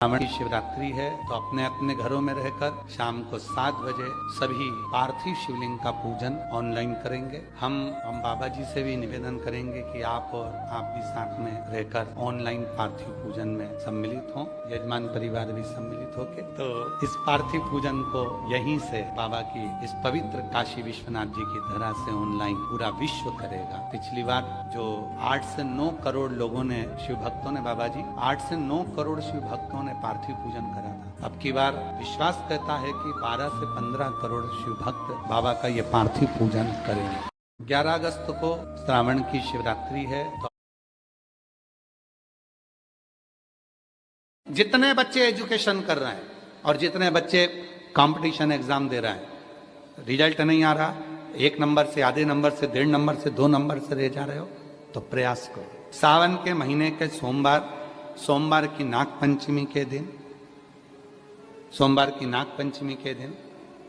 श्रावण की शिवरात्रि है तो अपने अपने घरों में रहकर शाम को 7 बजे सभी पार्थिव शिवलिंग का पूजन ऑनलाइन करेंगे। हम बाबा जी से भी निवेदन करेंगे कि आप और आप भी साथ में रहकर ऑनलाइन पार्थिव पूजन में सम्मिलित हों। यजमान परिवार भी सम्मिलित होके तो इस पार्थिव पूजन को यहीं से बाबा की इस पवित्र काशी विश्वनाथ जी की धरा से ऑनलाइन पूरा विश्व करेगा। पिछली बार जो 8 से 9 करोड़ लोगों ने, शिव भक्तों ने, बाबा जी 8 से 9 करोड़ शिव भक्तों ने पार्थिव पूजन करा था। अब की बार विश्वास कहता है कि 12 से 15 करोड़ शिव भक्त बाबा का ये पार्थिव पूजन करेंगे। 11 अगस्त को श्रावण की शिवरात्रि है तो जितने बच्चे एजुकेशन कर रहे हैं और जितने बच्चे कंपटीशन एग्जाम दे रहे हैं, रिजल्ट नहीं आ रहा, 1 नंबर से, आधे नंबर से, 1.5 नंबर से, 2 नंबर से रह जा रहे हो, तो प्रयास करो। सावन के महीने के सोमवार की नाग पंचमी के दिन, सोमवार की नाग पंचमी के दिन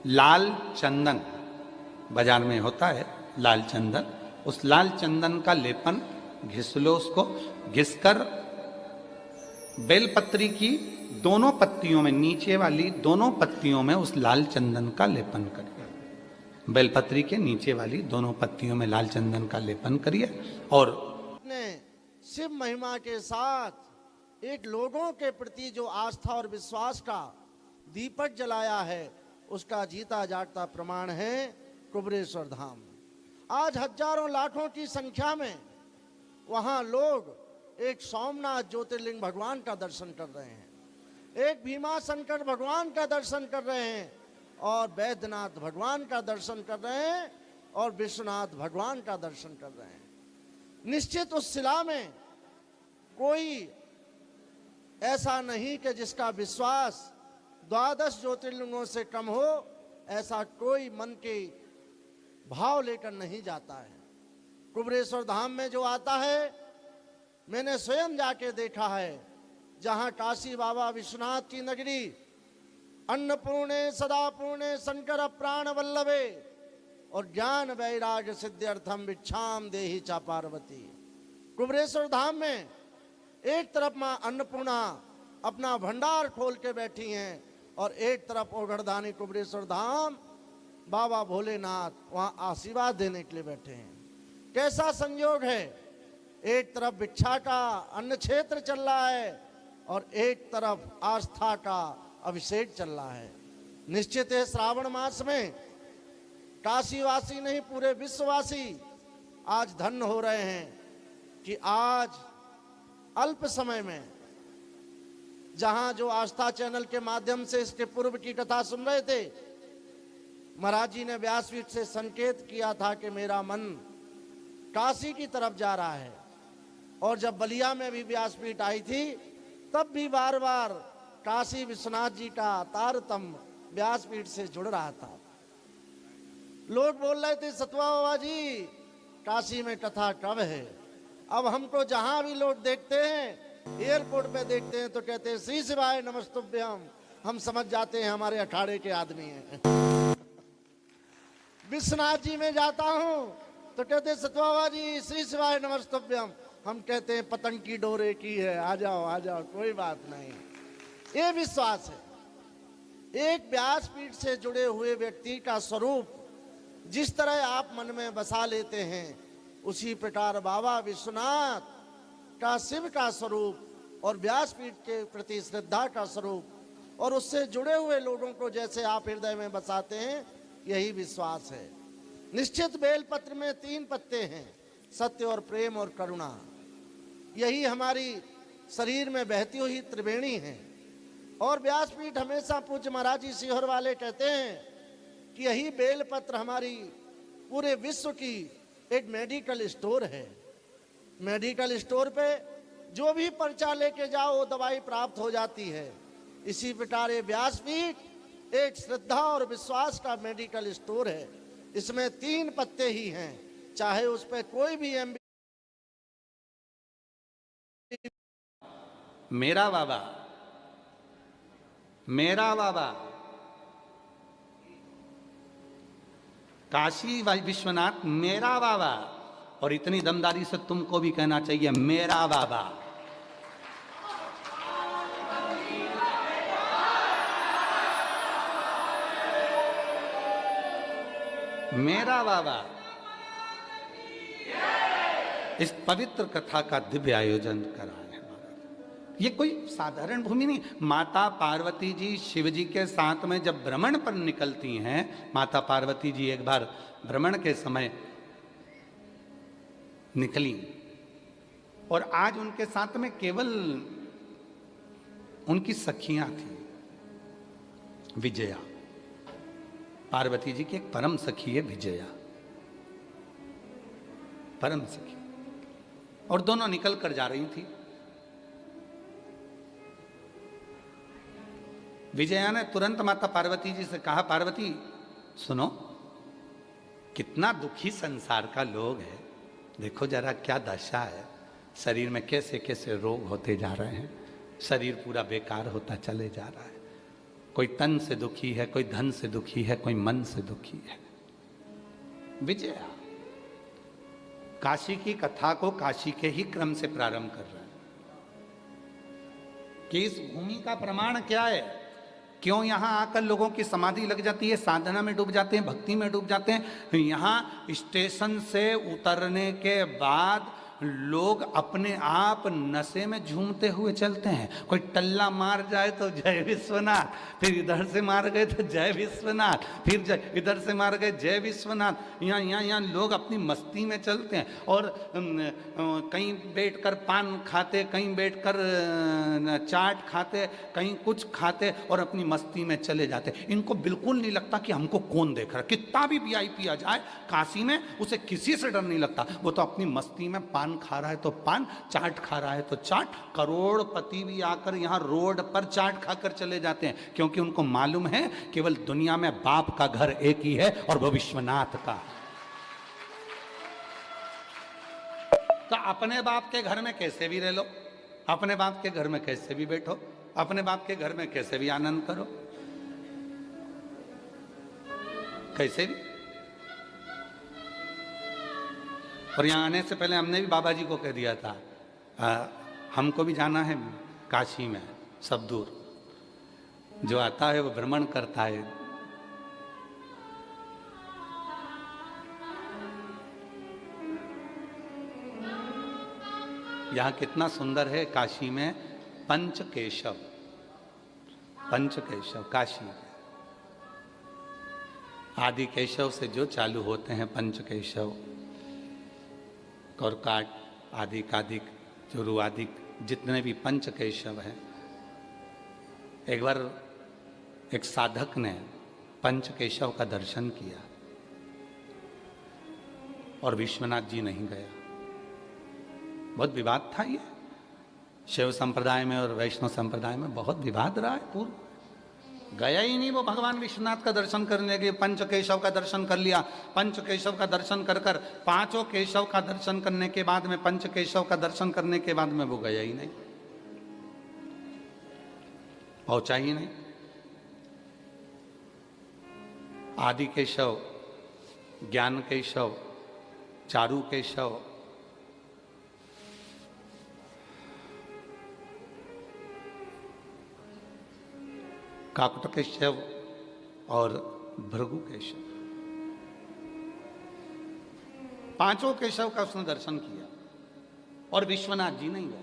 लाल चंदन बाजार में होता है, लाल चंदन, उस लाल चंदन का लेपन घिस लो। उसको घिसकर बेलपत्री की दोनों पत्तियों में, नीचे वाली दोनों पत्तियों में उस लाल चंदन का लेपन करिए। बेलपत्री के नीचे वाली दोनों पत्तियों में लाल चंदन का लेपन करिए और अपने शिव महिमा के साथ एक लोगों के प्रति जो आस्था और विश्वास का दीपक जलाया है, उसका जीता जागता प्रमाण है कुबरेश्वर धाम। आज हजारों लाखों की संख्या में वहां लोग एक सोमनाथ ज्योतिर्लिंग भगवान का दर्शन कर रहे हैं, एक भीमा शंकर भगवान का दर्शन कर रहे हैं और वैद्यनाथ भगवान का दर्शन कर रहे हैं और विश्वनाथ भगवान का दर्शन कर रहे हैं। निश्चित उस शिला में कोई ऐसा नहीं कि जिसका विश्वास 12 ज्योतिर्लिंगों से कम हो, ऐसा कोई मन के भाव लेकर नहीं जाता है। कुबरेश्वर धाम में जो आता है, मैंने स्वयं जाके देखा है, जहां काशी बाबा विश्वनाथ की नगरी अन्नपूर्णे सदापूर्णे शंकर प्राण वल्लभे और ज्ञान वैराग्य सिद्ध्यर्थम भिक्षाम देहि चा पार्वती। कुबरेश्वर धाम में एक तरफ मां अन्नपूर्णा अपना भंडार खोल के बैठी हैं और एक तरफ ओगढ़दानी कुबरेश्वर धाम बाबा भोलेनाथ वहां आशीर्वाद देने के लिए बैठे हैं। कैसा संयोग है, एक तरफ भिक्षा का अन्न क्षेत्र चल रहा है और एक तरफ आस्था का अभिषेक चल रहा है। निश्चित है श्रावण मास में काशीवासी नहीं, पूरे विश्ववासी आज धन्य हो रहे हैं कि आज अल्प समय में, जहां जो आस्था चैनल के माध्यम से इसके पूर्व की कथा सुन रहे थे, महाराज जी ने व्यासपीठ से संकेत किया था कि मेरा मन काशी की तरफ जा रहा है। और जब बलिया में भी व्यासपीठ आई थी, तब भी बार बार काशी विश्वनाथ जी का तारतम्य व्यासपीठ से जुड़ रहा था। लोग बोल रहे थे, सतवा बाबा जी काशी में कथा कब है? अब हमको जहां भी लोग देखते हैं, एयरपोर्ट पे देखते हैं, तो कहते हैं श्री शिवाय नमस्तुभ्यम। हम समझ जाते हैं हमारे अखाड़े के आदमी हैं। विश्वनाथ जी में जाता हूं तो कहते हैं सतवा बाबा जी श्री शिवाय नमस्तुभ्यम। हम कहते हैं पतंग की डोरे की है, आ जाओ, कोई बात नहीं। ये विश्वास है। एक व्यासपीठ से जुड़े हुए व्यक्ति का स्वरूप जिस तरह आप मन में बसा लेते हैं, उसी प्रकार बाबा विश्वनाथ का शिव का स्वरूप और व्यासपीठ के प्रति श्रद्धा का स्वरूप और उससे जुड़े हुए लोगों को जैसे आप हृदय में बसाते हैं, यही विश्वास है। निश्चित बेलपत्र में 3 पत्ते हैं, सत्य और प्रेम और करुणा। यही हमारी शरीर में बहती हुई त्रिवेणी है। और व्यासपीठ हमेशा पूज्य महाराज जी सीहोर वाले कहते हैं कि यही बेलपत्र हमारी पूरे विश्व की एक मेडिकल स्टोर है। मेडिकल स्टोर पे जो भी पर्चा लेके जाओ, वो दवाई प्राप्त हो जाती है। इसी प्रकार ये व्यासपीठ एक श्रद्धा और विश्वास का मेडिकल स्टोर है। इसमें 3 पत्ते ही हैं, चाहे उस पर कोई भी मेरा बाबा काशी विश्वनाथ मेरा बाबा। और इतनी दमदारी से तुमको भी कहना चाहिए मेरा बाबा। मेरा बाबा इस पवित्र कथा का दिव्य आयोजन करा है। ये कोई साधारण भूमि नहीं। माता पार्वती जी शिव जी के साथ में जब भ्रमण पर निकलती हैं, माता पार्वती जी एक बार भ्रमण के समय निकली और आज उनके साथ में केवल उनकी सखियां थी। विजया, पार्वती जी की एक परम सखी है विजया, परम सखी, और दोनों निकल कर जा रही थी। विजया ने तुरंत माता पार्वती जी से कहा, पार्वती सुनो, कितना दुखी संसार का लोग है, देखो जरा क्या दशा है, शरीर में कैसे कैसे रोग होते जा रहे हैं, शरीर पूरा बेकार होता चले जा रहा है। कोई तन से दुखी है, कोई धन से दुखी है, कोई मन से दुखी है। विजया काशी की कथा को काशी के ही क्रम से प्रारंभ कर रहा है कि इस भूमि का प्रमाण क्या है, क्यों यहां आकर लोगों की समाधि लग जाती है, साधना में डूब जाते हैं, भक्ति में डूब जाते हैं। यहां स्टेशन से उतरने के बाद लोग अपने आप नशे में झूमते हुए चलते हैं। कोई टल्ला मार जाए तो जय विश्वनाथ, फिर इधर से मार गए तो जय विश्वनाथ, फिर इधर से मार गए जय विश्वनाथ। यहाँ लोग अपनी मस्ती में चलते हैं और कहीं बैठकर पान खाते, कहीं बैठकर चाट खाते, कहीं कुछ खाते और अपनी मस्ती में चले जाते। इनको बिल्कुल नहीं लगता कि हमको कौन देख रहा है। कितना भी VIP आ जाए काशी में, उसे किसी से डर नहीं लगता। वो तो अपनी मस्ती में पान खा रहा है तो पान, चाट खा रहा है तो चाट। करोड़पति भी आकर यहाँ रोड पर चाट खाकर चले जाते हैं, क्योंकि उनको मालूम है केवल दुनिया में बाप का घर एक ही है और वो विश्वनाथ का। तो अपने बाप के घर में कैसे भी रह लो, अपने बाप के घर में कैसे भी बैठो, अपने बाप के घर में कैसे भी आनंद करो, कैसे भी। और यहाँ आने से पहले हमने भी बाबा जी को कह दिया था, हमको भी जाना है काशी में, सब दूर। जो आता है वो भ्रमण करता है। यहाँ कितना सुंदर है काशी में पंचकेशव, पंचकेशव काशी आदि केशव से जो चालू होते हैं पंचकेशव, कौरकाट आदि कादिक, चुरुआदिक, जितने भी पंचकेशव हैं। एक बार एक साधक ने पंचकेशव का दर्शन किया और विश्वनाथ जी नहीं गया। बहुत विवाद था ये, शैव संप्रदाय में और वैष्णव संप्रदाय में बहुत विवाद रहा है। पूर्व गया ही नहीं वो भगवान विश्वनाथ का दर्शन करने के। पंचकेशव का दर्शन कर लिया, पंचकेशव का दर्शन कर कर, पांचों केशव का दर्शन करने के बाद में, पंचकेशव का दर्शन करने के बाद में वो गया ही नहीं, पहुंचा ही नहीं। आदि केशव, ज्ञान केशव, चारु केशव, काकुट केशव और भृगु केशव, पांचों केशव का उसने दर्शन किया और विश्वनाथ जी नहीं गए,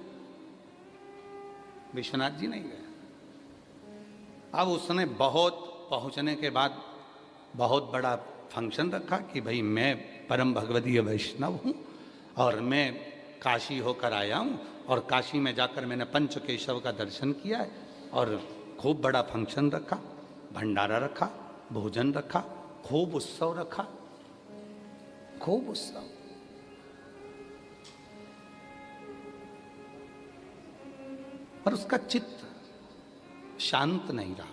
विश्वनाथ जी नहीं गए। अब उसने बहुत पहुंचने के बाद बहुत बड़ा फंक्शन रखा कि भाई मैं परम भगवदीय वैष्णव हूं और मैं काशी होकर आया हूं और काशी में जाकर मैंने पंचकेशव का दर्शन किया है। और खूब बड़ा फंक्शन रखा, भंडारा रखा, भोजन रखा, खूब उत्सव रखा, खूब उत्सव। पर उसका चित्त शांत नहीं रहा।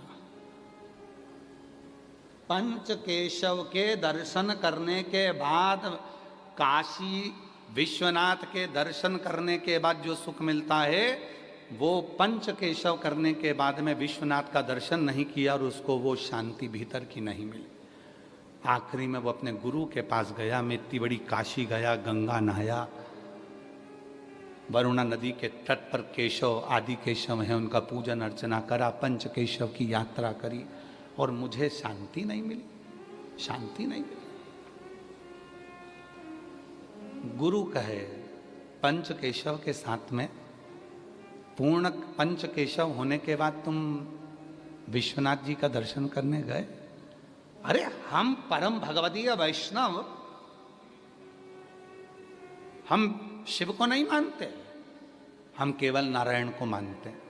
पंचकेशव के दर्शन करने के बाद, काशी विश्वनाथ के दर्शन करने के बाद जो सुख मिलता है, वो पंचकेशव करने के बाद में विश्वनाथ का दर्शन नहीं किया और उसको वो शांति भीतर की नहीं मिली। आखिरी में वो अपने गुरु के पास गया, मैं इतनी बड़ी काशी गया, गंगा नहाया, वरुणा नदी के तट पर केशव आदि केशव हैं, उनका पूजन अर्चना करा, पंचकेशव की यात्रा करी और मुझे शांति नहीं मिली, शांति नहीं मिली। गुरु कहे पंच केशव के साथ में पूर्ण पंच केशव होने के बाद तुम विश्वनाथ जी का दर्शन करने गए? अरे हम परम भगवदीय वैष्णव, हम शिव को नहीं मानते, हम केवल नारायण को मानते हैं।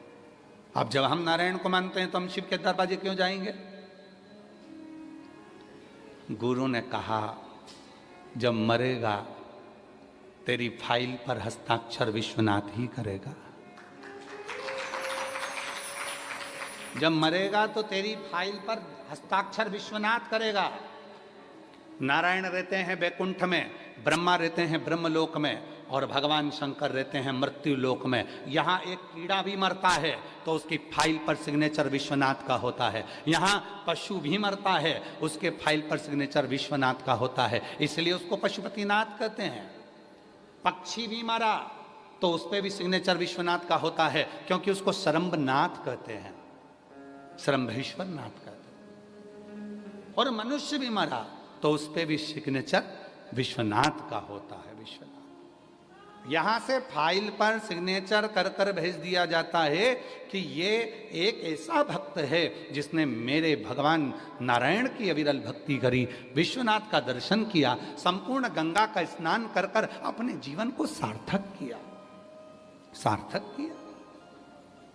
अब जब हम नारायण को मानते हैं तो हम शिव के दरवाजे क्यों जाएंगे? गुरु ने कहा जब मरेगा तेरी फाइल पर हस्ताक्षर विश्वनाथ ही करेगा। जब मरेगा तो तेरी फाइल पर हस्ताक्षर विश्वनाथ करेगा। नारायण रहते हैं वैकुंठ में, ब्रह्मा रहते हैं ब्रह्मलोक में, और भगवान शंकर रहते हैं मृत्यु लोक में। यहाँ एक कीड़ा भी मरता है तो उसकी फाइल पर सिग्नेचर विश्वनाथ का होता है। यहाँ पशु भी मरता है, उसके फाइल पर सिग्नेचर विश्वनाथ का होता है, इसलिए उसको पशुपतिनाथ कहते हैं। पक्षी भी मरा तो उस पर भी सिग्नेचर विश्वनाथ का होता है, क्योंकि उसको सरंबनाथ कहते हैं, सरंभेश्वर नाथ कहते हैं। और मनुष्य भी मरा तो उस पर भी सिग्नेचर विश्वनाथ का होता है, विश्वनाथ। यहां से फाइल पर सिग्नेचर कर कर भेज दिया जाता है कि ये एक ऐसा भक्त है जिसने मेरे भगवान नारायण की अविरल भक्ति करी, विश्वनाथ का दर्शन किया, संपूर्ण गंगा का स्नान कर कर अपने जीवन को सार्थक किया, सार्थक किया।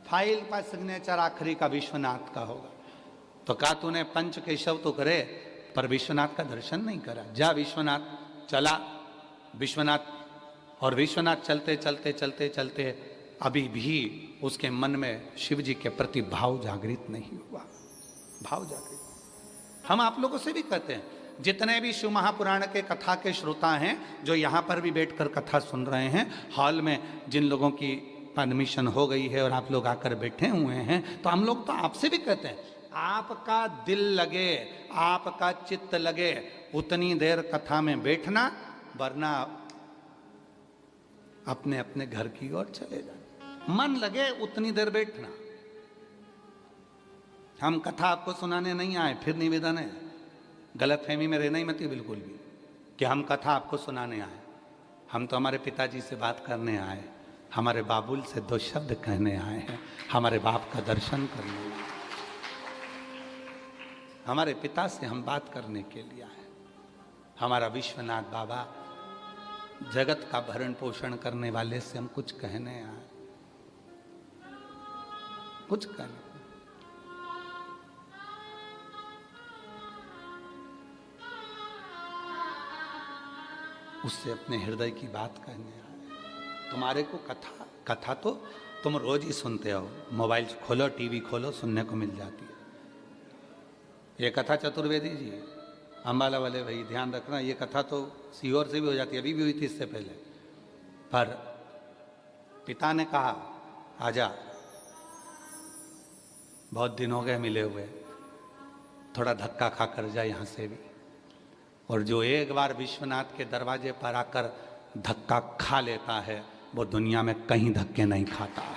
फाइल पर सिग्नेचर आखिरी का विश्वनाथ का होगा। तो कहा तूने पंच केशव तो करे पर विश्वनाथ का दर्शन नहीं करा। जा विश्वनाथ चला, विश्वनाथ, और विश्वनाथ चलते चलते चलते चलते अभी भी उसके मन में शिव जी के प्रति भाव जागृत नहीं हुआ, भाव जागृत। हम आप लोगों से भी कहते हैं, जितने भी शिव महापुराण के कथा के श्रोता हैं जो यहाँ पर भी बैठकर कथा सुन रहे हैं, हॉल में जिन लोगों की परमिशन हो गई है और आप लोग आकर बैठे हुए हैं, तो हम लोग तो आपसे भी कहते हैं, आपका दिल लगे, आपका चित्त लगे उतनी देर कथा में बैठना, वरना अपने अपने घर की ओर चले जाए। मन लगे उतनी देर बैठना। हम कथा आपको सुनाने नहीं आए, फिर निवेदन है, गलतफहमी में रहना ही मत बिल्कुल भी कि हम कथा आपको सुनाने आए। हम तो हमारे पिताजी से बात करने आए, हमारे बाबुल से दो शब्द कहने आए हैं, हमारे बाप का दर्शन करने आए, हमारे पिता से हम बात करने के लिए आए। हमारा विश्वनाथ बाबा जगत का भरण पोषण करने वाले से हम कुछ कहने आए, कुछ कहने, उससे अपने हृदय की बात कहने आए। तुम्हारे को कथा तो तुम रोज ही सुनते हो, मोबाइल खोलो, टीवी खोलो, सुनने को मिल जाती है। ये कथा चतुर्वेदी जी, अम्बाला वाले भाई ध्यान रखना, ये कथा तो सीहोर से भी हो जाती है, अभी भी हुई थी इससे पहले। पर पिता ने कहा आजा, बहुत दिन हो गए मिले हुए, थोड़ा धक्का खा कर जा यहाँ से भी। और जो एक बार विश्वनाथ के दरवाजे पर आकर धक्का खा लेता है वो दुनिया में कहीं धक्के नहीं खाता है।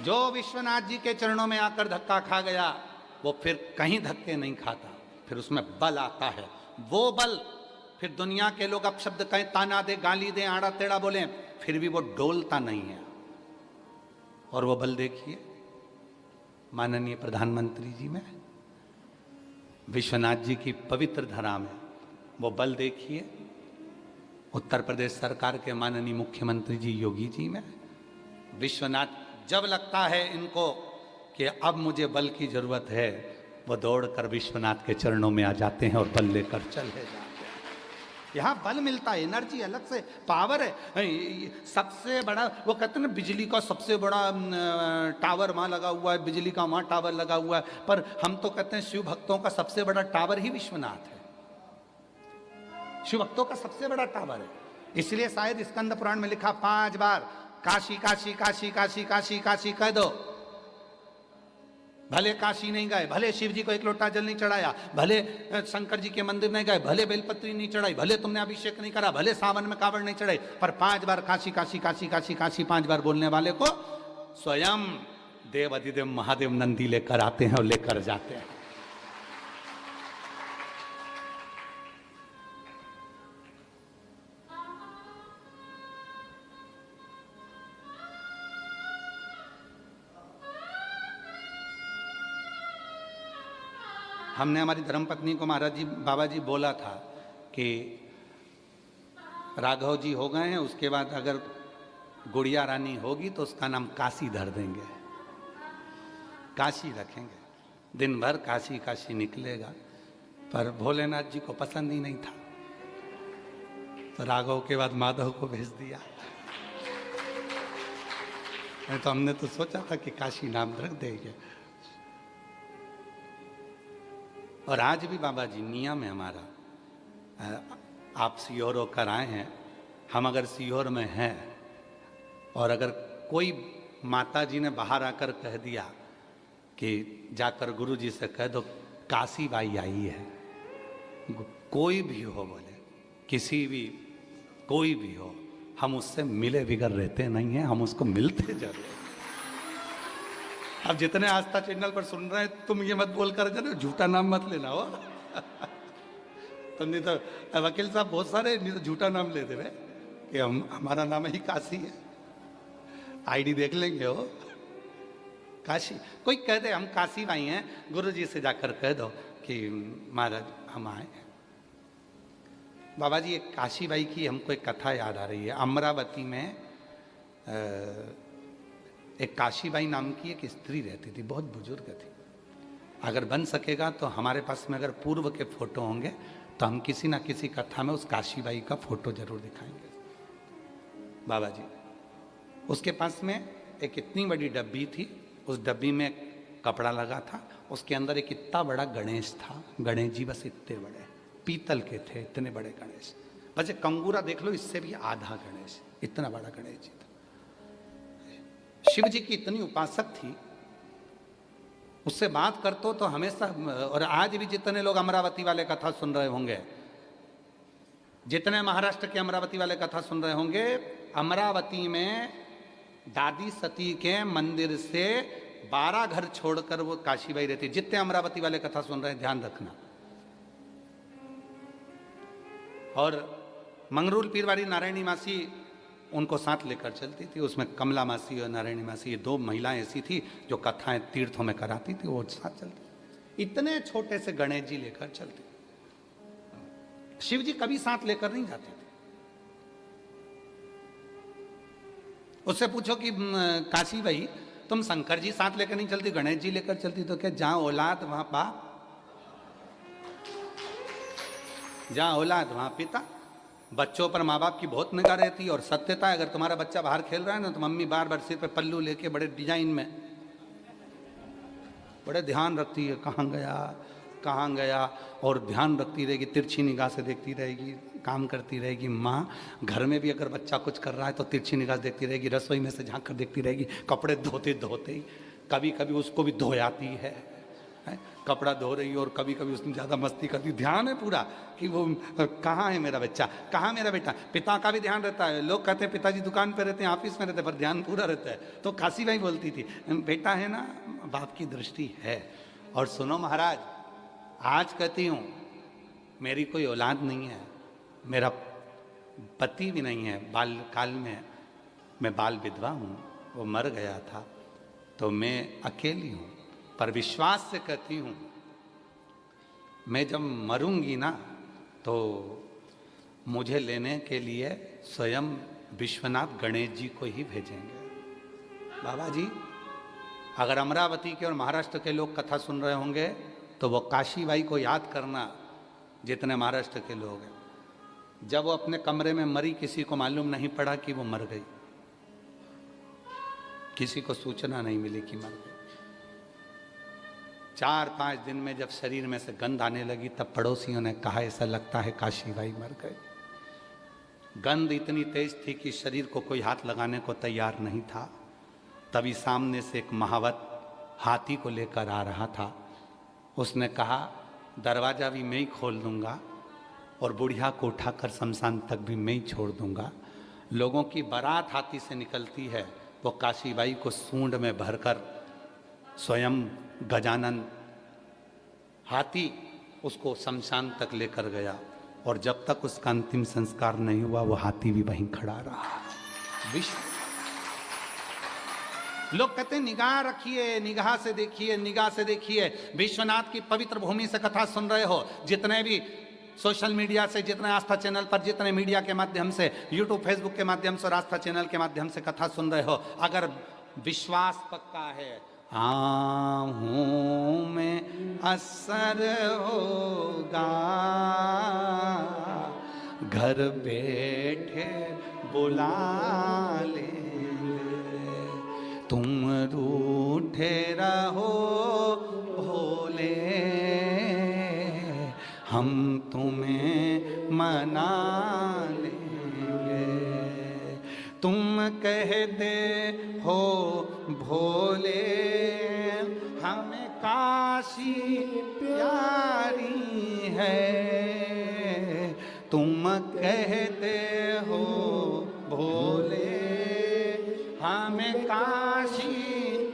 जो विश्वनाथ जी के चरणों में आकर धक्का खा गया वो फिर कहीं धक्के नहीं खाता, फिर उसमें बल आता है। वो बल फिर दुनिया के लोग अपशब्द कहें, ताना दे, गाली दे, आड़ा टेढ़ा बोले, फिर भी वो डोलता नहीं है। और वो बल देखिए माननीय प्रधानमंत्री जी में, विश्वनाथ जी की पवित्र धरा में, वो बल देखिए उत्तर प्रदेश सरकार के माननीय मुख्यमंत्री जी योगी जी में। विश्वनाथ जब लगता है इनको कि अब मुझे बल की जरूरत है, वो दौड़कर विश्वनाथ के चरणों में आ जाते हैं और बल लेकर चले जाते हैं। यहाँ बल मिलता है, एनर्जी अलग से, पावर है। सबसे बड़ा वो कहते हैं ना, बिजली का सबसे बड़ा टावर वहाँ लगा हुआ है, बिजली का वहाँ टावर लगा हुआ है, पर हम तो कहते हैं शिव भक्तों का सबसे बड़ा टावर ही विश्वनाथ है। शिव भक्तों का सबसे बड़ा टावर है। इसलिए शायद स्कंद पुराण में लिखा 5 बार काशी काशी काशी काशी काशी काशी कह दो। भले काशी नहीं गए, भले शिव जी को एक लोटा जल नहीं चढ़ाया, भले शंकर जी के मंदिर नहीं गए, भले बेलपत्री नहीं चढ़ाई, भले तुमने अभिषेक नहीं करा, भले सावन में कावड़ नहीं चढ़ाई, पर 5 बार काशी काशी काशी काशी काशी 5 बार बोलने वाले को स्वयं देव अधिदेव महादेव नंदी लेकर आते हैं और लेकर जाते हैं। हमने हमारी धर्मपत्नी को महाराज जी बाबा जी बोला था कि राघव जी हो गए हैं, उसके बाद अगर गुड़िया रानी होगी तो उसका नाम काशी धर देंगे, काशी रखेंगे, दिन भर काशी काशी निकलेगा। पर भोलेनाथ जी को पसंद ही नहीं था, तो राघव के बाद माधव को भेज दिया। तो हमने तो सोचा था कि काशी नाम रख देंगे। और आज भी बाबा जी नियम है हमारा, आप सीहोर होकर आए हैं, हम अगर सीहोर में हैं और अगर कोई माता जी ने बाहर आकर कह दिया कि जाकर गुरु जी से कह दो काशी बाई आई है, कोई भी हो, बोले किसी भी कोई भी हो, हम उससे मिले बिगड़ रहते नहीं हैं, हम उसको मिलते जरूर। अब जितने आस्था चैनल पर सुन रहे हैं, तुम ये मत बोल कर जरा झूठा नाम मत लेना हो। तो नहीं तो वकील साहब बहुत सारे नहीं तो झूठा नाम लेते हुए कि हमारा नाम ही काशी है, आईडी देख लेंगे हो काशी। कोई कह दे हम काशी भाई हैं, गुरु जी से जाकर कह दो कि महाराज हम आए। बाबा जी एक काशी बाई की हमको एक कथा याद आ रही है। अमरावती में एक काशी बाई नाम की एक स्त्री रहती थी, बहुत बुजुर्ग थी। अगर बन सकेगा तो हमारे पास में अगर पूर्व के फोटो होंगे तो हम किसी ना किसी कथा में उस काशी बाई का फोटो जरूर दिखाएंगे। बाबा जी उसके पास में एक इतनी बड़ी डब्बी थी, उस डब्बी में कपड़ा लगा था, उसके अंदर एक इतना बड़ा गणेश था, गणेश जी बस इतने बड़े पीतल के थे, इतने बड़े गणेश, बस एक कंगूरा देख लो इससे भी आधा गणेश, इतना बड़ा गणेश जी था। शिव जी की इतनी उपासक थी, उससे बात करते तो हमेशा, और आज भी जितने लोग अमरावती वाले कथा सुन रहे होंगे, जितने महाराष्ट्र के अमरावती वाले कथा सुन रहे होंगे, अमरावती में दादी सती के मंदिर से 12 घर छोड़कर वो काशीबाई रहती। जितने अमरावती वाले कथा सुन रहे हैं ध्यान रखना। और मंगरूल पीरवारी नारायणी मासी उनको साथ लेकर चलती थी, उसमें कमला मासी और नारायणी मासी, ये 2 महिलाएं ऐसी थी जो कथाएं तीर्थों में कराती थी, वो साथ चलती। इतने छोटे से गणेश जी लेकर चलते, शिव जी कभी साथ लेकर नहीं जाते थे। उससे पूछो कि काशी भाई तुम शंकर जी साथ लेकर नहीं चलती, गणेश जी लेकर चलती, तो क्या जहां औलाद वहां बाप, जहां औलाद वहां पिता। बच्चों पर माँ बाप की बहुत निगाह रहती है और सत्यता है। अगर तुम्हारा बच्चा बाहर खेल रहा है ना तो मम्मी बार बार सिर पे पल्लू लेके बड़े डिजाइन में बड़े ध्यान रखती है, कहाँ गया, और ध्यान रखती रहेगी, तिरछी निगाह से देखती रहेगी, काम करती रहेगी। माँ घर में भी अगर बच्चा कुछ कर रहा है तो तिरछी निगाह से देखती रहेगी, रसोई में से झांक कर देखती रहेगी, कपड़े धोते धोते कभी कभी उसको भी धोयाती है, कपड़ा धो रही है और कभी कभी उसने ज़्यादा मस्ती कर दी। ध्यान है पूरा कि वो कहाँ है मेरा बच्चा, कहाँ मेरा बेटा। पिता का भी ध्यान रहता है। लोग कहते हैं पिताजी दुकान पे रहते हैं, ऑफिस में रहते हैं, पर ध्यान पूरा रहता है। तो काशी बाई बोलती थी बेटा है ना, बाप की दृष्टि है। और सुनो महाराज, आज कहती हूँ मेरी कोई औलाद नहीं है, मेरा पति भी नहीं है, बाल काल में मैं बाल विधवा हूँ, वो मर गया था, तो मैं अकेली हूँ। पर विश्वास से कहती हूँ मैं जब मरूंगी ना तो मुझे लेने के लिए स्वयं विश्वनाथ गणेश जी को ही भेजेंगे। बाबा जी अगर अमरावती के और महाराष्ट्र के लोग कथा सुन रहे होंगे तो वो काशी बाई को याद करना, जितने महाराष्ट्र के लोग हैं। जब वो अपने कमरे में मरी, किसी को मालूम नहीं पड़ा कि वो मर गई, किसी को सूचना नहीं मिली कि मर गई। 4-5 दिन में जब शरीर में से गंध आने लगी तब पड़ोसियों ने कहा ऐसा लगता है काशी बाई मर गए। गंध इतनी तेज थी कि शरीर को कोई हाथ लगाने को तैयार नहीं था। तभी सामने से एक महावत हाथी को लेकर आ रहा था। उसने कहा दरवाजा भी मैं ही खोल दूंगा और बुढ़िया को उठाकर शमशान तक भी मैं ही छोड़ दूंगा। लोगों की बारात हाथी से निकलती है, वो काशी बाई को सूंड में भरकर स्वयं गजानन हाथी उसको शमशान तक लेकर गया, और जब तक उसका अंतिम संस्कार नहीं हुआ वो हाथी भी वहीं खड़ा रहा। विश्व लोग कहते हैं निगाह रखिए, निगाह से देखिए, निगाह से देखिए। विश्वनाथ की पवित्र भूमि से कथा सुन रहे हो, जितने भी सोशल मीडिया से, जितने आस्था चैनल पर, जितने मीडिया के माध्यम से, यूट्यूब फेसबुक के माध्यम से और आस्था चैनल के माध्यम से कथा सुन रहे हो, अगर विश्वास पक्का है, आहूं में असर होगा, घर बैठे बुला लेंगे। तुम रूठे रहो भोले, हम तुम्हें मना लेंगे। तुम कहते हो भोले हमें काशी प्यारी है, तुम कहते हो भोले हमें काशी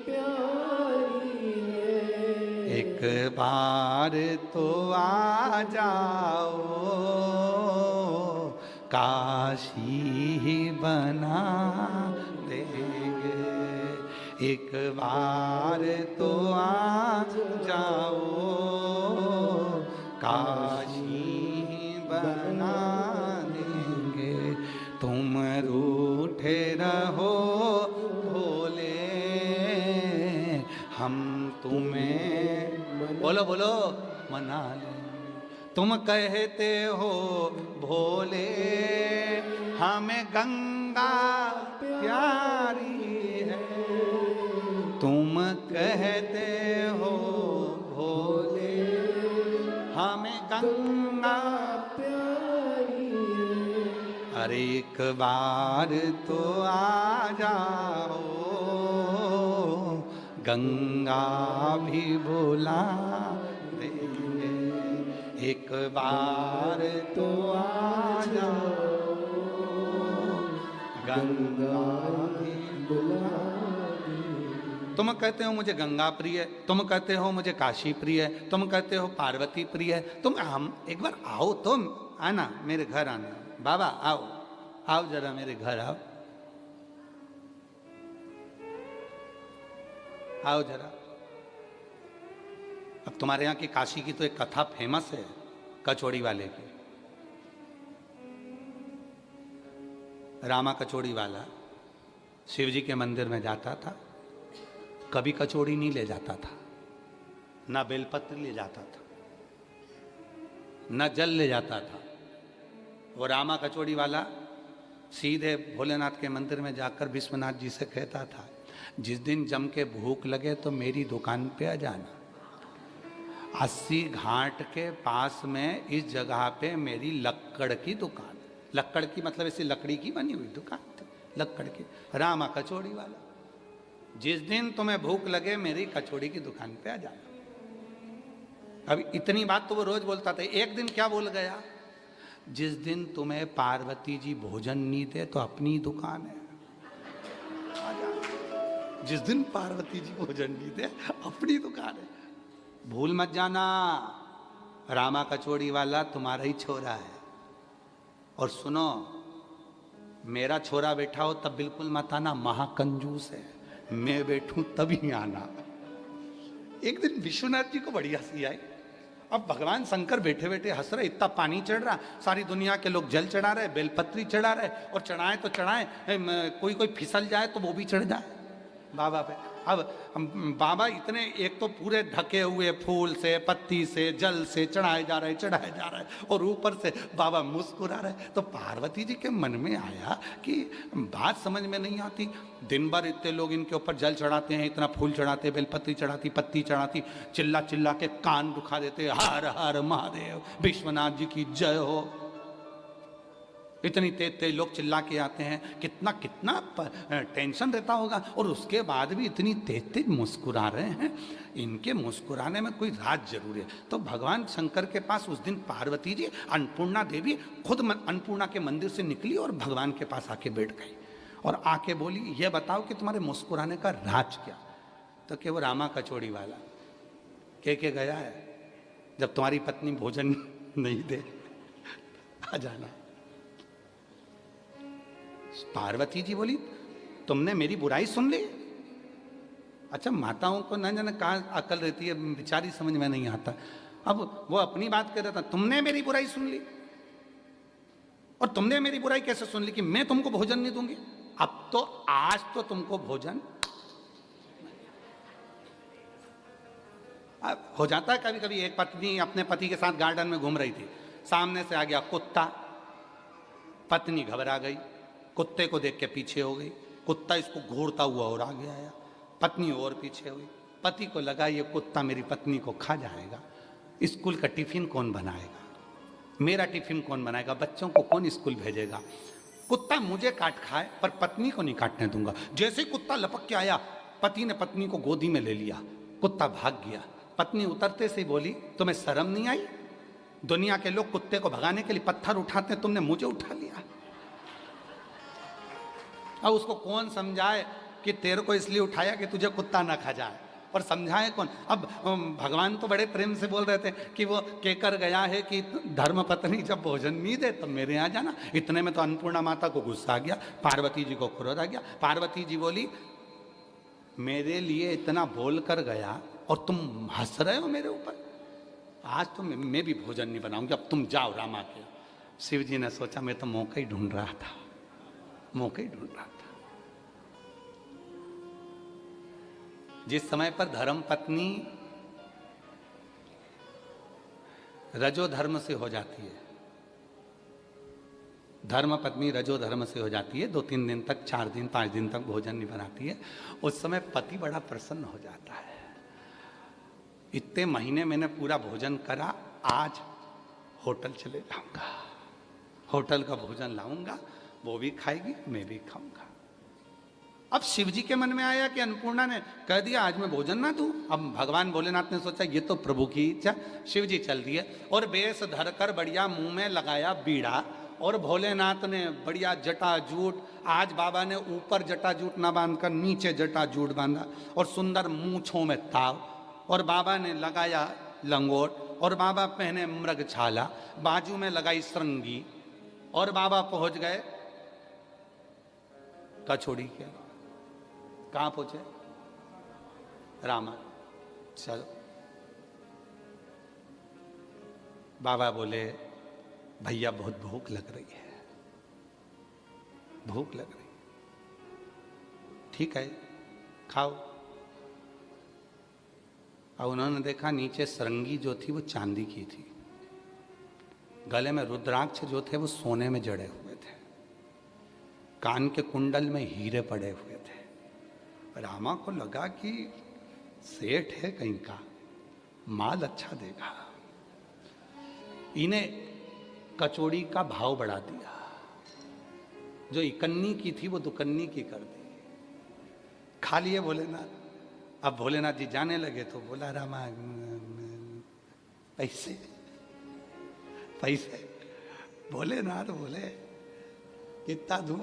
प्यारी है। एक बार तो आ जाओ, काशी ही बना देंगे। एक बार तो आ जाओ, काशी ही बना देंगे। तुम रूठे रहो भोले, हम तुम्हें बोलो बोलो मना लेंगे। तुम कहते हो भोले हमें गंगा प्यारी है, तुम कहते हो भोले हमें गंगा प्यारी है। अरे एक बार तो आ जाओ, गंगा भी बुला देंगे। एक बार तो आ जाओ, गंगा भी बुला देंगे। तुम कहते हो मुझे गंगा प्रिय, तुम कहते हो मुझे काशी प्रिय, तुम कहते हो पार्वती प्रिय। तुम हम एक बार आओ, तुम आना मेरे घर आना। बाबा आओ, आओ जरा मेरे घर आओ, आओ जरा। अब तुम्हारे यहाँ की काशी की तो एक कथा फेमस है, कचौड़ी वाले की। रामा कचौड़ी वाला शिव जी के मंदिर में जाता था, कभी कचौड़ी नहीं ले जाता था, ना बेलपत्र ले जाता था, ना जल ले जाता था। वो रामा कचौड़ी वाला सीधे भोलेनाथ के मंदिर में जाकर विश्वनाथ जी से कहता था, जिस दिन जम के भूख लगे तो मेरी दुकान पे आ जाना। 80 घाट के पास में इस जगह पे मेरी लक्कड़ की दुकान, लक्कड़ की मतलब ऐसी लकड़ी की बनी हुई दुकान थी, लक्कड़ की। रामा कचौड़ी वाला, जिस दिन तुम्हें भूख लगे मेरी कचौड़ी की दुकान पे आ जाना। अब इतनी बात तो वो रोज बोलता था। एक दिन क्या बोल गया, जिस दिन तुम्हें पार्वती जी भोजन नहीं दे तो अपनी दुकान है, आ जाना। जिस दिन पार्वती जी भोजन नहीं दे अपनी दुकान है, भूल मत जाना। रामा कचौड़ी वाला तुम्हारा ही छोरा है। और सुनो, मेरा छोरा बैठा हो तब बिल्कुल मत आना, महाकंजूस है। मैं बैठूं तभी आना। एक दिन विश्वनाथ जी को बड़ी हंसी आई। अब भगवान शंकर बैठे बैठे हंस रहे, इतना पानी चढ़ रहा, सारी दुनिया के लोग जल चढ़ा रहे, बेलपत्री चढ़ा रहे, और चढ़ाए तो चढ़ाए, कोई कोई फिसल जाए तो वो भी चढ़ जाए बाबा पे। अब बाबा इतने, एक तो पूरे ढके हुए फूल से, पत्ती से, जल से चढ़ाए जा रहे, चढ़ाए जा रहे, और ऊपर से बाबा मुस्कुरा रहे। तो पार्वती जी के मन में आया कि बात समझ में नहीं आती, दिन भर इतने लोग इनके ऊपर जल चढ़ाते हैं, इतना फूल चढ़ाते, बेलपत्री चढ़ाती, पत्ती चढ़ाती, चिल्ला चिल्ला के कान दुखा देते, हर हर महादेव, विश्वनाथ जी की जय हो। इतनी तेज तेज लोग चिल्ला के आते हैं, कितना कितना टेंशन रहता होगा, और उसके बाद भी इतनी तेज तेज मुस्कुरा रहे हैं। इनके मुस्कुराने में कोई राज जरूर है। तो भगवान शंकर के पास उस दिन पार्वती जी, अन्नपूर्णा देवी खुद अन्नपूर्णा के मंदिर से निकली और भगवान के पास आके बैठ गई, और आके बोली, ये बताओ कि तुम्हारे मुस्कुराने का राज क्या। तो कि वो रामा कचौड़ी वाला कह के गया है, जब तुम्हारी पत्नी भोजन नहीं दे आ जाना। पार्वती जी बोली, तुमने मेरी बुराई सुन ली, अच्छा, माताओं को न जाने कहाँ अकल रहती है, बेचारी समझ में नहीं आता। अब वो अपनी बात कर रहा था, तुमने मेरी बुराई सुन ली, और तुमने मेरी बुराई कैसे सुन ली कि मैं तुमको भोजन नहीं दूंगी। अब तो आज तो तुमको भोजन अब हो जाता है कभी कभी। एक पत्नी अपने पति के साथ गार्डन में घूम रही थी, सामने से आ गया कुत्ता, पत्नी घबरा गई, कुत्ते को देख के पीछे हो गई, कुत्ता इसको घूरता हुआ और आगे आया, पत्नी और पीछे हुई। पति को लगा ये कुत्ता मेरी पत्नी को खा जाएगा, स्कूल का टिफिन कौन बनाएगा, मेरा टिफिन कौन बनाएगा, बच्चों को कौन स्कूल भेजेगा। कुत्ता मुझे काट खाए पर पत्नी को नहीं काटने दूंगा। जैसे ही कुत्ता लपक के आया, पति ने पत्नी को गोदी में ले लिया, कुत्ता भाग गया। पत्नी उतरते से बोली, तुम्हें शर्म नहीं आई? दुनिया के लोग कुत्ते को भगाने के लिए पत्थर उठाते हैं, तुमने मुझे उठा लिया। अब उसको कौन समझाए कि तेरे को इसलिए उठाया कि तुझे कुत्ता ना खा जाए, और समझाए कौन। अब भगवान तो बड़े प्रेम से बोल रहे थे कि वो कहकर गया है कि धर्म पत्नी जब भोजन नहीं दे तब मेरे यहाँ जाना। इतने में तो अन्नपूर्णा माता को गुस्सा आ गया, पार्वती जी को क्रोध आ गया। पार्वती जी बोली, मेरे लिए इतना बोल कर गया और तुम हंस रहे हो मेरे ऊपर। आज तो मैं भी भोजन नहीं बनाऊंगी, अब तुम जाओ रामा के। शिव जी ने सोचा मैं तो मौका ही ढूंढ रहा था, मौका ही ढूंढ रहा था। जिस समय पर धर्म पत्नी रजो धर्म से हो जाती है, धर्म पत्नी रजो धर्म से हो जाती है, 2-3 दिन तक, 4 दिन 5 दिन तक भोजन नहीं बनाती है, उस समय पति बड़ा प्रसन्न हो जाता है। इतने महीने मैंने पूरा भोजन करा, आज होटल चले जाऊंगा, होटल का भोजन लाऊंगा, वो भी खाएगी मैं भी खाऊंगा। अब शिव जी के मन में आया कि अन्नपूर्णा ने कह दिया आज मैं भोजन ना दूं। अब भगवान भोलेनाथ ने सोचा ये तो प्रभु की इच्छा। शिव जी चल दिए और बेस धरकर बढ़िया मुंह में लगाया बीड़ा, और भोलेनाथ ने बढ़िया जटाजूट, आज बाबा ने ऊपर जटाजूट ना बांधकर नीचे जटाजूट बांधा, और सुंदर मूंछों में ताव, और बाबा ने लगाया लंगोट, और बाबा पहने मृग छाला, बाजू में लगाई श्रृंगी, और बाबा पहुंच गए कचौड़ी के। कहां पहुंचे? रामा। चलो, बाबा बोले भैया बहुत भूख लग रही है, भूख लग रही, ठीक है खाओ। और उन्होंने देखा नीचे सरंगी जो थी वो चांदी की थी, गले में रुद्राक्ष जो थे वो सोने में जड़े हुए थे, कान के कुंडल में हीरे पड़े हुए थे। रामा को लगा कि सेठ है कहीं का, माल अच्छा देगा। इन्हें कचौड़ी का भाव बढ़ा दिया, जो इकन्नी की थी वो दुकन्नी की कर दी। खा लिए भोलेनाथ। अब भोलेनाथ जी जाने लगे तो बोला रामा पैसे पैसे। भोलेनाथ बोले कितना दूं?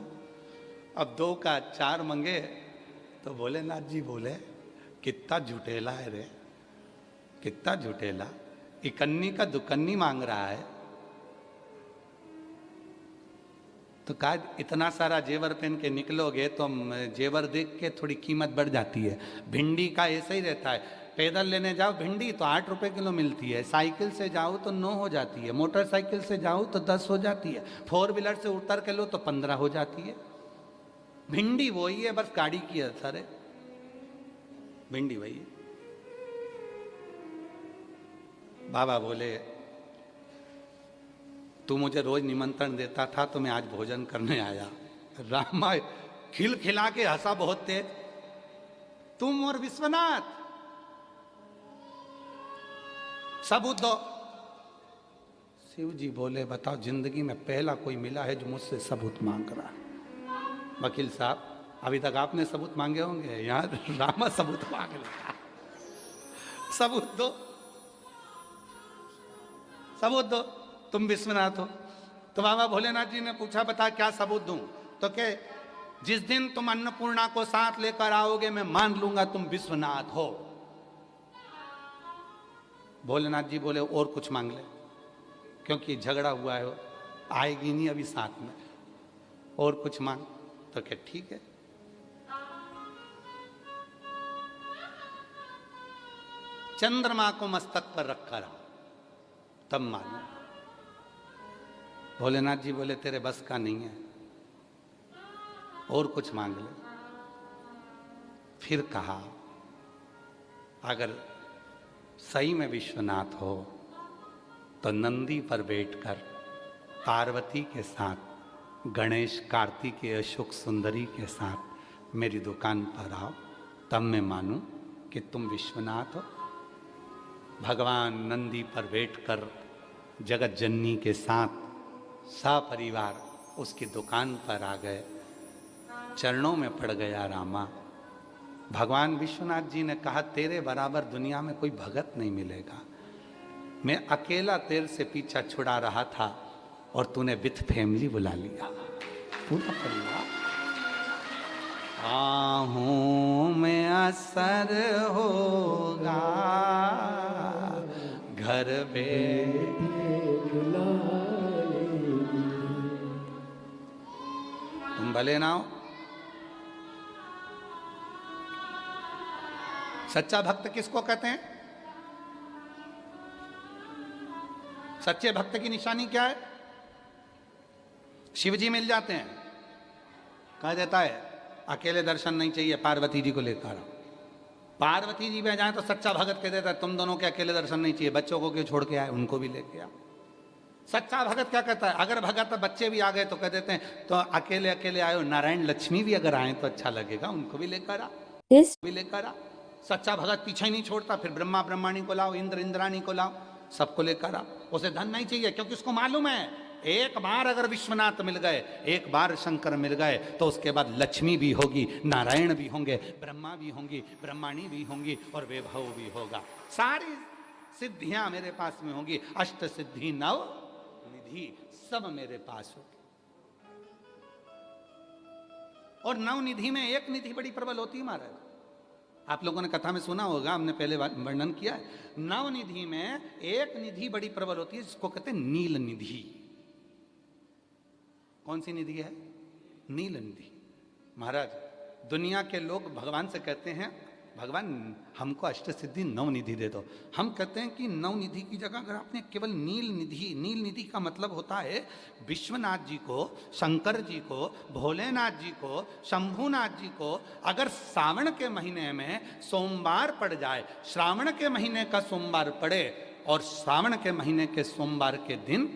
अब 2 का 4 मंगे तो भोलेनाथ जी बोले कितना झुटेला है रे, कितना झुटेला, इकन्नी का दुकन्नी मांग रहा है। तो कहा इतना सारा जेवर पहन के निकलोगे तो जेवर देख के थोड़ी कीमत बढ़ जाती है। भिंडी का ऐसा ही रहता है, पैदल लेने जाओ भिंडी तो 8 रुपए किलो मिलती है, साइकिल से जाओ तो 9 हो जाती है, मोटरसाइकिल से जाओ तो 10 हो जाती है, 4 व्हीलर से उतर के लो तो 15 हो जाती है। भिंडी वही है, बस गाड़ी की असर है, भिंडी वही है। बाबा बोले तू मुझे रोज निमंत्रण देता था तो मैं आज भोजन करने आया। रामा खिलखिला के हंसा बहुत तेज, तुम और विश्वनाथ सबूत दो। शिव जी बोले बताओ, जिंदगी में पहला कोई मिला है जो मुझसे सबूत मांग रहा है। वकील साहब अभी तक आपने सबूत मांगे होंगे, यहाँ रामा सबूत मांग रहा, सबूत दो, सबूत दो, तुम विश्वनाथ हो। तो बाबा भोलेनाथ जी ने पूछा बता क्या सबूत दूं? तो के जिस दिन तुम अन्नपूर्णा को साथ लेकर आओगे मैं मान लूंगा तुम विश्वनाथ हो। भोलेनाथ जी बोले और कुछ मांग ले, क्योंकि झगड़ा हुआ है, आएगी नहीं अभी साथ में, और कुछ मांग। तो क्या ठीक है। चंद्रमा को मस्तक पर रखकर आओ, तब मानो। भोलेनाथ जी बोले तेरे बस का नहीं है, और कुछ मांग ले। फिर कहा अगर सही में विश्वनाथ हो तो नंदी पर बैठकर पार्वती के साथ, गणेश कार्तिकेय शुक सुंदरी के साथ मेरी दुकान पर आओ, तब मैं मानूं कि तुम विश्वनाथ हो। भगवान नंदी पर बैठकर जगत जननी के साथ सपरिवार उसकी दुकान पर आ गए, चरणों में पड़ गया रामा। भगवान विश्वनाथ जी ने कहा तेरे बराबर दुनिया में कोई भगत नहीं मिलेगा। मैं अकेला तेरे से पीछा छुड़ा रहा था और तूने विथ फैमिली बुला लिया, पूरा परिवार। आहूं में असर होगा, घर बैठे तुम भले ना हो। सच्चा भक्त किसको कहते हैं? सच्चे भक्त की निशानी क्या है? शिव जी मिल जाते हैं, कह देता है अकेले दर्शन नहीं चाहिए, पार्वती जी को लेकर आओ। पार्वती जी में जाए तो सच्चा भगत कह देता है तुम दोनों के अकेले दर्शन नहीं चाहिए, बच्चों को क्यों छोड़ के आए, उनको भी लेके आओ। सच्चा भगत क्या कहता है? अगर भगत बच्चे भी आ गए तो कह देते हैं तो अकेले अकेले आए, नारायण लक्ष्मी भी अगर आए तो अच्छा लगेगा, उनको भी लेकर आ, भी लेकर आ। सच्चा भगत पीछे ही नहीं छोड़ता, फिर ब्रह्मा ब्रह्माणी को लाओ, इंद्र इंद्राणी को लाओ, सबको लेकर आ। उसे धन नहीं चाहिए, क्योंकि उसको मालूम है एक बार अगर विश्वनाथ मिल गए, एक बार शंकर मिल गए तो उसके बाद लक्ष्मी भी होगी, नारायण भी होंगे, ब्रह्मा भी होंगी, ब्रह्माणी भी होंगी और वैभव भी होगा। सारी सिद्धियां मेरे पास में होंगी, अष्ट सिद्धि नव निधि सब मेरे पास होगी। और नव निधि में एक निधि बड़ी प्रबल होती है महाराज, आप लोगों ने कथा में सुना होगा, हमने पहले वर्णन किया है। नव निधि में एक निधि बड़ी प्रबल होती है जिसको कहते हैं नील निधि। कौन सी निधि है? नील निधि। महाराज दुनिया के लोग भगवान से कहते हैं भगवान हमको अष्ट सिद्धि नव निधि दे दो। हम कहते हैं कि नव निधि की जगह अगर आपने केवल नील निधि, नील निधि का मतलब होता है विश्वनाथ जी को, शंकर जी को, भोलेनाथ जी को, शंभुनाथ जी को अगर सावन के महीने में सोमवार पड़ जाए, श्रावण के महीने का सोमवार पड़े और सावन के महीने के सोमवार के दिन,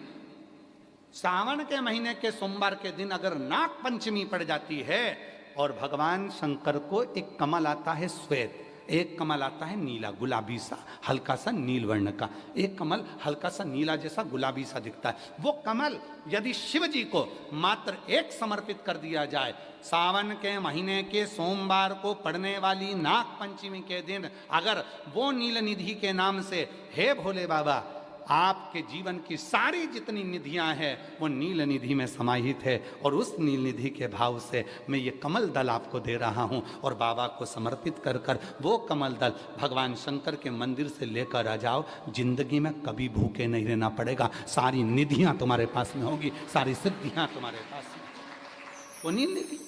सावन के महीने के सोमवार के दिन अगर नाग पंचमी पड़ जाती है और भगवान शंकर को एक कमल आता है श्वेत, एक कमल आता है नीला गुलाबी सा, हल्का सा नील वर्ण का, एक कमल हल्का सा नीला जैसा गुलाबी सा दिखता है। वो कमल यदि शिव जी को मात्र एक समर्पित कर दिया जाए, सावन के महीने के सोमवार को पड़ने वाली नाग पंचमी के दिन अगर वो नील निधि के नाम से हे भोले बाबा आपके जीवन की सारी जितनी निधियां हैं वो नील निधि में समाहित है, और उस नील निधि के भाव से मैं ये कमल दल आपको दे रहा हूं और बाबा को समर्पित कर कर वो कमल दल भगवान शंकर के मंदिर से लेकर आ जाओ, जिंदगी में कभी भूखे नहीं रहना पड़ेगा, सारी निधियां तुम्हारे पास में होगी, सारी सिद्धियां तुम्हारे पास में। वो नील निधि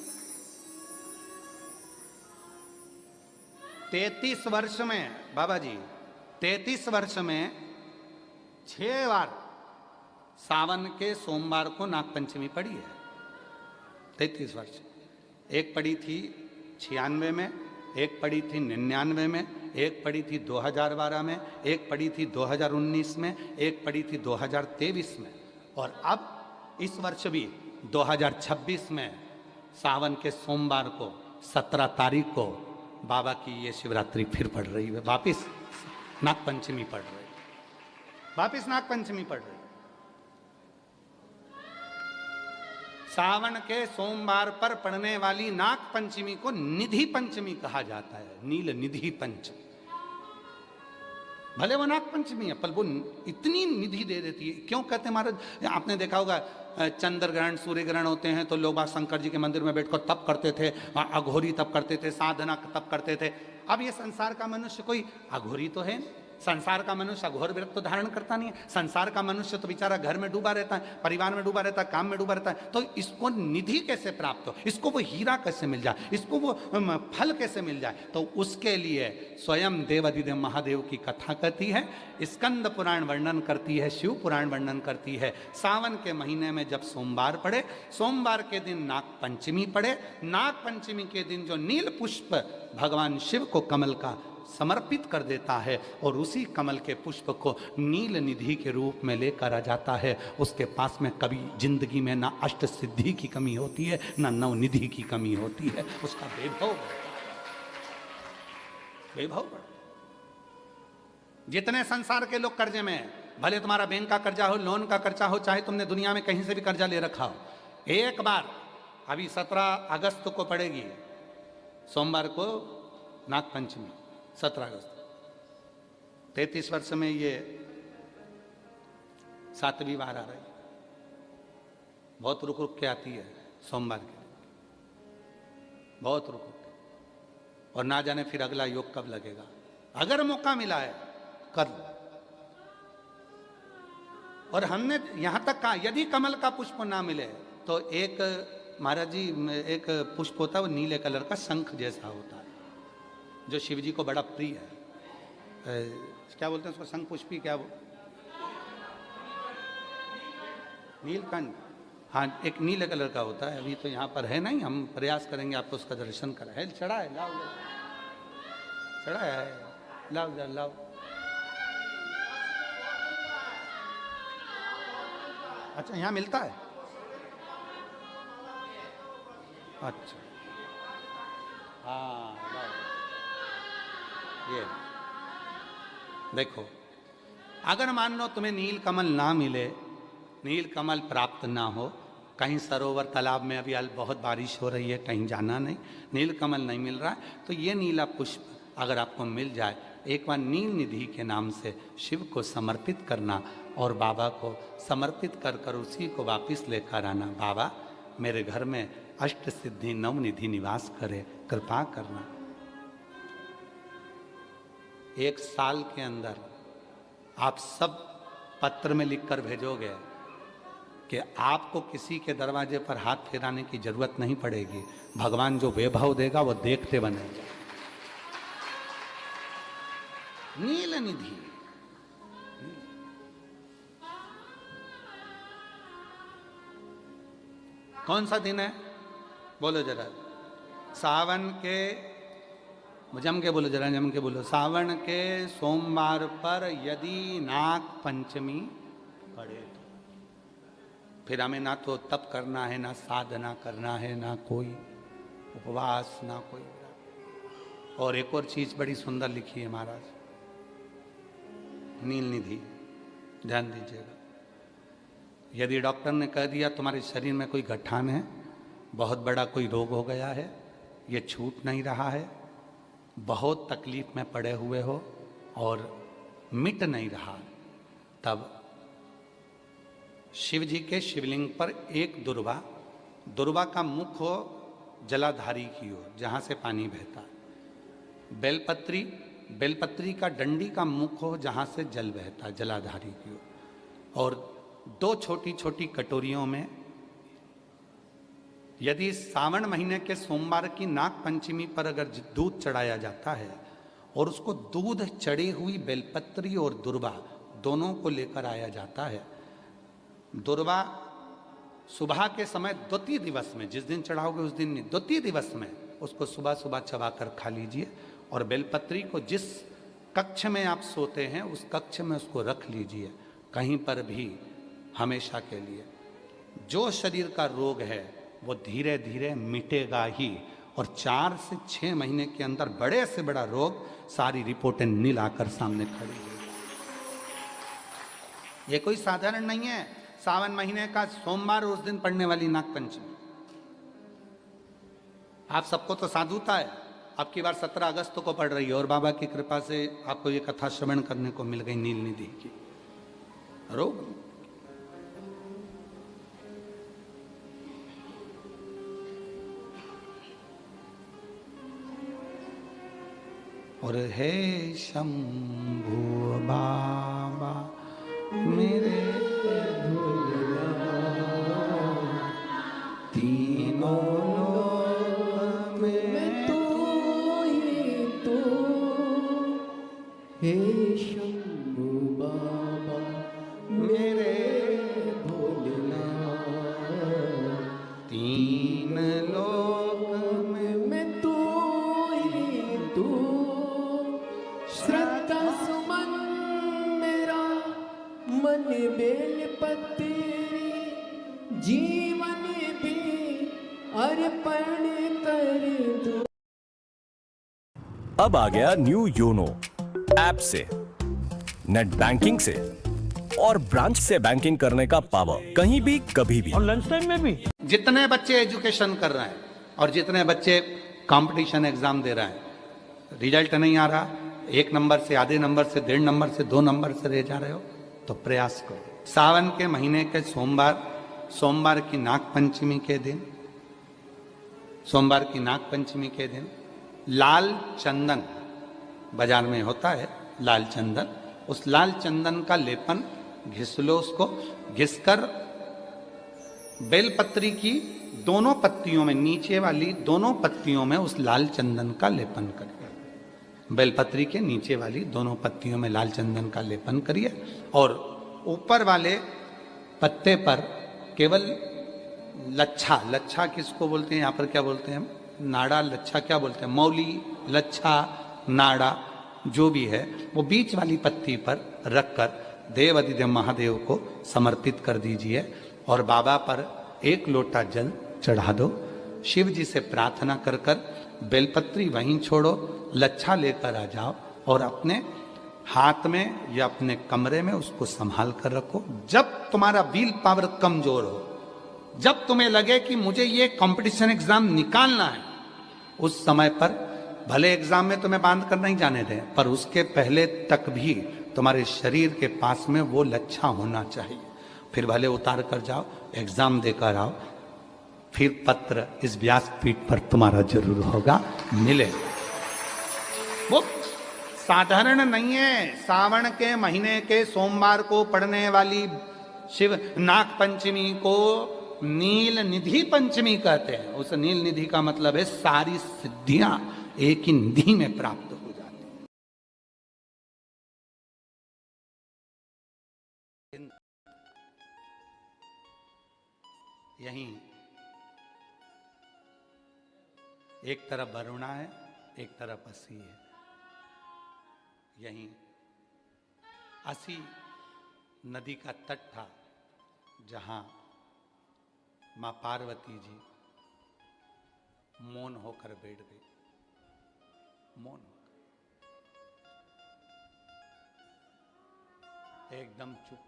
33 वर्ष में बाबा जी 33 वर्ष में 6 बार सावन के सोमवार को नागपंचमी पड़ी है। 33 वर्ष। एक पड़ी थी 96 में, एक पड़ी थी 99 में, एक पड़ी थी 2012 में, एक पड़ी थी 2019 में, एक पड़ी थी 2023 में, और अब इस वर्ष भी 2026 में सावन के सोमवार को 17 तारीख को बाबा की ये शिवरात्रि फिर पड़ रही है, वापिस नागपंचमी पड़ रही है, वापिस नागपंचमी पड़ रही। सावन के सोमवार पर पड़ने वाली नाग पंचमी को निधि पंचमी कहा जाता है, नील निधि पंचमी। भले वो नाग पंचमी है पर वो इतनी निधि दे देती है। क्यों कहते हैं महाराज? आपने देखा होगा चंद्र ग्रहण सूर्य ग्रहण होते हैं तो लोग शंकर जी के मंदिर में बैठकर तप करते थे, अघोरी तप करते थे, साधना तप करते थे। अब ये संसार का मनुष्य कोई अघोरी तो है नहीं, संसार का मनुष्य अघोर व्रत तो धारण करता नहीं है। संसार का मनुष्य तो बेचारा घर में डूबा रहता है, परिवार में डूबा रहता है, काम में डूबा रहता है। तो इसको निधि कैसे प्राप्त हो, इसको वो हीरा कैसे मिल जाए, इसको वो फल कैसे मिल जाए? तो उसके लिए स्वयं देवाधिदेव महादेव की कथा कहती है, स्कंद पुराण वर्णन करती है, शिव पुराण वर्णन करती है। सावन के महीने में जब सोमवार पड़े, सोमवार के दिन नाग पंचमी पड़े, नाग पंचमी के दिन जो नील पुष्प भगवान शिव को कमल का समर्पित कर देता है और उसी कमल के पुष्प को नील निधि के रूप में लेकर आ जाता है, उसके पास में कभी जिंदगी में ना अष्ट सिद्धि की कमी होती है, ना नवनिधि की कमी होती है। उसका वैभव बढ़ता है। जितने संसार के लोग कर्जे में हैं, भले तुम्हारा बैंक का कर्जा हो, लोन का कर्जा हो, चाहे तुमने दुनिया में कहीं से भी कर्जा ले रखा हो, एक बार अभी 17 अगस्त को पड़ेगी, सोमवार को नाग पंचमी, 17 अगस्त। 33 वर्ष में ये 7वीं बार आ रही, बहुत रुक रुक के आती है सोमवार के, बहुत रुक रुक के, और ना जाने फिर अगला योग कब लगेगा। अगर मौका मिला है कर लो। और हमने यहां तक कहा यदि कमल का पुष्प ना मिले तो एक महाराज जी, एक पुष्प होता है वो नीले कलर का शंख जैसा होता है, जो शिव जी को बड़ा प्रिय है। क्या बोलते हैं उसको, शंख पुष्पी, क्या वो, नीलकंठ। हाँ, एक नीले कलर का होता है। अभी तो यहाँ पर है नहीं, हम प्रयास करेंगे आपको उसका दर्शन कराए। चढ़ा है, लाओ चढ़ा है, लाओ लाओ। अच्छा, यहाँ मिलता है, अच्छा हाँ, ये देखो, अगर मान लो तुम्हें नील कमल ना मिले, नील कमल प्राप्त ना हो, कहीं सरोवर तालाब में अभी बहुत बारिश हो रही है, कहीं जाना नहीं, नील कमल नहीं मिल रहा है, तो ये नीला पुष्प अगर आपको मिल जाए, एक बार नील निधि के नाम से शिव को समर्पित करना और बाबा को समर्पित कर कर उसी को वापस लेकर आना। बाबा मेरे घर में अष्ट सिद्धि नव निधि निवास करे, कृपा करना। 1 साल के अंदर आप सब पत्र में लिखकर भेजोगे कि आपको किसी के दरवाजे पर हाथ फेराने की जरूरत नहीं पड़ेगी, भगवान जो वैभव देगा वो देखते बनेगा। नील निधि, कौन सा दिन है बोलो जरा, सावन के, जम के बोलो जरा, जम के बोलो, सावन के सोमवार पर यदि नाग पंचमी पड़े तो फिर हमें ना तो तप करना है, ना साधना करना है, ना कोई उपवास, ना कोई। और एक और चीज बड़ी सुंदर लिखी है महाराज, नील निधि, ध्यान दीजिएगा। यदि डॉक्टर ने कह दिया तुम्हारे शरीर में कोई गठान है, बहुत बड़ा कोई रोग हो गया है, ये छूट नहीं रहा है, बहुत तकलीफ में पड़े हुए हो और मिट नहीं रहा, तब शिव जी के शिवलिंग पर एक दुर्वा का मुख हो जलाधारी की ओर जहाँ से पानी बहता है, बेलपत्री का डंडी का मुख हो जहाँ से जल बहता है जलाधारी की ओर, और 2 छोटी छोटी कटोरियों में यदि सावन महीने के सोमवार की नाग पंचमी पर अगर दूध चढ़ाया जाता है और उसको दूध चढ़ी हुई बेलपत्री और दुर्वा दोनों को लेकर आया जाता है, दुर्वा सुबह के समय द्वितीय दिवस में, जिस दिन चढ़ाओगे उस दिन नहीं, द्वितीय दिवस में उसको सुबह सुबह चबाकर खा लीजिए, और बेलपत्री को जिस कक्ष में आप सोते हैं उस कक्ष में उसको रख लीजिए, कहीं पर भी हमेशा के लिए। जो शरीर का रोग है वो धीरे धीरे मिटेगा ही, और 4 से 6 महीने के अंदर बड़े से बड़ा रोग सारी रिपोर्टें नील आकर सामने खड़ी है। ये कोई साधारण नहीं है, सावन महीने का सोमवार उस दिन पड़ने वाली नाग पंचमी। आप सबको तो साधुता है, आपकी बार 17 अगस्त को पड़ रही है, और बाबा की कृपा से आपको ये कथा श्रवण करने को मिल गई नील निधि की। रोग और हे शंभु बाबा मेरे तीनों लोक में तू ही तू हे शंभु बाबा मेरे भोलेनाथ तीन लोक में मैं तू ही तू श्रद्धा सुमन मेरा मन बेल पत्री जीवन भी अर्पण कर दूं। अब आ गया न्यू योनो ऐप से नेट बैंकिंग से और ब्रांच से बैंकिंग करने का पावर कहीं भी कभी भी। और लंच टाइम में भी। जितने बच्चे एजुकेशन कर रहे हैं और जितने बच्चे कंपटीशन एग्जाम दे रहे हैं, रिजल्ट नहीं आ रहा, 1 नंबर से, आधे नंबर से, 1.5 नंबर से, 2 नंबर से रह जा रहे हो, तो प्रयास करो। सावन के महीने के सोमवार की नाग पंचमी के दिन, सोमवार की नाग पंचमी के दिन लाल चंदन बाजार में होता है, लाल चंदन, उस लाल चंदन का लेपन घिस लो, उसको घिसकर बेलपत्री की दोनों पत्तियों में, नीचे वाली दोनों पत्तियों में उस लाल चंदन का लेपन करिए। बेलपत्री के नीचे वाली दोनों पत्तियों में लाल चंदन का लेपन करिए और ऊपर वाले पत्ते पर केवल लच्छा, लच्छा किसको बोलते हैं यहाँ पर, क्या बोलते हैं हम, नाड़ा, लच्छा क्या बोलते हैं, मौली, लच्छा, नाड़ा जो भी है, वो बीच वाली पत्ती पर रखकर देव अधिदेव महादेव को समर्पित कर दीजिए और बाबा पर 1 लोटा जल चढ़ा दो। शिव जी से प्रार्थना कर कर बेलपत्री वहीं छोड़ो, लच्छा लेकर आ जाओ और अपने हाथ में या अपने कमरे में उसको संभाल कर रखो। जब तुम्हारा व्हील पावर कमजोर हो, जब तुम्हें लगे कि मुझे ये कंपटीशन एग्जाम निकालना है, उस समय पर भले एग्जाम में तुम्हें बांध कर नहीं जाने दें, पर उसके पहले तक भी तुम्हारे शरीर के पास में वो लच्छा होना चाहिए। फिर भले उतार कर जाओ, एग्जाम देकर आओ, फिर पत्र इस व्यासपीठ पर तुम्हारा जरूर होगा, मिले। वो साधारण नहीं है। सावन के महीने के सोमवार को पड़ने वाली शिव नाग पंचमी को नील निधि पंचमी कहते हैं। उस नील निधि का मतलब है सारी सिद्धियां एक ही निधि में प्राप्त हो जाती हैं। यहीं एक तरफ वरुणा है, एक तरफ असी है। यहीं असी नदी का तट था जहां मां पार्वती जी मौन होकर बैठ गई, मौन होकर एकदम चुप,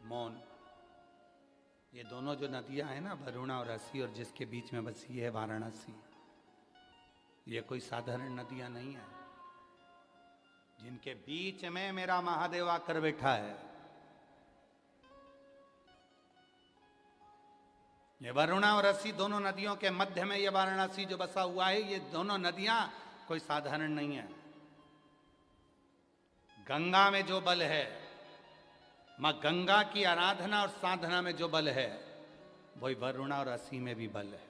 मौन। ये दोनों जो नदियां हैं ना, वरुणा और असी, और जिसके बीच में बसी है वाराणसी, ये कोई साधारण नदियां नहीं है, जिनके बीच में मेरा महादेव आकर बैठा है। ये वरुणा और असी दोनों नदियों के मध्य में ये वाराणसी जो बसा हुआ है, ये दोनों नदियां कोई साधारण नहीं है। गंगा में जो बल है, मां गंगा की आराधना और साधना में जो बल है, वही वरुणा और असी में भी बल है।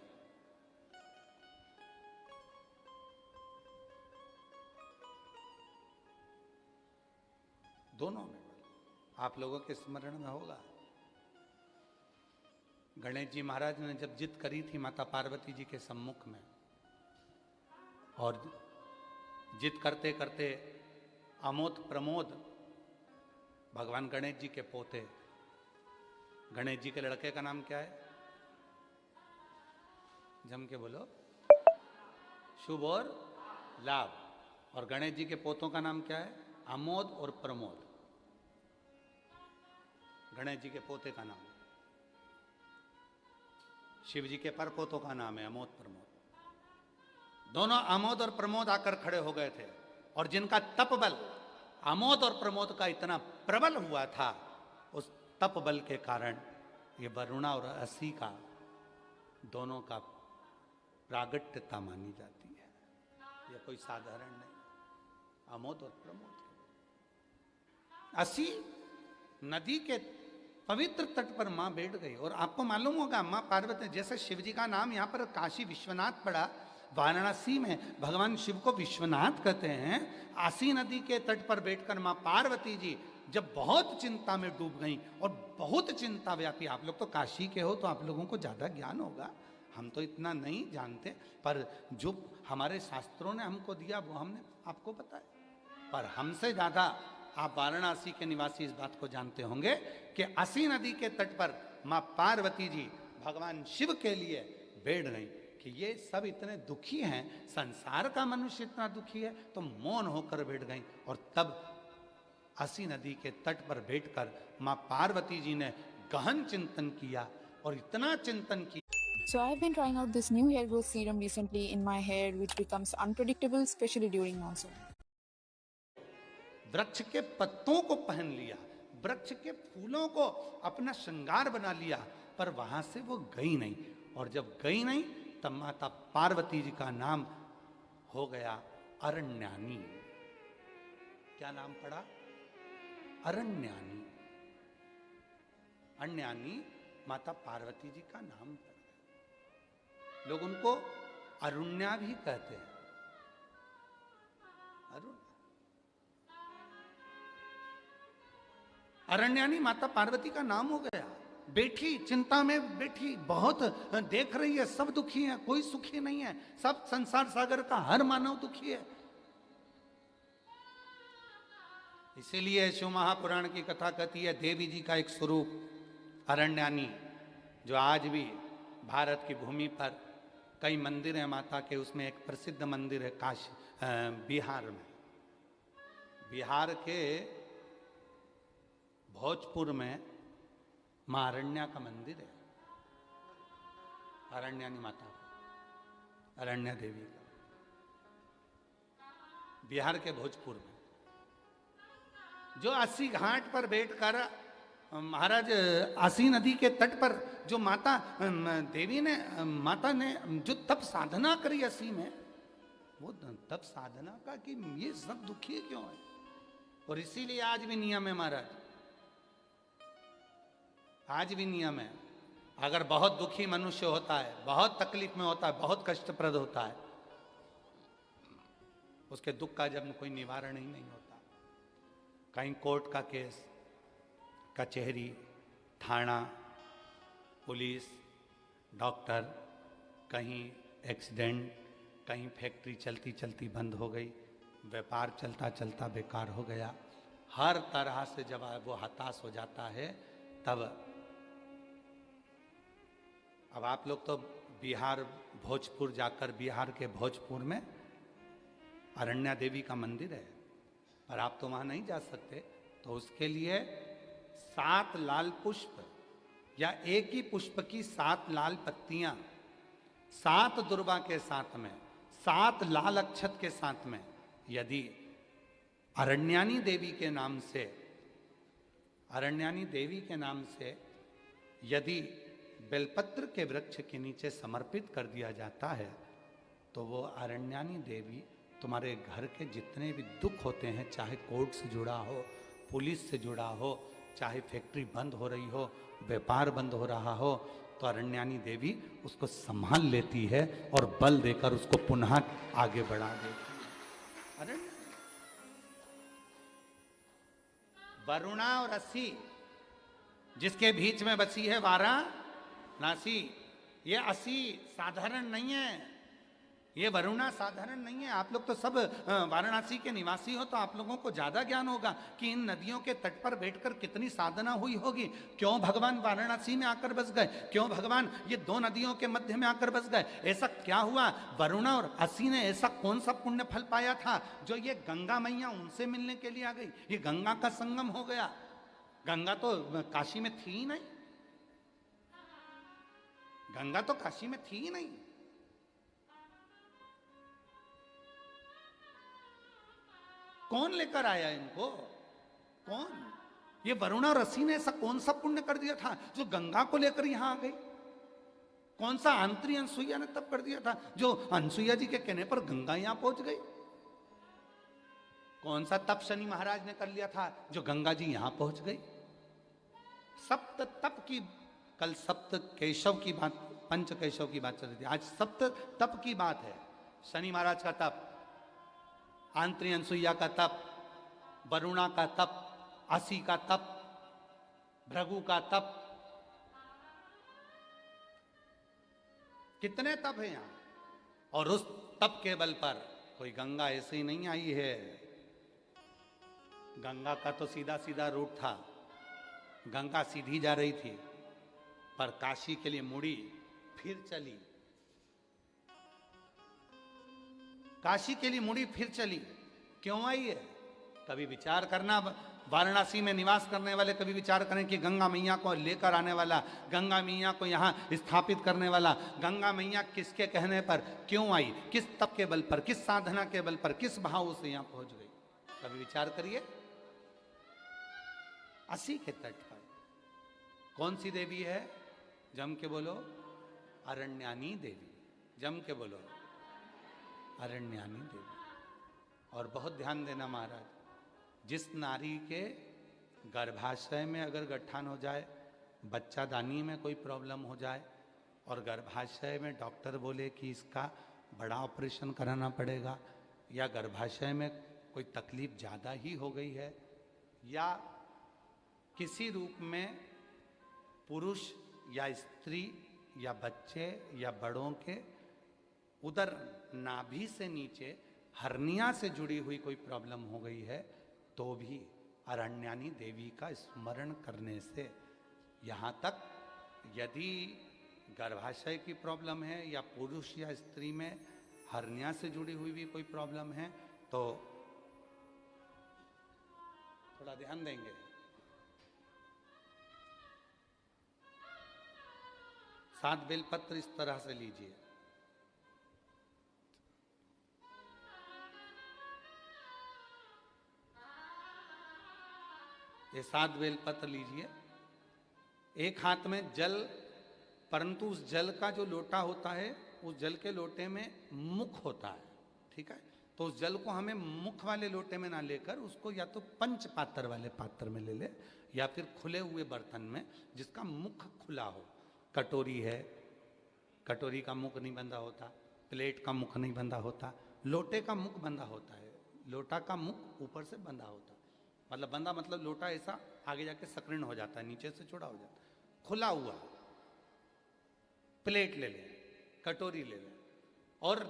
दोनों में बल। आप लोगों के स्मरण में होगा, गणेश जी महाराज ने जब जिद करी थी माता पार्वती जी के सम्मुख में, और जिद करते करते अमोद प्रमोद भगवान गणेश जी के पोते, गणेश जी के लड़के का नाम क्या है, जम के बोलो, शुभ और लाभ, और गणेश जी के पोतों का नाम क्या है, अमोद और प्रमोद। गणेश जी के पोते का नाम, शिव जी के परपोतों का नाम है अमोद प्रमोद। दोनों अमोद और प्रमोद आकर खड़े हो गए थे, और जिनका तप बल अमोद और प्रमोद का इतना प्रबल हुआ था, उस तप बल के कारण ये वरुणा और असी का दोनों का प्रागट्यता मानी जाती है। ये कोई साधारण नहीं, अमोद और प्रमोद। असी नदी के पवित्र तट पर मां बैठ गई। और आपको मालूम होगा मां पार्वती, जैसे शिव जी का नाम यहाँ पर काशी विश्वनाथ पड़ा, वाराणसी में भगवान शिव को विश्वनाथ कहते हैं। आसी नदी के तट पर बैठकर मां पार्वती जी जब बहुत चिंता में डूब गई, और बहुत चिंता व्यापी, आप लोग तो काशी के हो तो आप लोगों को ज्यादा ज्ञान होगा, हम तो इतना नहीं जानते, पर जो हमारे शास्त्रों ने हमको दिया वो हमने आपको बताया। पर हमसे ज्यादा आप वाराणसी के निवासी इस बात को जानते होंगे कि असी नदी के तट पर मां पार्वती जी भगवान शिव के लिए बैठ गई कि ये सब इतने दुखी हैं, संसार का मनुष्य इतना दुखी है, तो मौन होकर बैठ गई। और तब असी नदी के तट पर बैठकर मां पार्वती जी ने गहन चिंतन किया, और इतना चिंतन किया। So I've been trying out this new hair growth serum recently in my hair, which becomes unpredictable, especially during monsoon. वृक्ष के पत्तों को पहन लिया, वृक्ष के फूलों को अपना श्रृंगार बना लिया, पर वहां से वो गई नहीं। और जब गई नहीं तब माता पार्वती जी का नाम हो गया अरण्यानी। क्या नाम पड़ा? अरण्यानी। अरण्यानी माता पार्वती जी का नाम पड़ गया। लोग उनको अरुण्या भी कहते हैं। अरुण अरण्यानी माता पार्वती का नाम हो गया। बैठी चिंता में बैठी, बहुत देख रही है, सब दुखी है, कोई सुखी नहीं है, सब संसार सागर का हर मानव दुखी है। इसीलिए शिव महापुराण की कथा कहती है देवी जी का एक स्वरूप अरण्यानी, जो आज भी भारत की भूमि पर कई मंदिर हैं माता के, उसमें एक प्रसिद्ध मंदिर है काशी बिहार में। बिहार के भोजपुर में मां अरण्या का मंदिर है, अरण्यानी माता का, अरण्या देवी का, बिहार के भोजपुर में। जो अस्सी घाट पर बैठकर महाराज आसी नदी के तट पर जो माता देवी ने, माता ने जो तप साधना करी अस्सी में, वो तप साधना का कि ये सब दुखी क्यों है। और इसीलिए आज भी नियम है महाराज, आज भी नियम है, अगर बहुत दुखी मनुष्य होता है, बहुत तकलीफ में होता है, बहुत कष्टप्रद होता है, उसके दुख का जब कोई निवारण ही नहीं होता, कहीं कोर्ट का केस, कचहरी, थाना, पुलिस, डॉक्टर, कहीं एक्सीडेंट, कहीं फैक्ट्री चलती चलती बंद हो गई, व्यापार चलता चलता बेकार हो गया, हर तरह से जब वो हताश हो जाता है, तब अब आप लोग तो बिहार भोजपुर जाकर, बिहार के भोजपुर में अरण्या देवी का मंदिर है, पर आप तो वहां नहीं जा सकते, तो उसके लिए 7 लाल पुष्प या एक ही पुष्प की 7 लाल पत्तियां, 7 दुर्वा के साथ में, 7 लाल अक्षत के साथ में, यदि अरण्यानी देवी के नाम से, अरण्यानी देवी के नाम से यदि बेलपत्र के वृक्ष के नीचे समर्पित कर दिया जाता है, तो वो अरण्यानी देवी तुम्हारे घर के जितने भी दुख होते हैं, चाहे कोर्ट से जुड़ा हो, पुलिस से जुड़ा हो, चाहे फैक्ट्री बंद हो रही हो, व्यापार बंद हो रहा हो, तो अरण्यानी देवी उसको संभाल लेती है और बल देकर उसको पुनः आगे बढ़ा देती है। अरण्य वरुणा और अस्सी, जिसके बीच में बसी है वाराणसी, ये अस्सी साधारण नहीं है, ये वरुणा साधारण नहीं है। आप लोग तो सब वाराणसी के निवासी हो, तो आप लोगों को ज्यादा ज्ञान होगा कि इन नदियों के तट पर बैठकर कितनी साधना हुई होगी, क्यों भगवान वाराणसी में आकर बस गए, क्यों भगवान ये 2 नदियों के मध्य में आकर बस गए, ऐसा क्या हुआ, वरुणा और अस्सी ने ऐसा कौन सा पुण्य फल पाया था जो ये गंगा मैया उनसे मिलने के लिए आ गई, ये गंगा का संगम हो गया। गंगा तो काशी में थी ही नहीं, गंगा तो काशी में थी ही नहीं। कौन लेकर आया इनको, कौन? ये वरुणा और अस्सी ने ऐसा कौन सा पुण्य कर दिया था जो गंगा को लेकर यहां आ गई? कौन सा आंतरी अनसुईया ने तप कर दिया था जो अनसुईया जी के कहने पर गंगा यहां पहुंच गई? कौन सा तप शनि महाराज ने कर लिया था जो गंगा जी यहां पहुंच गई? सप्त तप की, कल सप्त केशव की बात, पंच केशव की बात चल रही थी, आज सप्त तप की बात है। शनि महाराज का तप, आंतरी अनसुईया का तप, वरुणा का तप, असी का तप, भृगु का तप, कितने तप है यहां। और उस तप के बल पर कोई गंगा ऐसे ही नहीं आई है। गंगा का तो सीधा सीधा रूट था, गंगा सीधी जा रही थी, पर काशी के लिए मुड़ी फिर चली, काशी के लिए मुड़ी फिर चली। क्यों आई है? कभी विचार करना, वाराणसी में निवास करने वाले कभी विचार करें कि गंगा मैया को लेकर आने वाला, गंगा मैया को यहाँ स्थापित करने वाला, गंगा मैया किसके कहने पर क्यों आई, किस तप के बल पर, किस साधना के बल पर, किस भाव से यहाँ पहुंच गई? कभी विचार करिए। असी के तट पर कौन सी देवी है? जम के बोलो, अरण्यानी देवी। जम के बोलो, अरण्यानी देवी। और बहुत ध्यान देना महाराज, जिस नारी के गर्भाशय में अगर गट्ठान हो जाए, बच्चादानी में कोई प्रॉब्लम हो जाए और गर्भाशय में डॉक्टर बोले कि इसका बड़ा ऑपरेशन कराना पड़ेगा, या गर्भाशय में कोई तकलीफ ज़्यादा ही हो गई है, या किसी रूप में पुरुष या स्त्री या बच्चे या बड़ों के उदर नाभि से नीचे हर्निया से जुड़ी हुई कोई प्रॉब्लम हो गई है, तो भी अरण्यानी देवी का स्मरण करने से, यहाँ तक यदि गर्भाशय की प्रॉब्लम है या पुरुष या स्त्री में हर्निया से जुड़ी हुई भी कोई प्रॉब्लम है, तो थोड़ा ध्यान देंगे। सात बेलपत्र इस तरह से लीजिए, ये 7 बेलपत्र लीजिए। एक हाथ में जल, परंतु उस जल का जो लोटा होता है, उस जल के लोटे में मुख होता है, ठीक है? तो उस जल को हमें मुख वाले लोटे में ना लेकर उसको या तो पंच पात्र वाले पात्र में ले ले, या फिर खुले हुए बर्तन में जिसका मुख खुला हो। कटोरी है, कटोरी का मुख नहीं बंधा होता, प्लेट का मुख नहीं बंधा होता, लोटे का मुख बंधा होता है। लोटा का मुख ऊपर से बंधा होता है, मतलब बंधा मतलब लोटा ऐसा आगे जाके सक्रिण हो जाता है, नीचे से चौड़ा हो जाता है। खुला हुआ प्लेट ले ले, कटोरी ले ले। और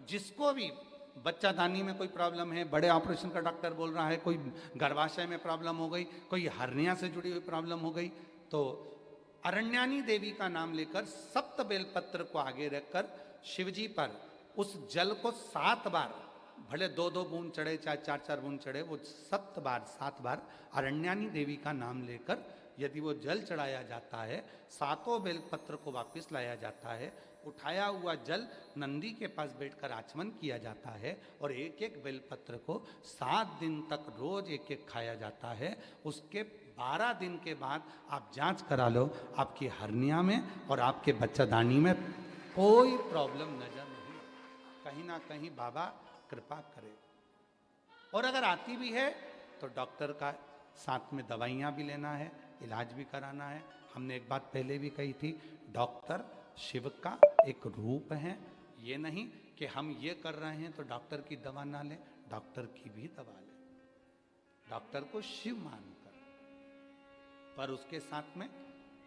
जिसको भी बच्चादानी में कोई प्रॉब्लम है, बड़े ऑपरेशन का डॉक्टर बोल रहा है, कोई गर्भाशय में प्रॉब्लम हो गई, कोई हर्निया से जुड़ी हुई प्रॉब्लम हो गई, तो अरण्यानी देवी का नाम लेकर सप्त बेलपत्र को आगे रखकर शिवजी पर उस जल को 7 बार, भले 2-2 बूंद चढ़े चाहे 4-4 बूंद चढ़े, वो 7 बार अरण्यानी देवी का नाम लेकर यदि वो जल चढ़ाया जाता है, 7 बेलपत्र को वापस लाया जाता है, उठाया हुआ जल नंदी के पास बैठकर आचमन किया जाता है, और एक एक बेलपत्र को 7 दिन तक रोज एक एक खाया जाता है। उसके 12 दिन के बाद आप जांच करा लो, आपकी हर्निया में और आपके बच्चादानी में कोई प्रॉब्लम नजर नहीं, कहीं ना कहीं बाबा कृपा करे। और अगर आती भी है तो डॉक्टर का साथ में दवाइयाँ भी लेना है, इलाज भी कराना है। हमने एक बात पहले भी कही थी, डॉक्टर शिव का एक रूप है। ये नहीं कि हम ये कर रहे हैं तो डॉक्टर की दवा ना लें, डॉक्टर की भी दवा लें, डॉक्टर को शिव मानकर, पर उसके साथ में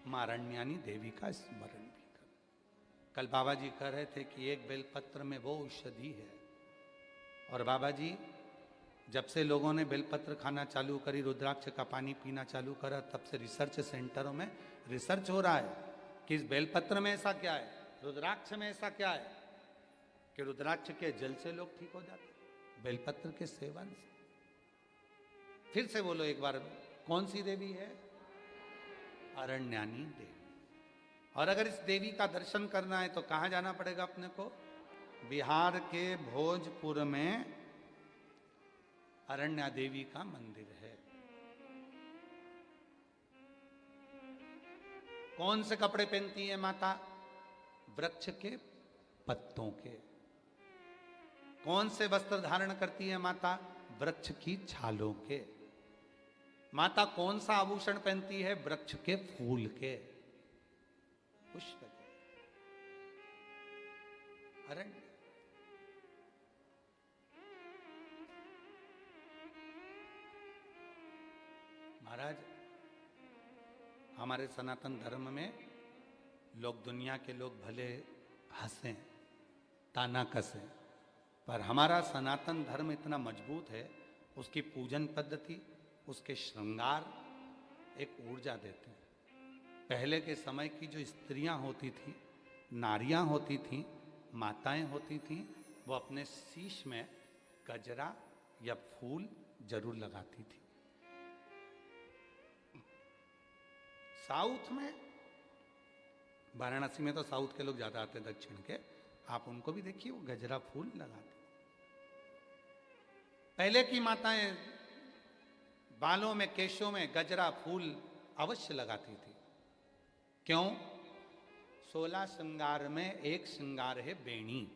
मां अरण्यानी देवी का स्मरण भी कर। कल बाबा जी कह रहे थे कि एक बेलपत्र में वो औषधि है, और बाबा जी जब से लोगों ने बेलपत्र खाना चालू करी, रुद्राक्ष का पानी पीना चालू करा, तब से रिसर्च सेंटरों में रिसर्च हो रहा है कि इस बेलपत्र में ऐसा क्या है, रुद्राक्ष में ऐसा क्या है कि रुद्राक्ष के जल से लोग ठीक हो जाते, बेलपत्र के सेवन से। फिर से बोलो एक बार, कौन सी देवी है? अरण्यानी देवी। और अगर इस देवी का दर्शन करना है तो कहाँ जाना पड़ेगा अपने को? बिहार के भोजपुर में अरण्या देवी का मंदिर है। कौन से कपड़े पहनती है माता? वृक्ष के पत्तों के। कौन से वस्त्र धारण करती है माता? वृक्ष की छालों के। माता कौन सा आभूषण पहनती है? वृक्ष के फूल के, पुष्प के। अरण्य। महाराज, हमारे सनातन धर्म में लोग, दुनिया के लोग भले हंसें, ताना कसें, पर हमारा सनातन धर्म इतना मजबूत है, उसकी पूजन पद्धति, उसके श्रृंगार एक ऊर्जा देते हैं। पहले के समय की जो स्त्रियां होती थी, नारियां होती थीं, माताएं होती थीं, वो अपने शीश में गजरा या फूल जरूर लगाती थी। साउथ में, वाराणसी में तो साउथ के लोग ज्यादा आते हैं, दक्षिण के, आप उनको भी देखिए, वो गजरा फूल लगाते। पहले की माताएं बालों में, केशों में गजरा फूल अवश्य लगाती थी। क्यों? 16 श्रृंगार में एक श्रृंगार है बेणी,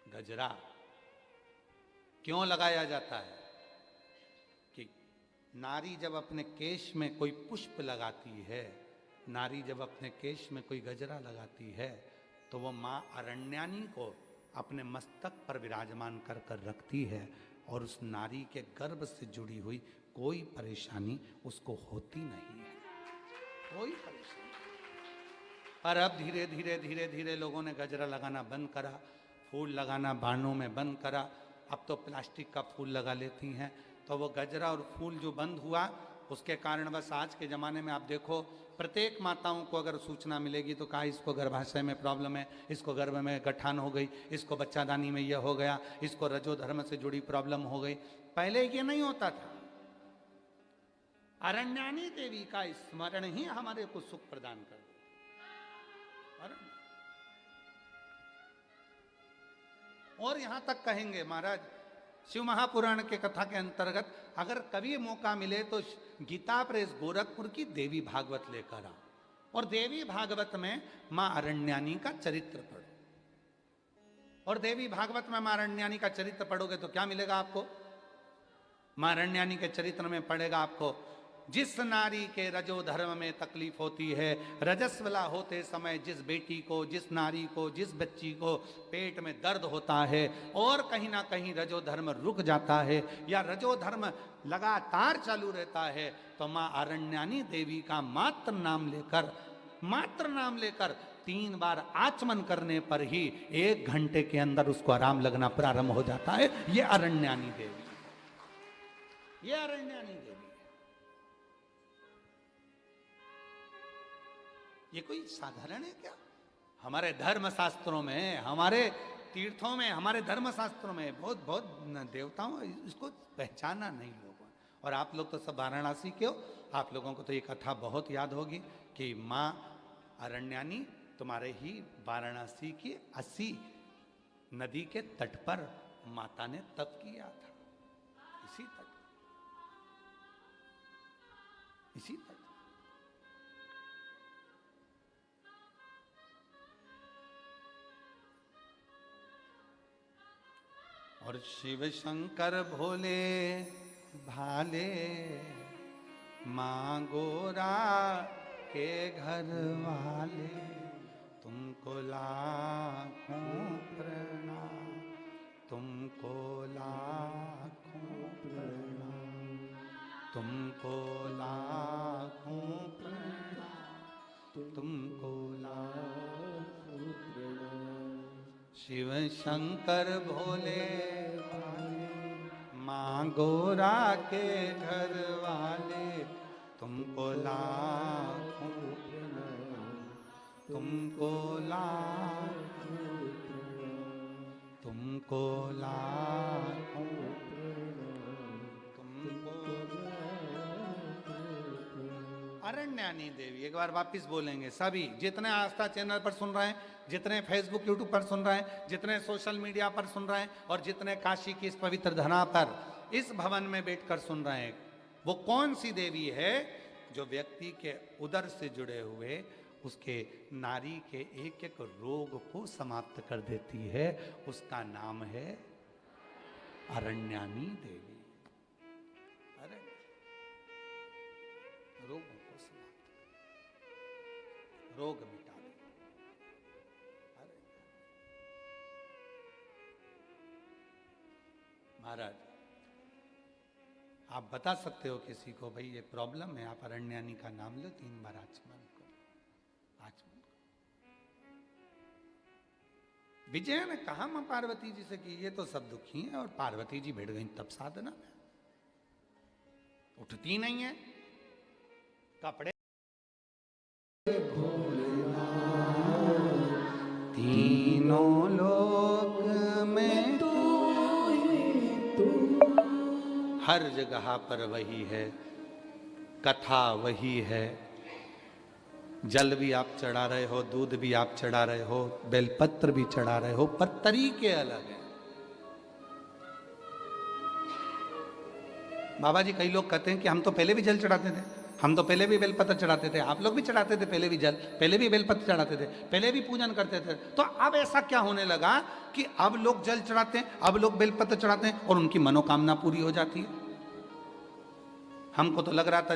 गजरा। क्यों लगाया जाता है? कि नारी जब अपने केश में कोई पुष्प लगाती है, नारी जब अपने केश में कोई गजरा लगाती है, तो वो माँ अरण्यानी को अपने मस्तक पर विराजमान कर कर रखती है, और उस नारी के गर्भ से जुड़ी हुई कोई परेशानी उसको होती नहीं है, कोई परेशानी। पर अब धीरे धीरे धीरे धीरे लोगों ने गजरा लगाना बंद करा, फूल लगाना बाणों में बंद करा। अब तो प्लास्टिक का फूल लगा लेती हैं। तो वो गजरा और फूल जो बंद हुआ, उसके कारण बस आज के ज़माने में आप देखो, प्रत्येक माताओं को अगर सूचना मिलेगी तो कहा इसको गर्भाशय में प्रॉब्लम है, इसको गर्भ में गठान हो गई, इसको बच्चादानी में यह हो गया, इसको रजोधर्म से जुड़ी प्रॉब्लम हो गई। पहले ये नहीं होता था। अरण्यानी देवी का स्मरण ही हमारे को सुख प्रदान कर देता। और यहां तक कहेंगे महाराज, शिव महापुराण के कथा के अंतर्गत अगर कभी मौका मिले तो गीता प्रेस गोरखपुर की देवी भागवत लेकर आओ, और देवी भागवत में मां अरण्यानी का चरित्र पढ़ो। और देवी भागवत में मां अरण्यानी का चरित्र पढ़ोगे तो क्या मिलेगा आपको? मां अरण्यानी के चरित्र में पढ़ेगा आपको, जिस नारी के रजो धर्म में तकलीफ होती है, रजस्वला होते समय जिस बेटी को, जिस नारी को, जिस बच्ची को पेट में दर्द होता है, और कहीं ना कहीं रजो धर्म रुक जाता है या रजो धर्म लगातार चालू रहता है, तो माँ अरण्यानी देवी का मात्र नाम लेकर 3 बार आचमन करने पर ही 1 घंटे के अंदर उसको आराम लगना प्रारंभ हो जाता है। ये अरण्यानी देवी, ये अरण्यानी देवी। ये कोई साधारण है क्या? हमारे धर्म शास्त्रों में, हमारे तीर्थों में, हमारे धर्म शास्त्रों में बहुत बहुत देवताओं, इसको पहचाना नहीं लोगों। और आप लोग तो सब वाराणसी के हो, आप लोगों को तो ये कथा बहुत याद होगी कि माँ अरण्यानी तुम्हारे ही वाराणसी की 80 नदी के तट पर माता ने तप किया था। इसी तट और शिव शंकर भोले भाले माँ गोरा के घर वाले, तुमको लाखों प्रणाम, तुमको लाखों प्रणाम, तुमको लाखों प्रणाम, तुमको लाखों प्रणाम। शिव शंकर भोले माँ गोरा के घर वाले, तुमको लाखों प्रणाम, तुमको लाखों प्रणाम, तुमको लाखों प्रणाम, तुमको। अरण्यानी देवी, एक बार वापिस बोलेंगे सभी, जितने आस्था चैनल पर सुन रहे हैं, जितने फेसबुक यूट्यूब पर सुन रहे हैं, जितने सोशल मीडिया पर सुन रहे हैं, और जितने काशी की इस पवित्र धरा पर इस भवन में बैठकर सुन रहे हैं, वो कौन सी देवी है? जो व्यक्ति के उदर से जुड़े हुए उसके नारी के एक एक रोग को समाप्त कर देती है। उसका नाम है अरण्यानी देवी। अरे रोगों को समाप्त, रोग मिटा दे। अरे महाराज, आप बता सकते हो किसी को, भाई ये प्रॉब्लम है, आप अरण्यानी का नाम लो, 3 बार आचमन करो, आचमन करो। विजय ने कहा मां पार्वती जी से कि ये तो सब दुखी हैं, और पार्वती जी भिड़ गई तब साधना में, उठती नहीं है, कपड़े तीनों लोक में तू ही तू, हर जगह पर वही है, कथा वही है। जल भी आप चढ़ा रहे हो, दूध भी आप चढ़ा रहे हो, बेलपत्र भी चढ़ा रहे हो, पर तरीके अलग हैं। बाबा जी, कई लोग कहते हैं कि हम तो पहले भी जल चढ़ाते थे, हम तो पहले भी बेलपत्र चढ़ाते थे, आप लोग भी चढ़ाते थे पहले भी जल, पहले भी बेलपत्र चढ़ाते थे, पहले भी पूजन करते थे। तो अब ऐसा क्या होने लगा कि अब लोग जल चढ़ाते हैं, अब लोग बेलपत्र चढ़ाते हैं और उनकी मनोकामना पूरी हो जाती है? हमको तो लग रहा था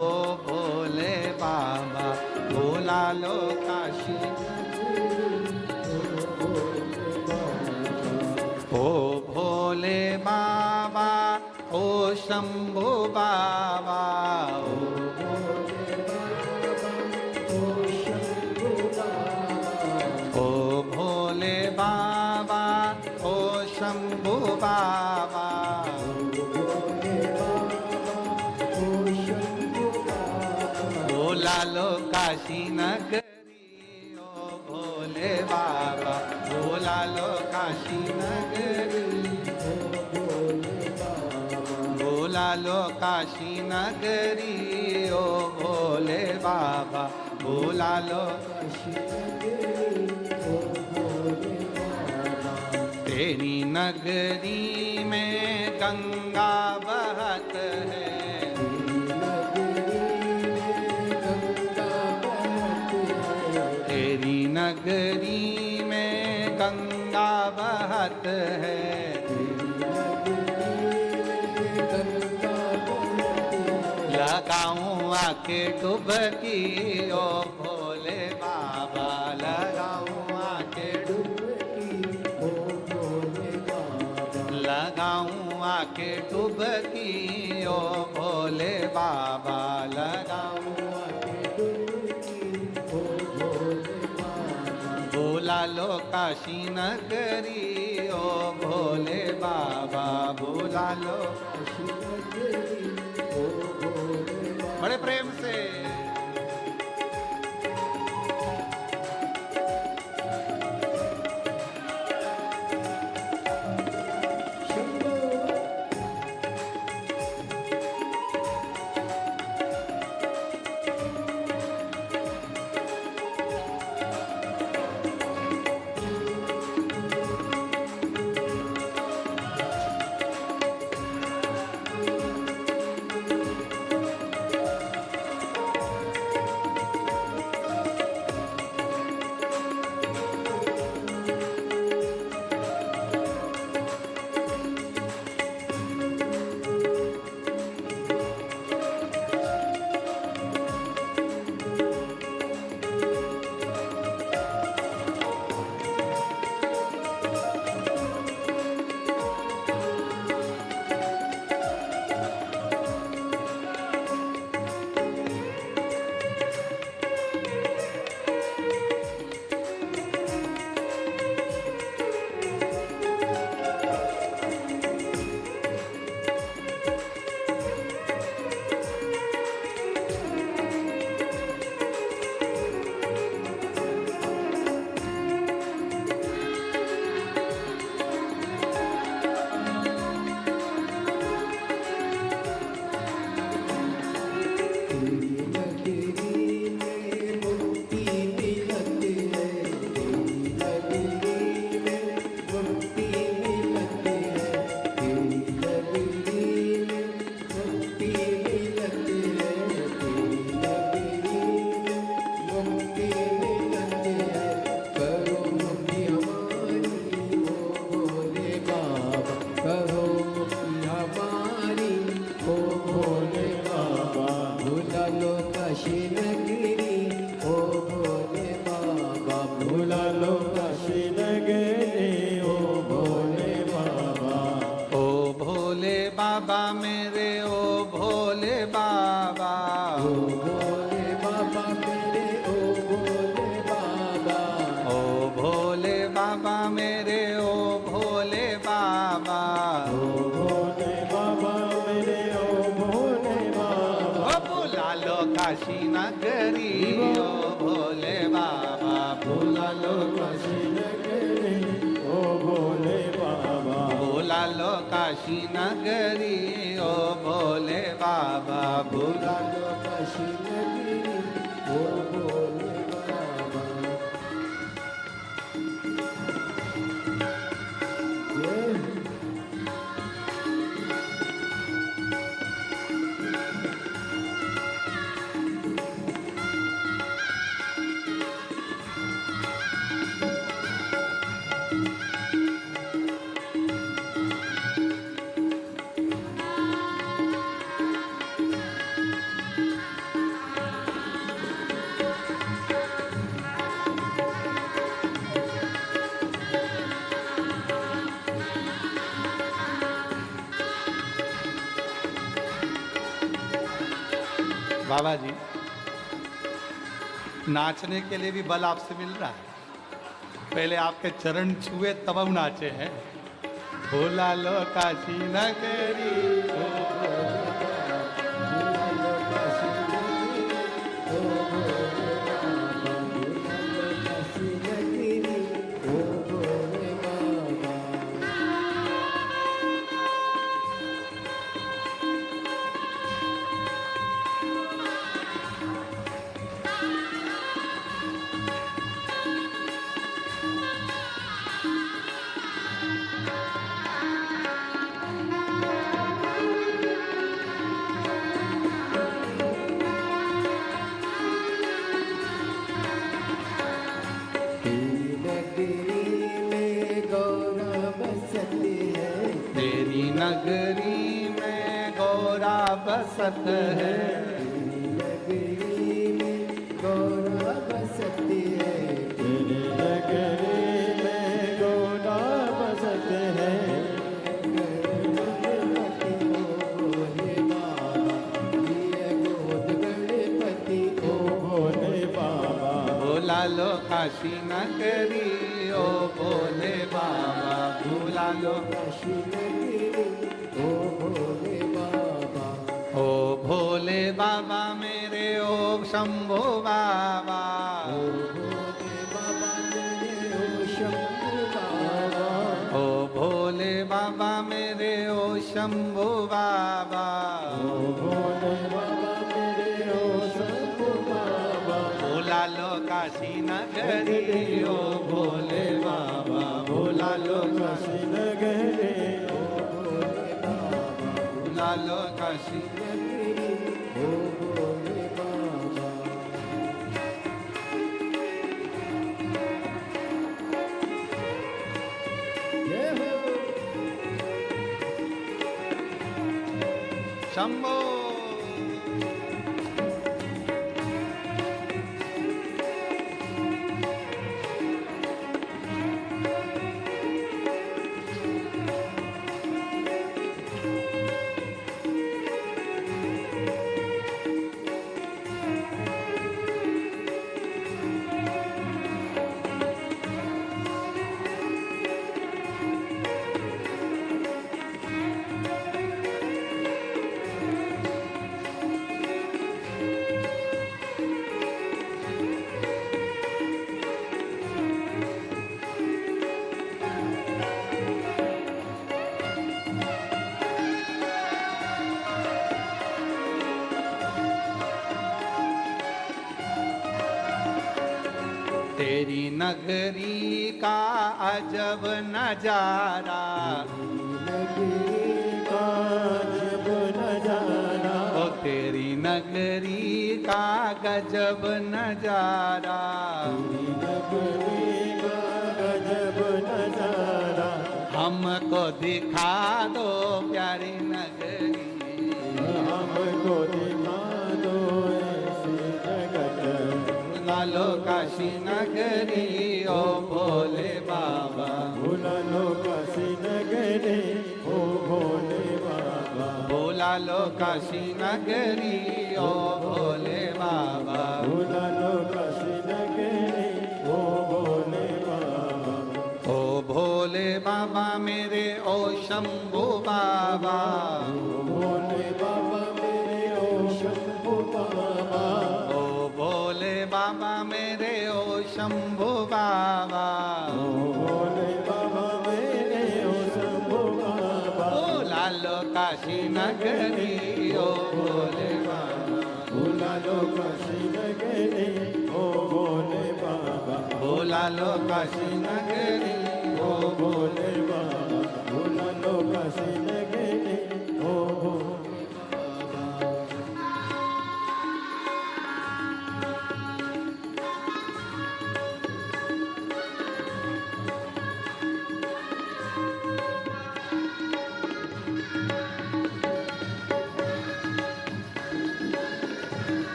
ओ भोले बाबा भोला लो काशी, ओ भोले बाबा ओ शंभू बाबा, ओ भोले बाबा ओ शंभू बाबा, भोला लो काशी नगरी, ओ भोले बाबा भोला लो काशी नगरी, भोला लो काशी नगरी, ओ भोले बाबा भोला लो काशी नगरी, ओ भोले बाबा। तेरी नगरी में गंगा बहत है, तेरी नगरी में गंगा बहत है, लगाऊं आके डुबकी, ओ भोले बाबा लगाऊं आके डुबकी, ओ भोले बाबा लगाऊं आके डुबकी, ओ भोले बाबा लगाऊं आके डुबकी, ओ भोले बाबा। भोला लो काशी नगरी, ओ भोले बाबा भोला लो काशी नगरी, ओ भोले बाबा। बड़े प्रेम से बाबा मेरे ओ भोले बाबा, भोले बाबा मेरे ओ भोले बाबा, ओ बुला लो काशी नगरी ओ भोले बाबा, बुला लो काशी नगरी ओ भोले बाबा, बुला लो काशी नगरी ओ भोले बाबा, बुला लो काशी नगरी ओ भोले बाबा। बाबा जी, नाचने के लिए भी बल आपसे मिल रहा है। पहले आपके चरण छुए तब हम नाचे हैं। भोला लो काशी नगरी, तेरी नगरी में गौरा बसत है, नगरी में गौरा बसती है, तेरी नगरी में गौरा बसत है। भोला लो काशी नगरी ओ भोले बाबा, भोला लो काशी नगरी ओ भोले बाबा, ओ भोले बाबा मेरे ओ शंभो बाबा, भोले बाबा मेरे ओ शंभू बाबा, ओ भोले बाबा मेरे ओ शंभो बाबा, भोले बाबा मेरे ओ शंभू बाबा, भोला लो काशी नगरी ओ भोले बाबा, भोला लो काशी नगरी ओ भोले बाबा, भोला लो काशी नगरी ओ भोले बाबा। जय हो शंभो। तेरी नगरी का अजब नजारा, नगरी का जब नजारा, ओ तेरी नगरी का गजब नजारा, नगरी का गजब नजारा, हमको दिखा दो प्यारी नगरी, हमको दिखा दो ऐसी जगत, भुला लो काशी नगरी ओ भोले बाबा, भुला लो काशी नगरी ओ भोले बाबा, भुला लो काशी नगरी ओ भोले बाबा, भुला लो काशी नगरी ओ भोले बाबा, बाबा मेरे ओ शंभू बाबा, भोले बाबा मेरे ओ शंभू बाबा, ओ भोले बाबा मेरे ओ शंभू बाबा, भोले बाबा मेरे ओ शंभू बाबा, ओ लालो काशी नगरी ओ भोले बाबा, भोला लो काशी नगरी ओ भोले बाबा, भोला लो काशी नगरी ओ भोले बाबा, भोला लो काशी नगरी ओ भोले बाबा।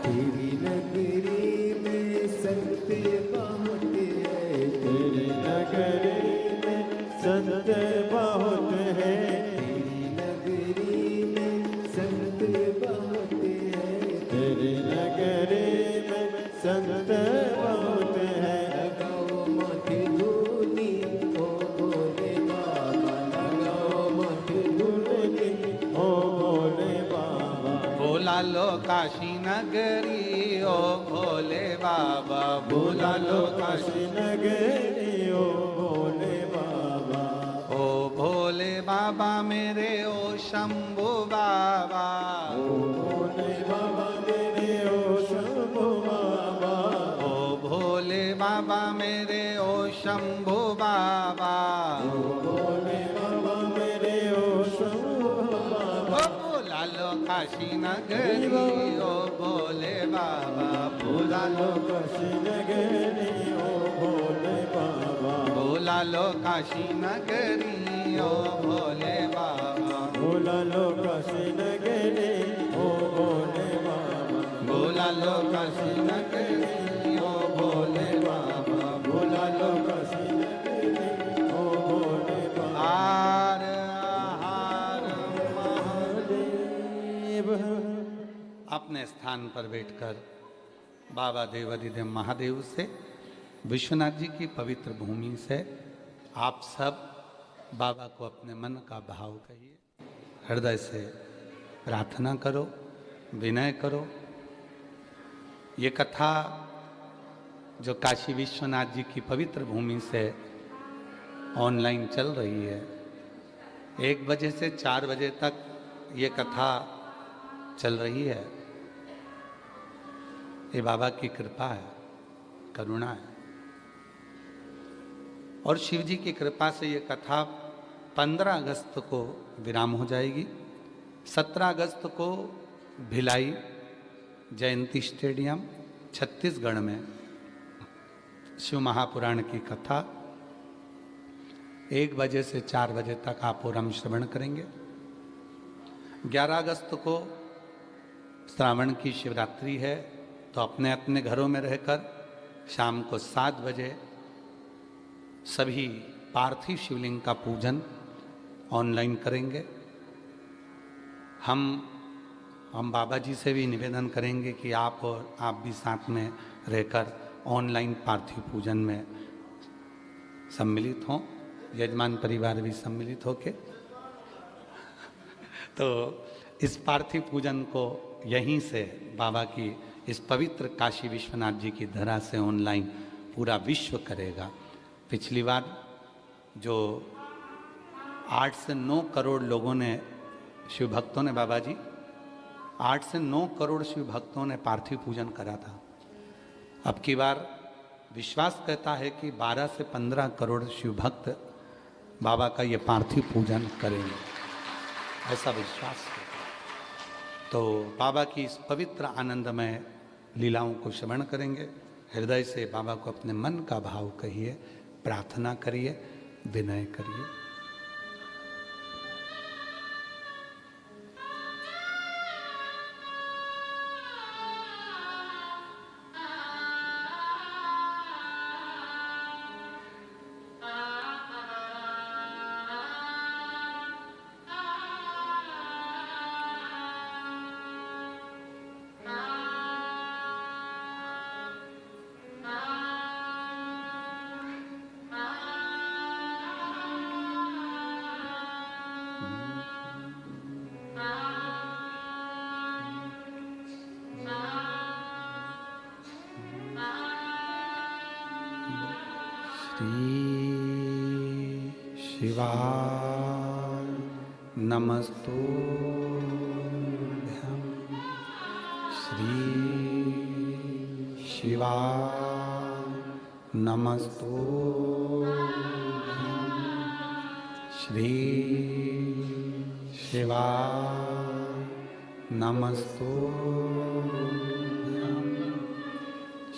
तेरी नगरी में संत बहुत है, तेरी नगरी में संत बहुत है, तेरी नगरी में संत बहुत है, तेरी नगरी में संत बहुत है। लगाओ माथे धूनी ओ भोले बाबा, लगाओ माथे धूनी ओ भोले बाबा, भोला लो काशी नगरी ओ भोले बाबा, भोला लो काशी नगरी ओ भोले बाबा, ओ भोले बाबा मेरे ओ शंभू बाबा, ओ भोले बाबा मेरे ओ शंभू बाबा, ओ भोले बाबा मेरे ओ शंभू बाबा, ओ भोले बाबा मेरे ओ शंभू बाबा, ओ भोला लो काशी नगरी ओ भोले बाबा, भोला लो काशी नगरी ओ भोले बाबा, भोला लो काशी नगरी ओ भोले बाबा, भोला लो काशी नगरी ओ भोले बाबा, भोला लो काशी नगरी ओ भोले बाबा, भोला लो काशी नगरी ओ भोले बाबा। हर हर महादेव अपने स्थान पर बैठकर बाबा देवाधिदेव महादेव से, विश्वनाथ जी की पवित्र भूमि से आप सब बाबा को अपने मन का भाव कहिए, हृदय से प्रार्थना करो, विनय करो। ये कथा जो काशी विश्वनाथ जी की पवित्र भूमि से ऑनलाइन चल रही है, 1 बजे से 4 बजे तक ये कथा चल रही है। ये बाबा की कृपा है, करुणा है। और शिव जी की कृपा से ये कथा 15 अगस्त को विराम हो जाएगी। 17 अगस्त को भिलाई जयंती स्टेडियम छत्तीसगढ़ में शिव महापुराण की कथा 1 बजे से 4 बजे तक आप और हम श्रवण करेंगे। 11 अगस्त को श्रावण की शिवरात्रि है, तो अपने अपने घरों में रहकर शाम को 7 बजे सभी पार्थिव शिवलिंग का पूजन ऑनलाइन करेंगे। हम बाबा जी से भी निवेदन करेंगे कि आप और आप भी साथ में रहकर ऑनलाइन पार्थिव पूजन में सम्मिलित हों, यजमान परिवार भी सम्मिलित होके। तो इस पार्थिव पूजन को यहीं से बाबा की इस पवित्र काशी विश्वनाथ जी की धरा से ऑनलाइन पूरा विश्व करेगा। पिछली बार जो 8 से 9 करोड़ लोगों ने, शिव भक्तों ने, बाबा जी 8 से 9 करोड़ शिव भक्तों ने पार्थिव पूजन करा था। अब की बार विश्वास कहता है कि 12 से 15 करोड़ शिव भक्त बाबा का ये पार्थिव पूजन करेंगे, ऐसा विश्वास है। तो बाबा की इस पवित्र आनंदमय लीलाओं को श्रवण करेंगे। हृदय से बाबा को अपने मन का भाव कहिए, प्रार्थना करिए, विनय करिए। शिवाय नमस्तुभ्यं। श्री शिवाय नमस्तुभ्यं। श्री शिवाय नमस्तुभ्यं।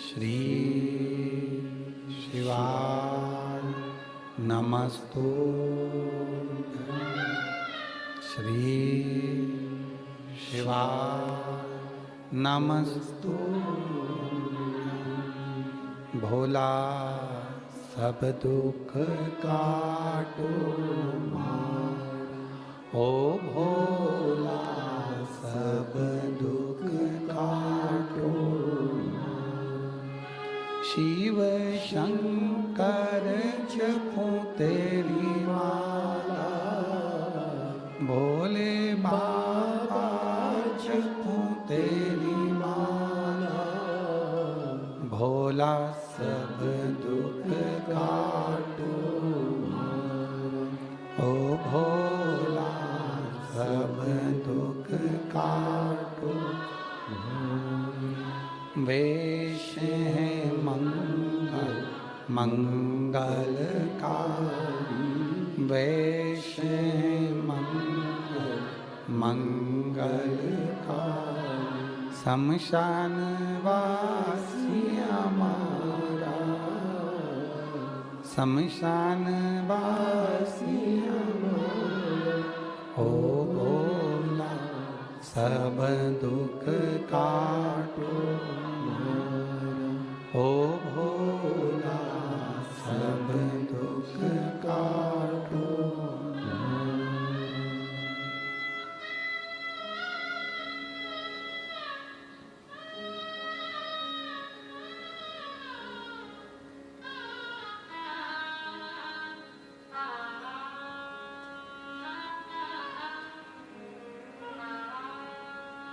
श्री शिवाय नमस्तुभ्यं। श्री शिवाय नमस्तुभ्यं। भोला सब दुख काटो मार, ओ भोला सब दुख काटो मार। शिव शंकर जपो तेरी माला, भोले बाबा जपो तेरी माला। भोला सब दुख काटो मार, ओ भोला सब दुख काटो मार। वेश है मंगल मंगलकारी, वेश है मंगल मंगलकारी। शमशान वासी हमारा, शमशान वासी हमारा। ओ भोला सब दुख काटो मार, ओ भोला सब दुख काटो मार।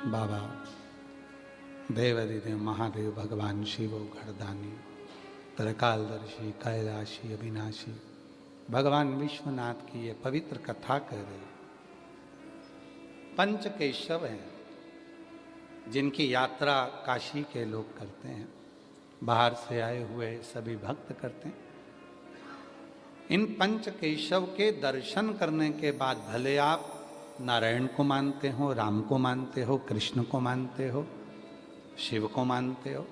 बाबा देवादिदेव महादेव भगवान शिव घरदानी त्रिकालदर्शी कैलाशी अविनाशी भगवान विश्वनाथ की ये पवित्र कथा कह रहे। पंच केशव हैं जिनकी यात्रा काशी के लोग करते हैं, बाहर से आए हुए सभी भक्त करते हैं। इन पंच केशव के दर्शन करने के बाद भले आप नारायण को मानते हो, राम को मानते हो, कृष्ण को मानते हो, शिव को मानते हो,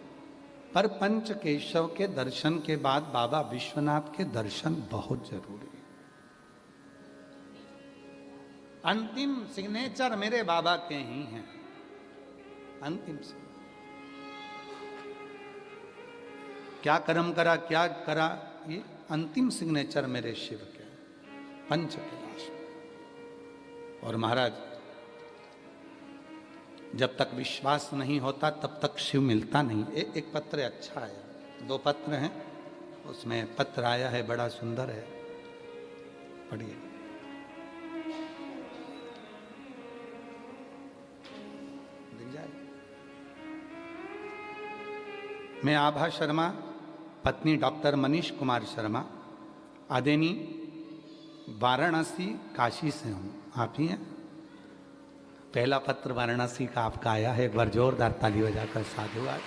पर पंच केशव के दर्शन के बाद बाबा विश्वनाथ के दर्शन बहुत जरूरी है। अंतिम सिग्नेचर मेरे बाबा के ही हैं, अंतिम से क्या कर्म करा क्या करा, ये अंतिम सिग्नेचर मेरे शिव के पंच कैलाश। और महाराज जब तक विश्वास नहीं होता तब तक शिव मिलता नहीं। एक पत्र अच्छा है, दो पत्र हैं, उसमें पत्र आया है बड़ा सुंदर है, पढ़िए। दिख जाए। मैं आभा शर्मा, पत्नी डॉक्टर मनीष कुमार शर्मा, आदेनी वाराणसी काशी से हूँ। आप ही हैं? पहला पत्र वाराणसी का आपका आया है, एक बार जोरदार ताली बजाकर साधुवाद,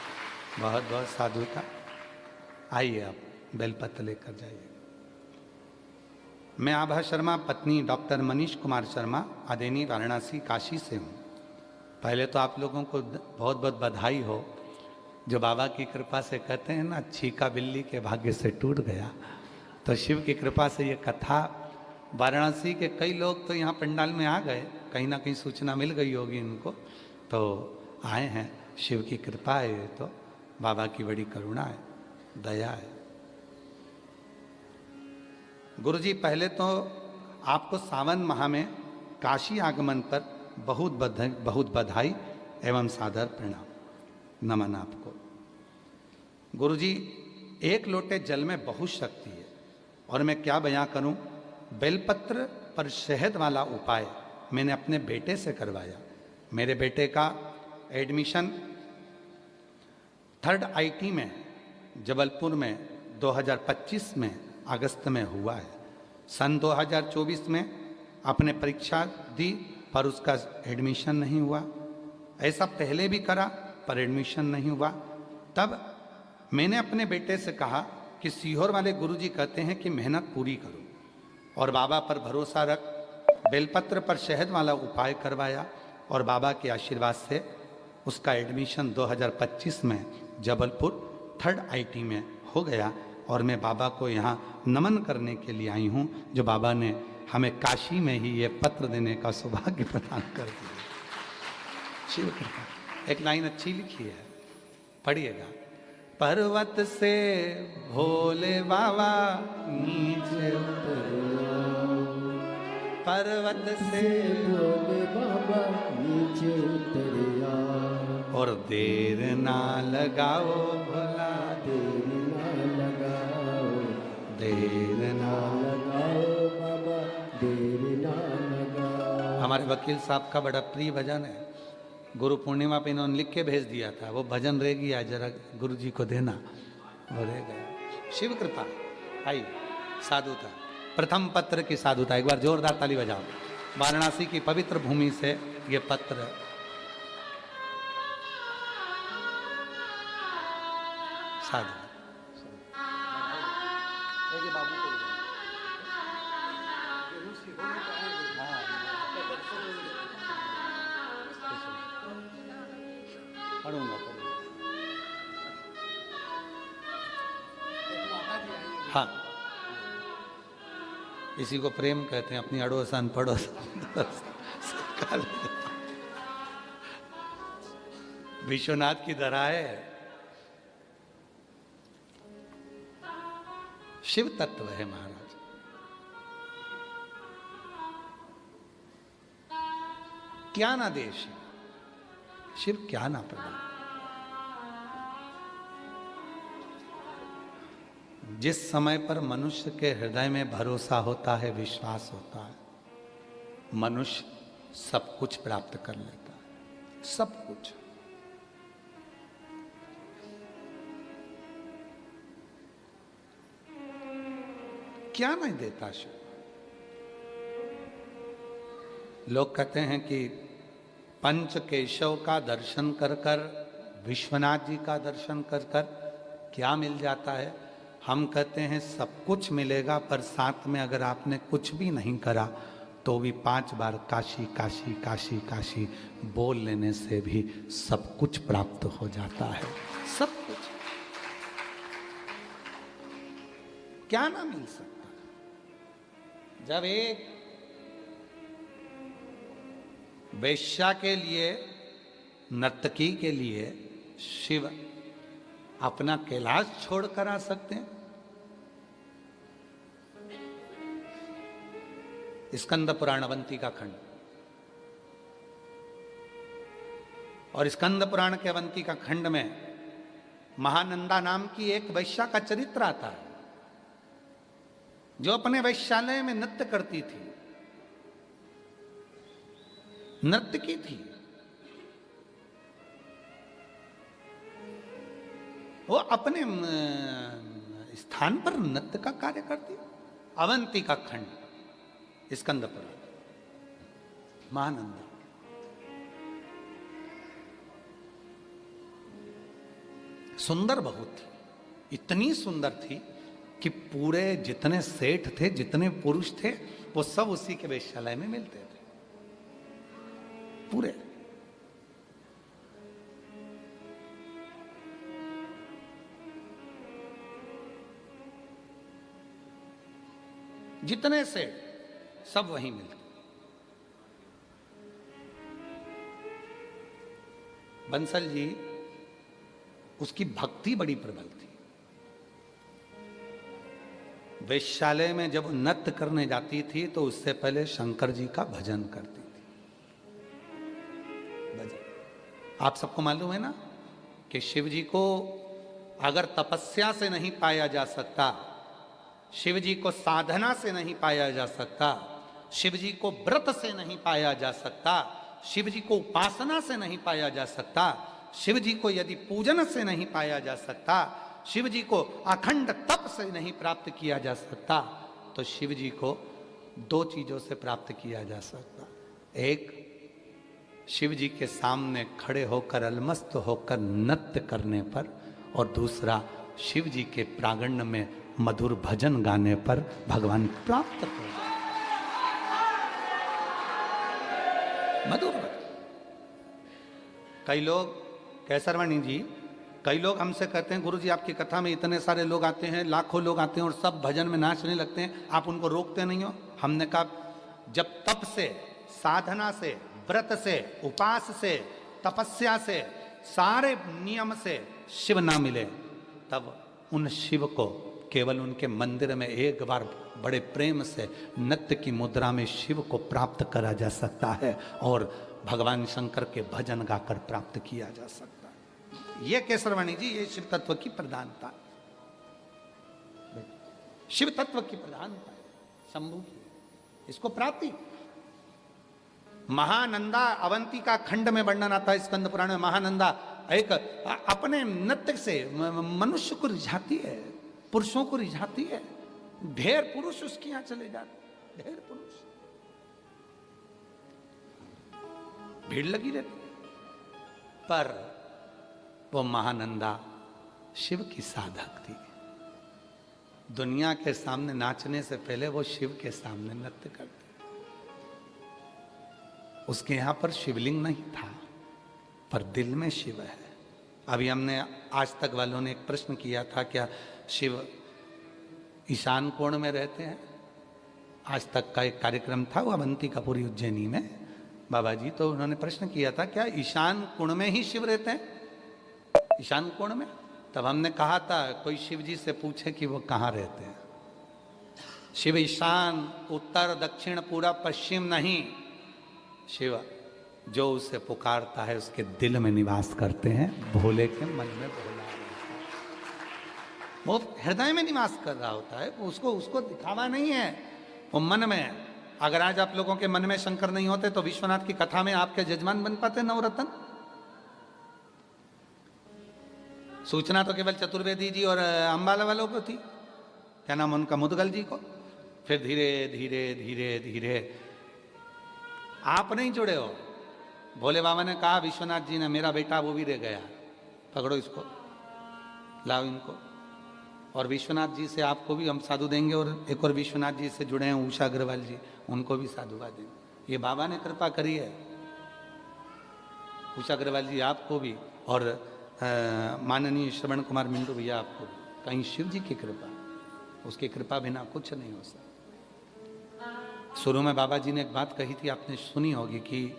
बहुत बहुत साधु का। आइए आप बेलपत्र लेकर जाइए। मैं आभा शर्मा, पत्नी डॉक्टर मनीष कुमार शर्मा, आदेनी वाराणसी काशी से हूँ। पहले तो आप लोगों को बहुत बहुत बधाई हो, जो बाबा की कृपा से कहते हैं ना, छीका बिल्ली के भाग्य से टूट गया। तो शिव की कृपा से ये कथा, वाराणसी के कई लोग तो यहाँ पंडाल में आ गए, कहीं ना कहीं सूचना मिल गई होगी इनको, तो आए हैं। शिव की कृपा है, ये तो बाबा की बड़ी करुणा है, दया है। गुरुजी, पहले तो आपको सावन माह में काशी आगमन पर बहुत बधाई एवं सादर प्रणाम, नमन आपको। गुरुजी, एक लोटे जल में बहुत शक्ति है, और मैं क्या बयां करूं। बेलपत्र पर शहद वाला उपाय मैंने अपने बेटे से करवाया। मेरे बेटे का एडमिशन 3rd IT में जबलपुर में 2025 में अगस्त में हुआ है। सन 2024 में आपने परीक्षा दी पर उसका एडमिशन नहीं हुआ। ऐसा पहले भी करा पर एडमिशन नहीं हुआ। तब मैंने अपने बेटे से कहा कि सीहोर वाले गुरुजी कहते हैं कि मेहनत पूरी करो और बाबा पर भरोसा रख। बेलपत्र पर शहद वाला उपाय करवाया और बाबा के आशीर्वाद से उसका एडमिशन 2025 में जबलपुर 3rd IT में हो गया। और मैं बाबा को यहाँ नमन करने के लिए आई हूँ जो बाबा ने हमें काशी में ही ये पत्र देने का सौभाग्य प्रदान कर दिया। शिव कृपा। एक लाइन अच्छी लिखी है, पढ़िएगा। पर्वत से भोले बाबा नीचे पर्वत से भोले बाबा नीचे उतरिया, और देर ना लगाओ भोला, देर ना लगाओ, देर ना। लगाओ बाबा, देर ना लगाओ। हमारे वकील साहब का बड़ा प्रिय भजन है, गुरु पूर्णिमा पे इन्होंने लिख के भेज दिया था। वो भजन रह गया, जरा गुरु जी को देना, वो रह गया। शिव कृपा। आई साधुता, प्रथम पत्र की साधुता। एक बार जोरदार ताली बजाओ। वाराणसी की पवित्र भूमि से ये पत्र साधु। पढ़ूंगा हाँ, इसी को प्रेम कहते हैं, अपनी अड़ोसन पड़ोसन। विश्वनाथ की धरा है। शिव तत्व है महाराज। क्या ना देश शिव, क्या ना प्रदान। जिस समय पर मनुष्य के हृदय में भरोसा होता है, विश्वास होता है, मनुष्य सब कुछ प्राप्त कर लेता है, सब कुछ। क्या नहीं देता शिव। लोग कहते हैं कि पंच केशव का दर्शन कर कर, विश्वनाथ जी का दर्शन कर कर क्या मिल जाता है। हम कहते हैं सब कुछ मिलेगा, पर साथ में अगर आपने कुछ भी नहीं करा तो भी 5 बार काशी काशी काशी काशी बोल लेने से भी सब कुछ प्राप्त हो जाता है। सब कुछ क्या ना मिल सकता। जब एक वेश्या के लिए, नर्तकी के लिए शिव अपना कैलाश छोड़कर आ सकते हैं। स्कंद पुराण अवंती का खंड, और स्कंद पुराण के अवंती का खंड में महानंदा नाम की एक वैश्या का चरित्र आता है जो अपने वैश्यालय में नृत्य करती थी, नर्तकी थी। वो अपने स्थान पर नृत्य का कार्य करती। अवंती का खंड, स्कंद पुराण, महानंदा। सुंदर बहुत थी, इतनी सुंदर थी कि पूरे जितने सेठ थे, जितने पुरुष थे, वो सब उसी के वेश्यालय में मिलते थे पूरे। जितने सेठ सब वहीं मिलते। बंसल जी, उसकी भक्ति बड़ी प्रबल थी। वेश्यालय में जब नृत्य करने जाती थी तो उससे पहले शंकर जी का भजन करती थी। भजन आप सबको मालूम है ना कि शिव जी को अगर तपस्या से नहीं पाया जा सकता, शिव जी को साधना से नहीं पाया जा सकता, शिव जी को व्रत से नहीं पाया जा सकता, शिव जी को उपासना से नहीं पाया जा सकता, शिव जी को यदि पूजन से नहीं पाया जा सकता, शिव जी को अखंड तप से नहीं प्राप्त किया जा सकता, तो शिव जी को दो चीजों से प्राप्त किया जा सकता। एक, शिव जी के सामने खड़े होकर अलमस्त होकर नृत्य करने पर, और दूसरा शिव जी के प्रांगण में मधुर भजन गाने पर भगवान प्राप्त हो जाए। मधुर भजन। कई लोग, कैसरवाणी जी, कई लोग हमसे कहते हैं गुरु जी आपकी कथा में इतने सारे लोग आते हैं, लाखों लोग आते हैं और सब भजन में नाचने लगते हैं, आप उनको रोकते नहीं हो। हमने कहा जब तप से, साधना से, व्रत से, उपास से, तपस्या से, सारे नियम से शिव ना मिले, तब उन शिव को केवल उनके मंदिर में एक बार बड़े प्रेम से नृत्य की मुद्रा में शिव को प्राप्त करा जा सकता है और भगवान शंकर के भजन गाकर प्राप्त किया जा सकता है। यह केसरवाणी जी, ये शिव तत्व की प्रधानता, शिव तत्व की प्रधानता है, शंभु की, इसको प्राप्ति। महानंदा अवंतिका खंड में वर्णन आता है स्कंद पुराण में। महानंदा एक अपने नृत्य से मनुष्य को रिझाती है, पुरुषों को रिझाती है। ढेर पुरुष उसके यहां चले जाते, ढेर पुरुष, भीड़ लगी रहती, पर वो महानंदा शिव की साधक थी। दुनिया के सामने नाचने से पहले वो शिव के सामने नृत्य करती। उसके यहां पर शिवलिंग नहीं था, पर दिल में शिव है। अभी हमने आज तक वालों ने एक प्रश्न किया था, क्या शिव ईशान कोण में रहते हैं? आज तक का एक कार्यक्रम था वो अवंतिकापुरी उज्जैनी में, बाबा जी, तो उन्होंने प्रश्न किया था क्या ईशान कोण में ही शिव रहते हैं, ईशान कोण में? तब हमने कहा था कोई शिव जी से पूछे कि वो कहाँ रहते हैं। शिव ईशान, उत्तर, दक्षिण, पूरब, पश्चिम नहीं। शिव जो उसे पुकारता है उसके दिल में निवास करते हैं, भोले के मन में भोला रहता है, वो हृदय में निवास कर रहा होता है, उसको दिखावा नहीं है, वो मन में। अगर आज आप लोगों के मन में शंकर नहीं होते तो विश्वनाथ की कथा में आपके जजमान बन पाते नवरत्न? सूचना तो केवल चतुर्वेदी जी और अंबाला वालों को थी, क्या नाम उनका, मुदगल जी को। फिर धीरे धीरे धीरे धीरे आप नहीं जुड़े हो। भोले बाबा ने कहा विश्वनाथ जी ने, मेरा बेटा वो भी रह गया, पकड़ो इसको, लाओ इनको। और विश्वनाथ जी से आपको भी हम साधु देंगे, और एक और विश्वनाथ जी से जुड़े हैं उषा अग्रवाल जी, उनको भी साधुवाद देंगे। ये बाबा ने कृपा करी है, उषा अग्रवाल जी आपको भी, और माननीय श्रवण कुमार मिंटू भैया आपको भी। कहीं शिव जी की कृपा, उसकी कृपा बिना कुछ नहीं हो सकता। शुरू में बाबा जी ने एक बात कही थी, आपने सुनी होगी, कि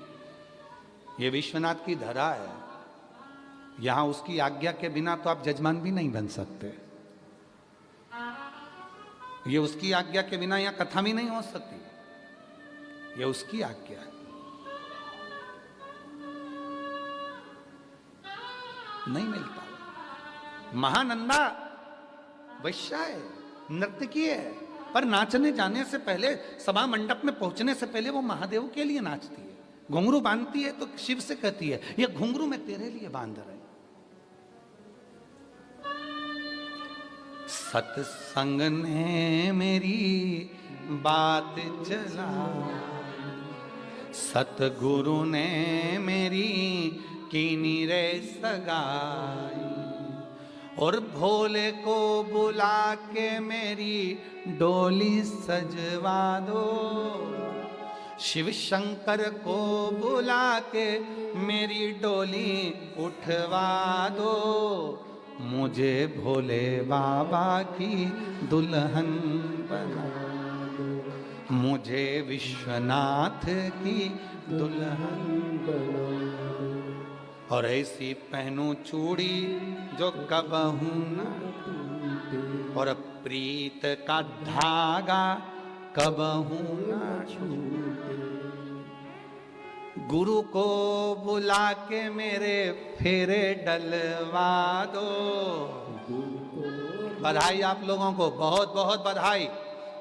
ये विश्वनाथ की धरा है, यहां उसकी आज्ञा के बिना तो आप जजमान भी नहीं बन सकते। ये उसकी आज्ञा के बिना यहां कथा भी नहीं हो सकती, ये उसकी आज्ञा है, नहीं मिलता। महानंदा वैश्या है, नर्तकी है, पर नाचने जाने से पहले, सभा मंडप में पहुंचने से पहले वो महादेव के लिए नाचती है। घुंघरू बांधती है तो शिव से कहती है, ये घुंघरू मैं तेरे लिए बांध रही। सत्संग ने मेरी बात चला, सतगुरु ने मेरी कीनी रे सगाई, और भोले को बुला के मेरी डोली सजवा दो, शिव शंकर को बुला के मेरी डोली उठवा दो, मुझे भोले बाबा की दुल्हन बना दो, मुझे विश्वनाथ की दुल्हन बना दो, और ऐसी पहनूं चूड़ी जो कबहू न टूटे, और प्रीत का धागा कबहू न छूटे, गुरु को बुला के मेरे फेरे डलवा दो। बधाई आप लोगों को, बहुत बहुत बधाई,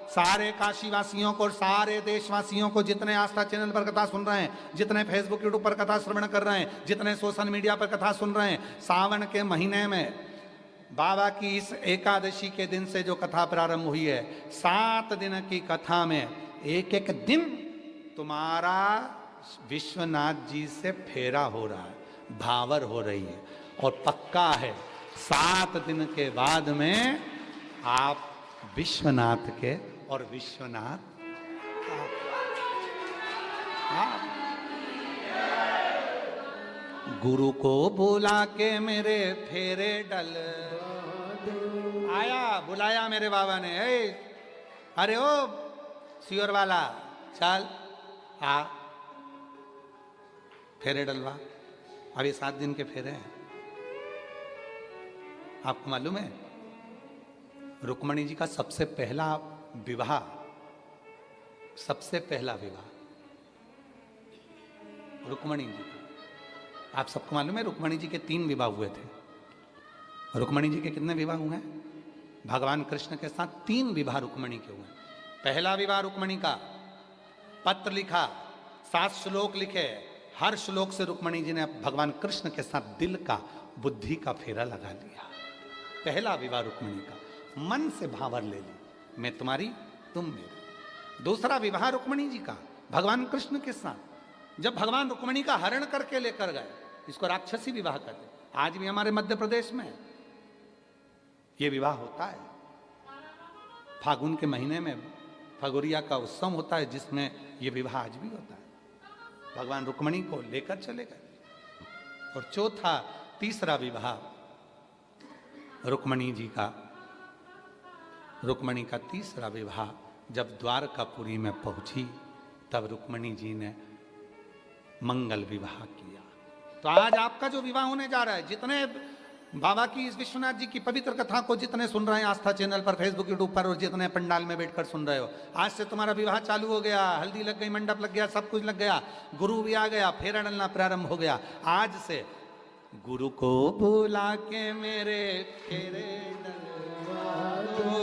सारे काशीवासियों को और सारे देशवासियों को, जितने आस्था चैनल पर कथा सुन रहे हैं, जितने फेसबुक यूट्यूब पर कथा श्रवण कर रहे हैं, जितने सोशल मीडिया पर कथा सुन रहे हैं। सावन के महीने में बाबा की इस एकादशी के दिन से जो कथा प्रारंभ हुई है, 7 दिन की कथा में एक एक दिन तुम्हारा विश्वनाथ जी से फेरा हो रहा है, भावर हो रही है, और पक्का है 7 दिन के बाद में आप विश्वनाथ के और विश्वनाथ आप गुरु को बुला के मेरे फेरे डल आया, बुलाया मेरे बाबा ने, अरे ओ सियोर वाला चल आ फेरे डलवा। अभी 7 दिन के फेरे हैं। आपको मालूम है रुक्मणी जी का सबसे पहला विवाह रुक्मणी जी का, आप सबको मालूम है रुक्मणी जी के 3 विवाह हुए थे। रुक्मणी जी के कितने विवाह हुए हैं? भगवान कृष्ण के साथ 3 विवाह रुक्मणी के हुए। पहला विवाह रुक्मणी का, पत्र लिखा, 7 श्लोक लिखे, हर श्लोक से रुक्मणी जी ने भगवान कृष्ण के साथ दिल का, बुद्धि का फेरा लगा लिया। पहला विवाह रुक्मणी का, मन से भावर ले ली, मैं तुम्हारी तुम मेरे। दूसरा विवाह रुक्मणी जी का भगवान कृष्ण के साथ, जब भगवान रुक्मणी का हरण करके लेकर गए, इसको राक्षसी विवाह कहते हैं। आज भी हमारे मध्य प्रदेश में यह विवाह होता है। फागुन के महीने में फगुरिया का उत्सव होता है, जिसमें यह विवाह आज भी होता है। भगवान रुक्मणी को लेकर चले गए। और चौथा, तीसरा विवाह रुक्मणी जी का, रुक्मणी का तीसरा विवाह जब द्वारकापुरी में पहुंची, तब रुक्मणी जी ने मंगल विवाह किया। तो आज आपका जो विवाह होने जा रहा है, जितने बाबा की इस विश्वनाथ जी की पवित्र कथा को जितने सुन रहे हैं आस्था चैनल पर, फेसबुक, यूट्यूब पर, और जितने पंडाल में बैठकर सुन रहे हो, आज से तुम्हारा विवाह चालू हो गया। हल्दी लग गई, मंडप लग गया, सब कुछ लग गया, गुरु भी आ गया, फेरा डलना प्रारंभ हो गया। आज से गुरु को बुला के मेरे फेरे डलवा दो।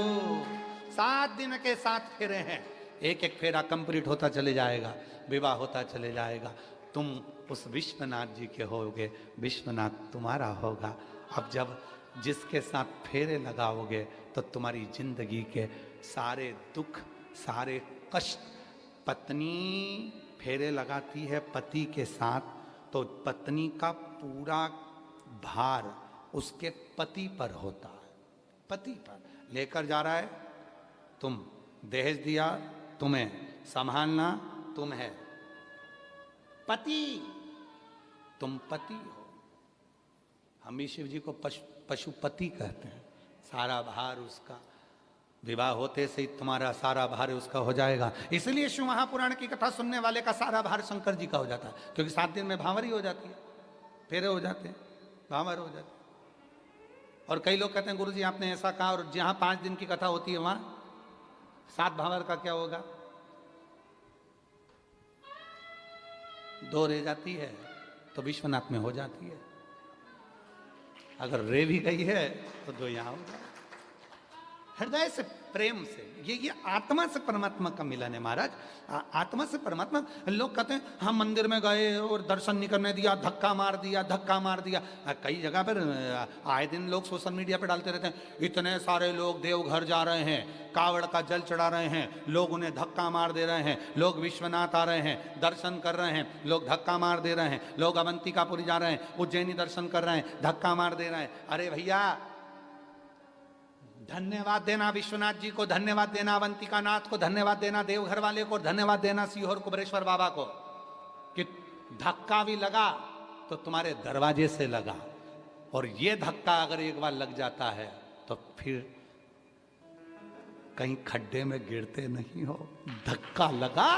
7 दिन के 7 फेरे हैं, एक एक फेरा कंप्लीट होता चले जाएगा, विवाह होता चले जाएगा। तुम उस विश्वनाथ जी के होगे, विश्वनाथ तुम्हारा होगा। अब जब जिसके साथ फेरे लगाओगे तो तुम्हारी जिंदगी के सारे दुख, सारे कष्ट, पत्नी फेरे लगाती है पति के साथ, तो पत्नी का पूरा भार उसके पति पर होता है। पति पर लेकर जा रहा है, तुम दहेज दिया, तुम्हें संभालना तुम है, पति तुम पति हो। हम भी शिव जी को पशुपति कहते हैं। सारा भार उसका, विवाह होते से ही तुम्हारा सारा भार उसका हो जाएगा। इसलिए शिव महापुराण की कथा सुनने वाले का सारा भार शंकर जी का हो जाता है, क्योंकि 7 दिन में भांवरी हो जाती है, फेरे हो जाते हैं, भांवर हो जाते हैं। और कई लोग कहते हैं गुरु जी आपने ऐसा कहा, और जहां 5 दिन की कथा होती है वहां 7 भांवर का क्या होगा? 2 रह जाती है तो विश्वनाथ में हो जाती है। अगर रे भी गई है तो 2 यहां होगा। हृदय से, प्रेम से, ये आत्मा से परमात्मा का मिलन है महाराज। आत्मा से परमात्मा। लोग कहते हैं हम मंदिर में गए और दर्शन नहीं करने दिया, धक्का मार दिया। कई जगह पर आए दिन लोग सोशल मीडिया पर डालते रहते हैं, इतने सारे लोग देवघर जा रहे हैं, कावड़ का जल चढ़ा रहे हैं, लोग उन्हें धक्का मार दे रहे हैं, लोग विश्वनाथ आ रहे हैं, दर्शन कर रहे हैं, लोग धक्का मार दे रहे हैं, लोग अवंतिकापुरी जा रहे हैं, उज्जैनी दर्शन कर रहे हैं, धक्का मार दे रहे हैं। अरे भैया, धन्यवाद देना विश्वनाथ जी को, धन्यवाद देना अवंतिका नाथ को, धन्यवाद देना देवघर वाले को, धन्यवाद देना सीहोर कुबरेश्वर बाबा को कि धक्का भी लगा तो तुम्हारे दरवाजे से लगा। और ये धक्का अगर एक बार लग जाता है तो फिर कहीं खड्डे में गिरते नहीं हो। धक्का लगा,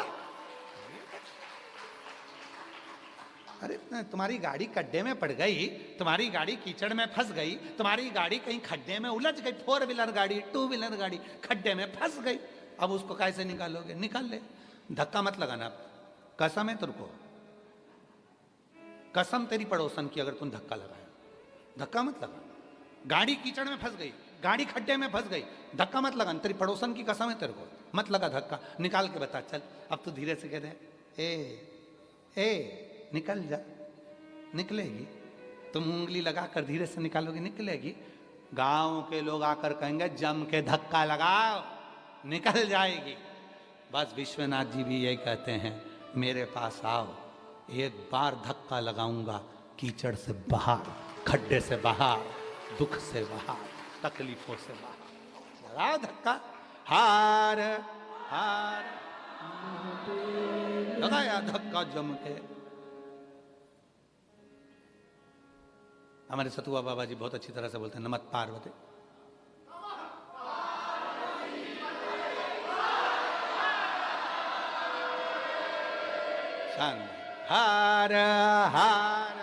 अरे तुम्हारी गाड़ी खड्डे में पड़ गई, तुम्हारी गाड़ी कीचड़ में फंस गई, तुम्हारी गाड़ी कहीं खड्डे में उलझ गई, 4 व्हीलर गाड़ी, 2 व्हीलर गाड़ी खड्डे में फंस गई, अब उसको कैसे निकालोगे? निकाल ले, धक्का मत लगाना। कसम है तुमको, कसम तेरी पड़ोसन की, अगर तुम धक्का लगाया, धक्का मत लगा। गाड़ी कीचड़ में फंस गई, गाड़ी खड्डे में फंस गई, धक्का मत लगा। तेरी पड़ोसन की कसम है तेरे को, मत लगा धक्का। निकाल के बता, चल अब तू धीरे से कह दे, ए निकल जा, निकलेगी। तुम उंगली लगा कर धीरे से निकालोगे, निकलेगी। गांव के लोग आकर कहेंगे जम के धक्का लगाओ, निकल जाएगी। बस विश्वनाथ जी भी यही कहते हैं, मेरे पास आओ, एक बार धक्का लगाऊंगा, कीचड़ से बाहर, खड्डे से बाहर, दुख से बाहर, तकलीफों से बाहर। लगाओ धक्का, हार हार लगाया धक्का जम के। हमारे सतुआ बाबा जी बहुत अच्छी तरह से बोलते हैं, नमत पार्वती। हार हार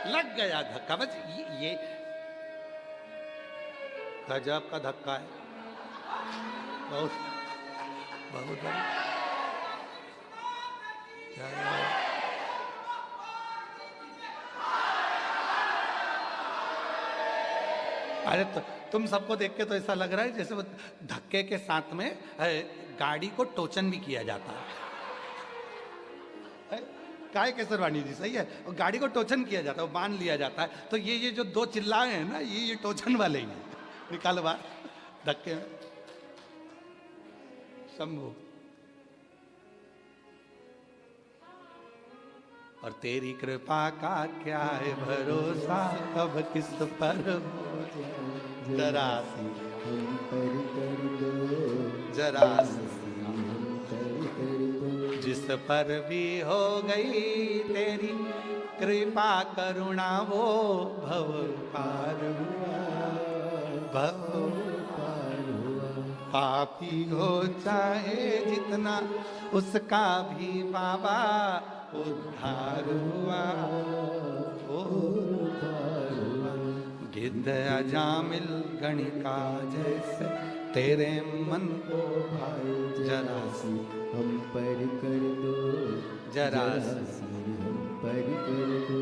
लग गया धक्का। बस ये गजब का धक्का है, बहुत बहुत। अरे तो तुम सबको देख के तो ऐसा लग रहा है जैसे वो धक्के के साथ में गाड़ी को टोचन भी किया जाता है। काय केसरवाणी जी, सही है, और गाड़ी को टोचन किया जाता है, वो बांध लिया जाता है। तो ये जो दो चिल्लाए हैं ना, ये टोचन वाले ही हैं। निकालो बाहर धक्के में। शंभू। और तेरी कृपा का क्या है भरोसा, कब किस पर हो जरा सी जरा सी, जिस पर भी हो गई तेरी कृपा करुणा, वो भव पार हुआ, भव पार हुआ। पापी हो चाहे जितना, उसका भी बाबा उद्धार हुआ, उद्धार हुआ। गिद्ध अजामिल गणिका जैसे तेरे मन को भाई, जरा सी हम पर कर दो, जरा सी हम पर कर दो।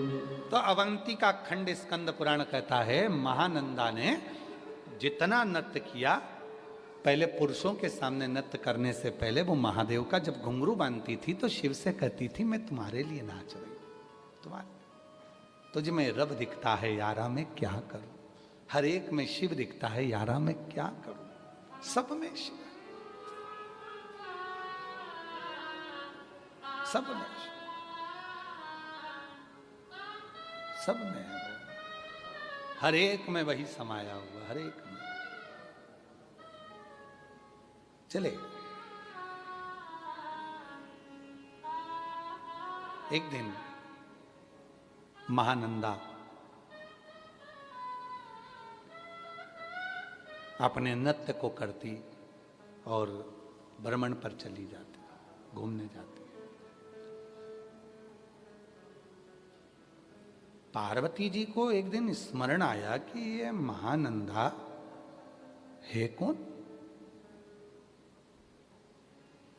तो अवंती का खंड स्कंद पुराण कहता है, महानंदा ने जितना नृत्य किया, पहले पुरुषों के सामने नृत्य करने से पहले वो महादेव का जब घुंघरू बांधती थी तो शिव से कहती थी, मैं तुम्हारे लिए नाच रही हूं, तुम्हारे तुझ में रब दिखता है यारा, मैं क्या करूं। हर एक में शिव दिखता है यारा, मैं क्या करूं। सब में शिव, सब में शिव, सब में है, हर एक में वही समाया हुआ, हर एक में। चले एक दिन महानंदा अपने नृत्य को करती और भ्रमण पर चली जाती, घूमने जाती। पार्वती जी को एक दिन स्मरण आया कि ये महानंदा है कौन।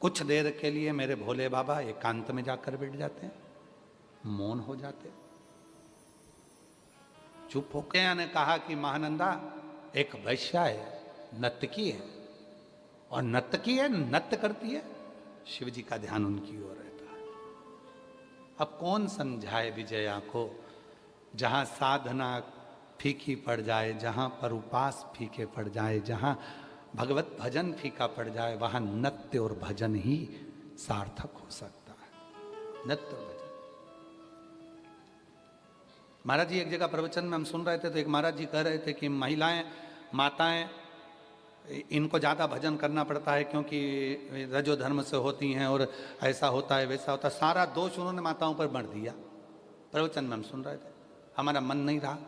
कुछ देर के लिए मेरे भोले बाबा एकांत में जाकर बैठ जाते हैं, मौन हो जाते, चुप होकर ने कहा कि महानंदा एक वैश्या है, नर्तकी है, और नर्तकी है, नृत्य करती है, शिव जी का ध्यान उनकी ओर रहता है। अब कौन समझाए विजया को, जहां साधना फीकी पड़ जाए, जहां पर उपास फीके पड़ जाए, जहां भगवत भजन फीका पड़ जाए, वहां नृत्य और भजन ही सार्थक हो सकता है। नृत्य और भजन। महाराज जी एक जगह प्रवचन में हम सुन रहे थे, तो एक महाराज जी कह रहे थे कि महिलाएं, माताएं, इनको ज़्यादा भजन करना पड़ता है क्योंकि रजो धर्म से होती हैं और ऐसा होता है वैसा होता है। सारा दोष उन्होंने माताओं पर मढ़ दिया। प्रवचन में हम सुन रहे थे, हमारा मन नहीं रहा।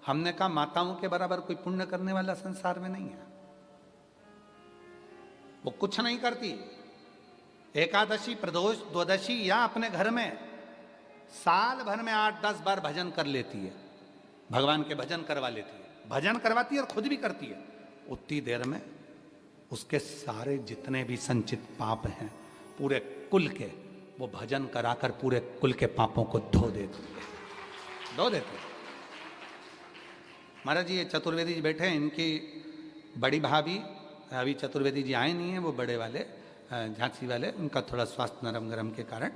हमने कहा माताओं के बराबर कोई पुण्य करने वाला संसार में नहीं है। वो कुछ नहीं करती, एकादशी, प्रदोष, द्वादशी या अपने घर में साल भर में 8-10 बार भजन कर लेती है, भगवान के भजन करवा लेती है, भजन करवाती है और खुद भी करती है। उतनी देर में उसके सारे जितने भी संचित पाप हैं पूरे कुल के, वो भजन कराकर पूरे कुल के पापों को धो देती है, धो देते। महाराज जी ये चतुर्वेदी जी बैठे हैं, इनकी बड़ी भाभी, अभी चतुर्वेदी जी आए नहीं हैं, वो बड़े वाले झांसी वाले, उनका थोड़ा स्वास्थ्य नरम गरम के कारण,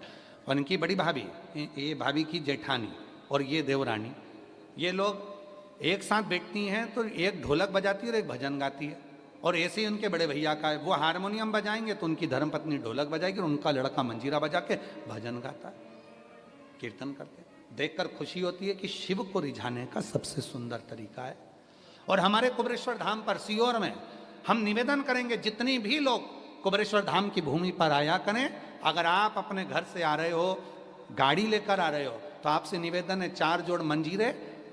और इनकी बड़ी भाभी, ये भाभी की जेठानी और ये देवरानी, ये लोग एक साथ बैठती हैं तो एक ढोलक बजाती है और एक भजन गाती है। और ऐसे ही उनके बड़े भैया का है, वो हारमोनियम बजाएंगे तो उनकी धर्मपत्नी ढोलक बजाएगी और उनका लड़का मंजीरा बजा के भजन गाता है, कीर्तन करते हैं। देखकर खुशी होती है कि शिव को रिझाने का सबसे सुंदर तरीका है। और हमारे कुबेरेश्वर धाम पर सीहोर में हम निवेदन करेंगे, जितनी भी लोग कुबेरेश्वर धाम की भूमि पर आया करें, अगर आप अपने घर से आ रहे हो, गाड़ी लेकर आ रहे हो, तो आपसे निवेदन है 4 जोड़ मंजीरे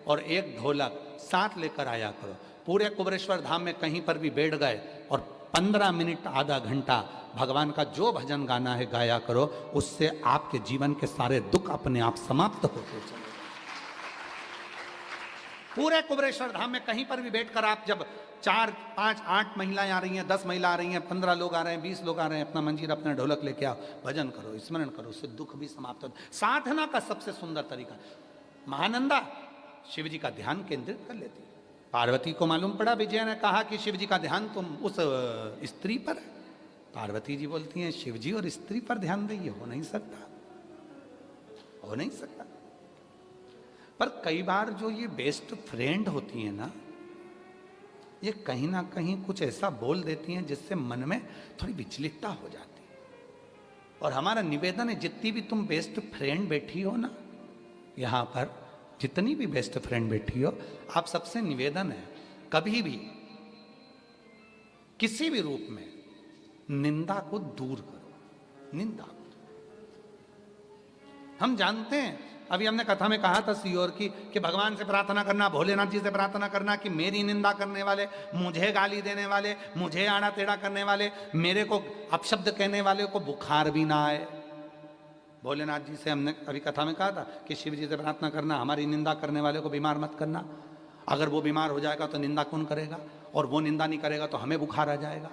और 1 ढोलक साथ लेकर आया करो। पूरे कुबेरेश्वर धाम में कहीं पर भी बैठ गए और 15 मिनट आधा घंटा भगवान का जो भजन गाना है गाया करो, उससे आपके जीवन के सारे दुख अपने आप समाप्त होते चले। पूरे कुबेरेश्वर धाम में कहीं पर भी बैठकर आप जब 4, 5, 8 महिलाएं आ रही हैं, 10 महिला आ रही हैं, 15 लोग आ रहे हैं, 20 लोग आ रहे हैं, अपना मंजीर अपना ढोलक लेके आओ, भजन करो, स्मरण करो, उससे दुख भी समाप्त होता। साधना का सबसे सुंदर तरीका, महानंदा शिव जी का ध्यान केंद्रित कर लेती है। पार्वती को मालूम पड़ा, विजय ने कहा कि शिव जी का ध्यान तुम उस स्त्री पर है। पार्वती जी बोलती हैं शिव जी और स्त्री पर ध्यान देंगे, हो नहीं सकता, हो नहीं सकता। पर कई बार जो ये बेस्ट फ्रेंड होती है ना, ये कहीं ना कहीं कुछ ऐसा बोल देती हैं जिससे मन में थोड़ी विचलितता हो जाती है। और हमारा निवेदन है, जितनी भी तुम बेस्ट फ्रेंड बैठी हो ना, यहां पर जितनी भी बेस्ट फ्रेंड बैठी हो, आप सबसे निवेदन है, कभी भी किसी भी रूप में निंदा को दूर करो। निंदा, हम जानते हैं, अभी हमने कथा में कहा था सीहोर की, कि भगवान से प्रार्थना करना, भोलेनाथ जी से प्रार्थना करना कि मेरी निंदा करने वाले, मुझे गाली देने वाले, मुझे आड़ा टेढ़ा करने वाले, मेरे को अपशब्द कहने वाले को बुखार भी ना आए। भोलेनाथ जी से हमने अभी कथा में कहा था कि शिव जी से प्रार्थना करना, हमारी निंदा करने वाले को बीमार मत करना। अगर वो बीमार हो जाएगा तो निंदा कौन करेगा, और वो निंदा नहीं करेगा तो हमें बुखार आ जाएगा।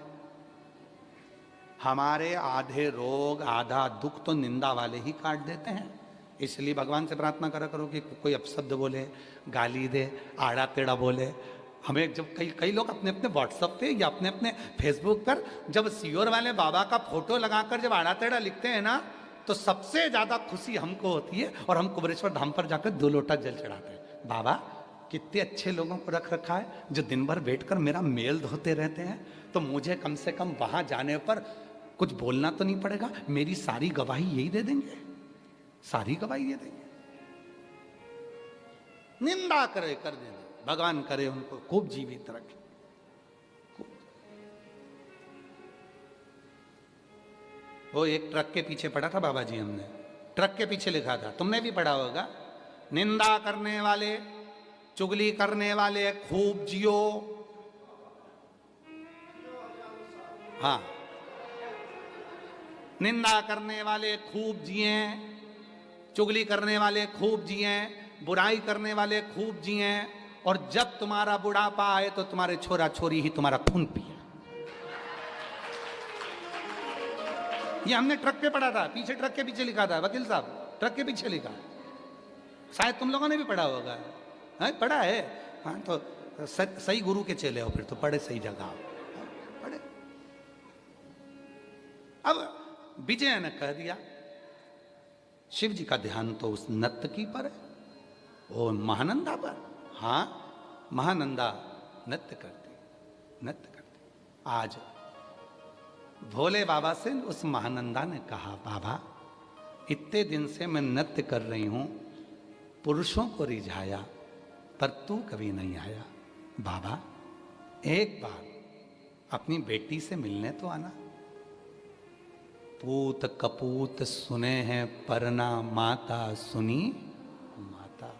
हमारे आधे रोग, आधा दुख तो निंदा वाले ही काट देते हैं। इसलिए भगवान से प्रार्थना करा करो कि कोई अपशब्द बोले, गाली दे, आड़ा टेढ़ा बोले। हमें जब कई लोग अपने अपने व्हाट्सएप पे या अपने अपने फेसबुक पर जब सीहोर वाले बाबा का फोटो लगाकर जब आड़ा टेढ़ा लिखते हैं ना, तो सबसे ज्यादा खुशी हमको होती है। और हम कुबेरेश्वर धाम पर जाकर 2 लोटा जल चढ़ाते हैं। बाबा कितने अच्छे लोगों को रख रखा है जो दिन भर बैठकर मेरा मेल धोते रहते हैं, तो मुझे कम से कम वहां जाने पर कुछ बोलना तो नहीं पड़ेगा, मेरी सारी गवाही यही दे देंगे, सारी गवाही दे देंगे। निंदा करे कर देना, भगवान करे उनको खूब जीवित रखे। वो एक ट्रक के पीछे पढ़ा था बाबा जी, हमने ट्रक के पीछे लिखा था, तुमने भी पढ़ा होगा, निंदा करने वाले, चुगली करने वाले खूब जियो। हाँ, निंदा करने वाले खूब जिए, चुगली करने वाले खूब जिए, बुराई करने वाले खूब जिए, और जब तुम्हारा बुढ़ापा आए तो तुम्हारे छोरा छोरी ही तुम्हारा खून पिए। ये हमने ट्रक पे पढ़ा था, पीछे ट्रक के पीछे लिखा था, वकील साहब ट्रक के पीछे लिखा। शायद तुम लोगों ने भी पढ़ा होगा। हाँ, पढ़ा है। हाँ, तो सही गुरु के चेले हो, फिर तो पढ़े सही जगह पढ़े। अब विजय ने कह दिया शिव जी का ध्यान तो उस नर्तकी पर है, वो महानंदा पर। हाँ, महानंदा नृत्य करती। आज भोले बाबा से उस महानंदा ने कहा, बाबा इतने दिन से मैं नृत्य कर रही हूं, पुरुषों को रिझाया, पर तू कभी नहीं आया। बाबा एक बार अपनी बेटी से मिलने तो आना। पूत कपूत सुने हैं परना, माता सुनी माता।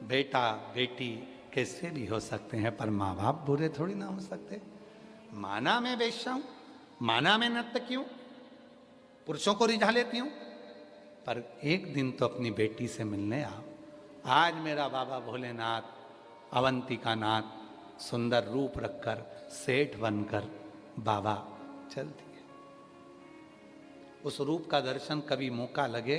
बेटा बेटी कैसे भी हो सकते हैं, पर माँ बाप बुरे थोड़ी ना हो सकते। माना मैं वेश्या हूं, माना मैं नर्तकी हूं, पुरुषों को रिझा लेती हूं, पर एक दिन तो अपनी बेटी से मिलने आओ। आज मेरा बाबा भोलेनाथ, अवंतिका नाथ, सुंदर रूप रखकर, सेठ बनकर बाबा चल दिए। उस रूप का दर्शन कभी मौका लगे,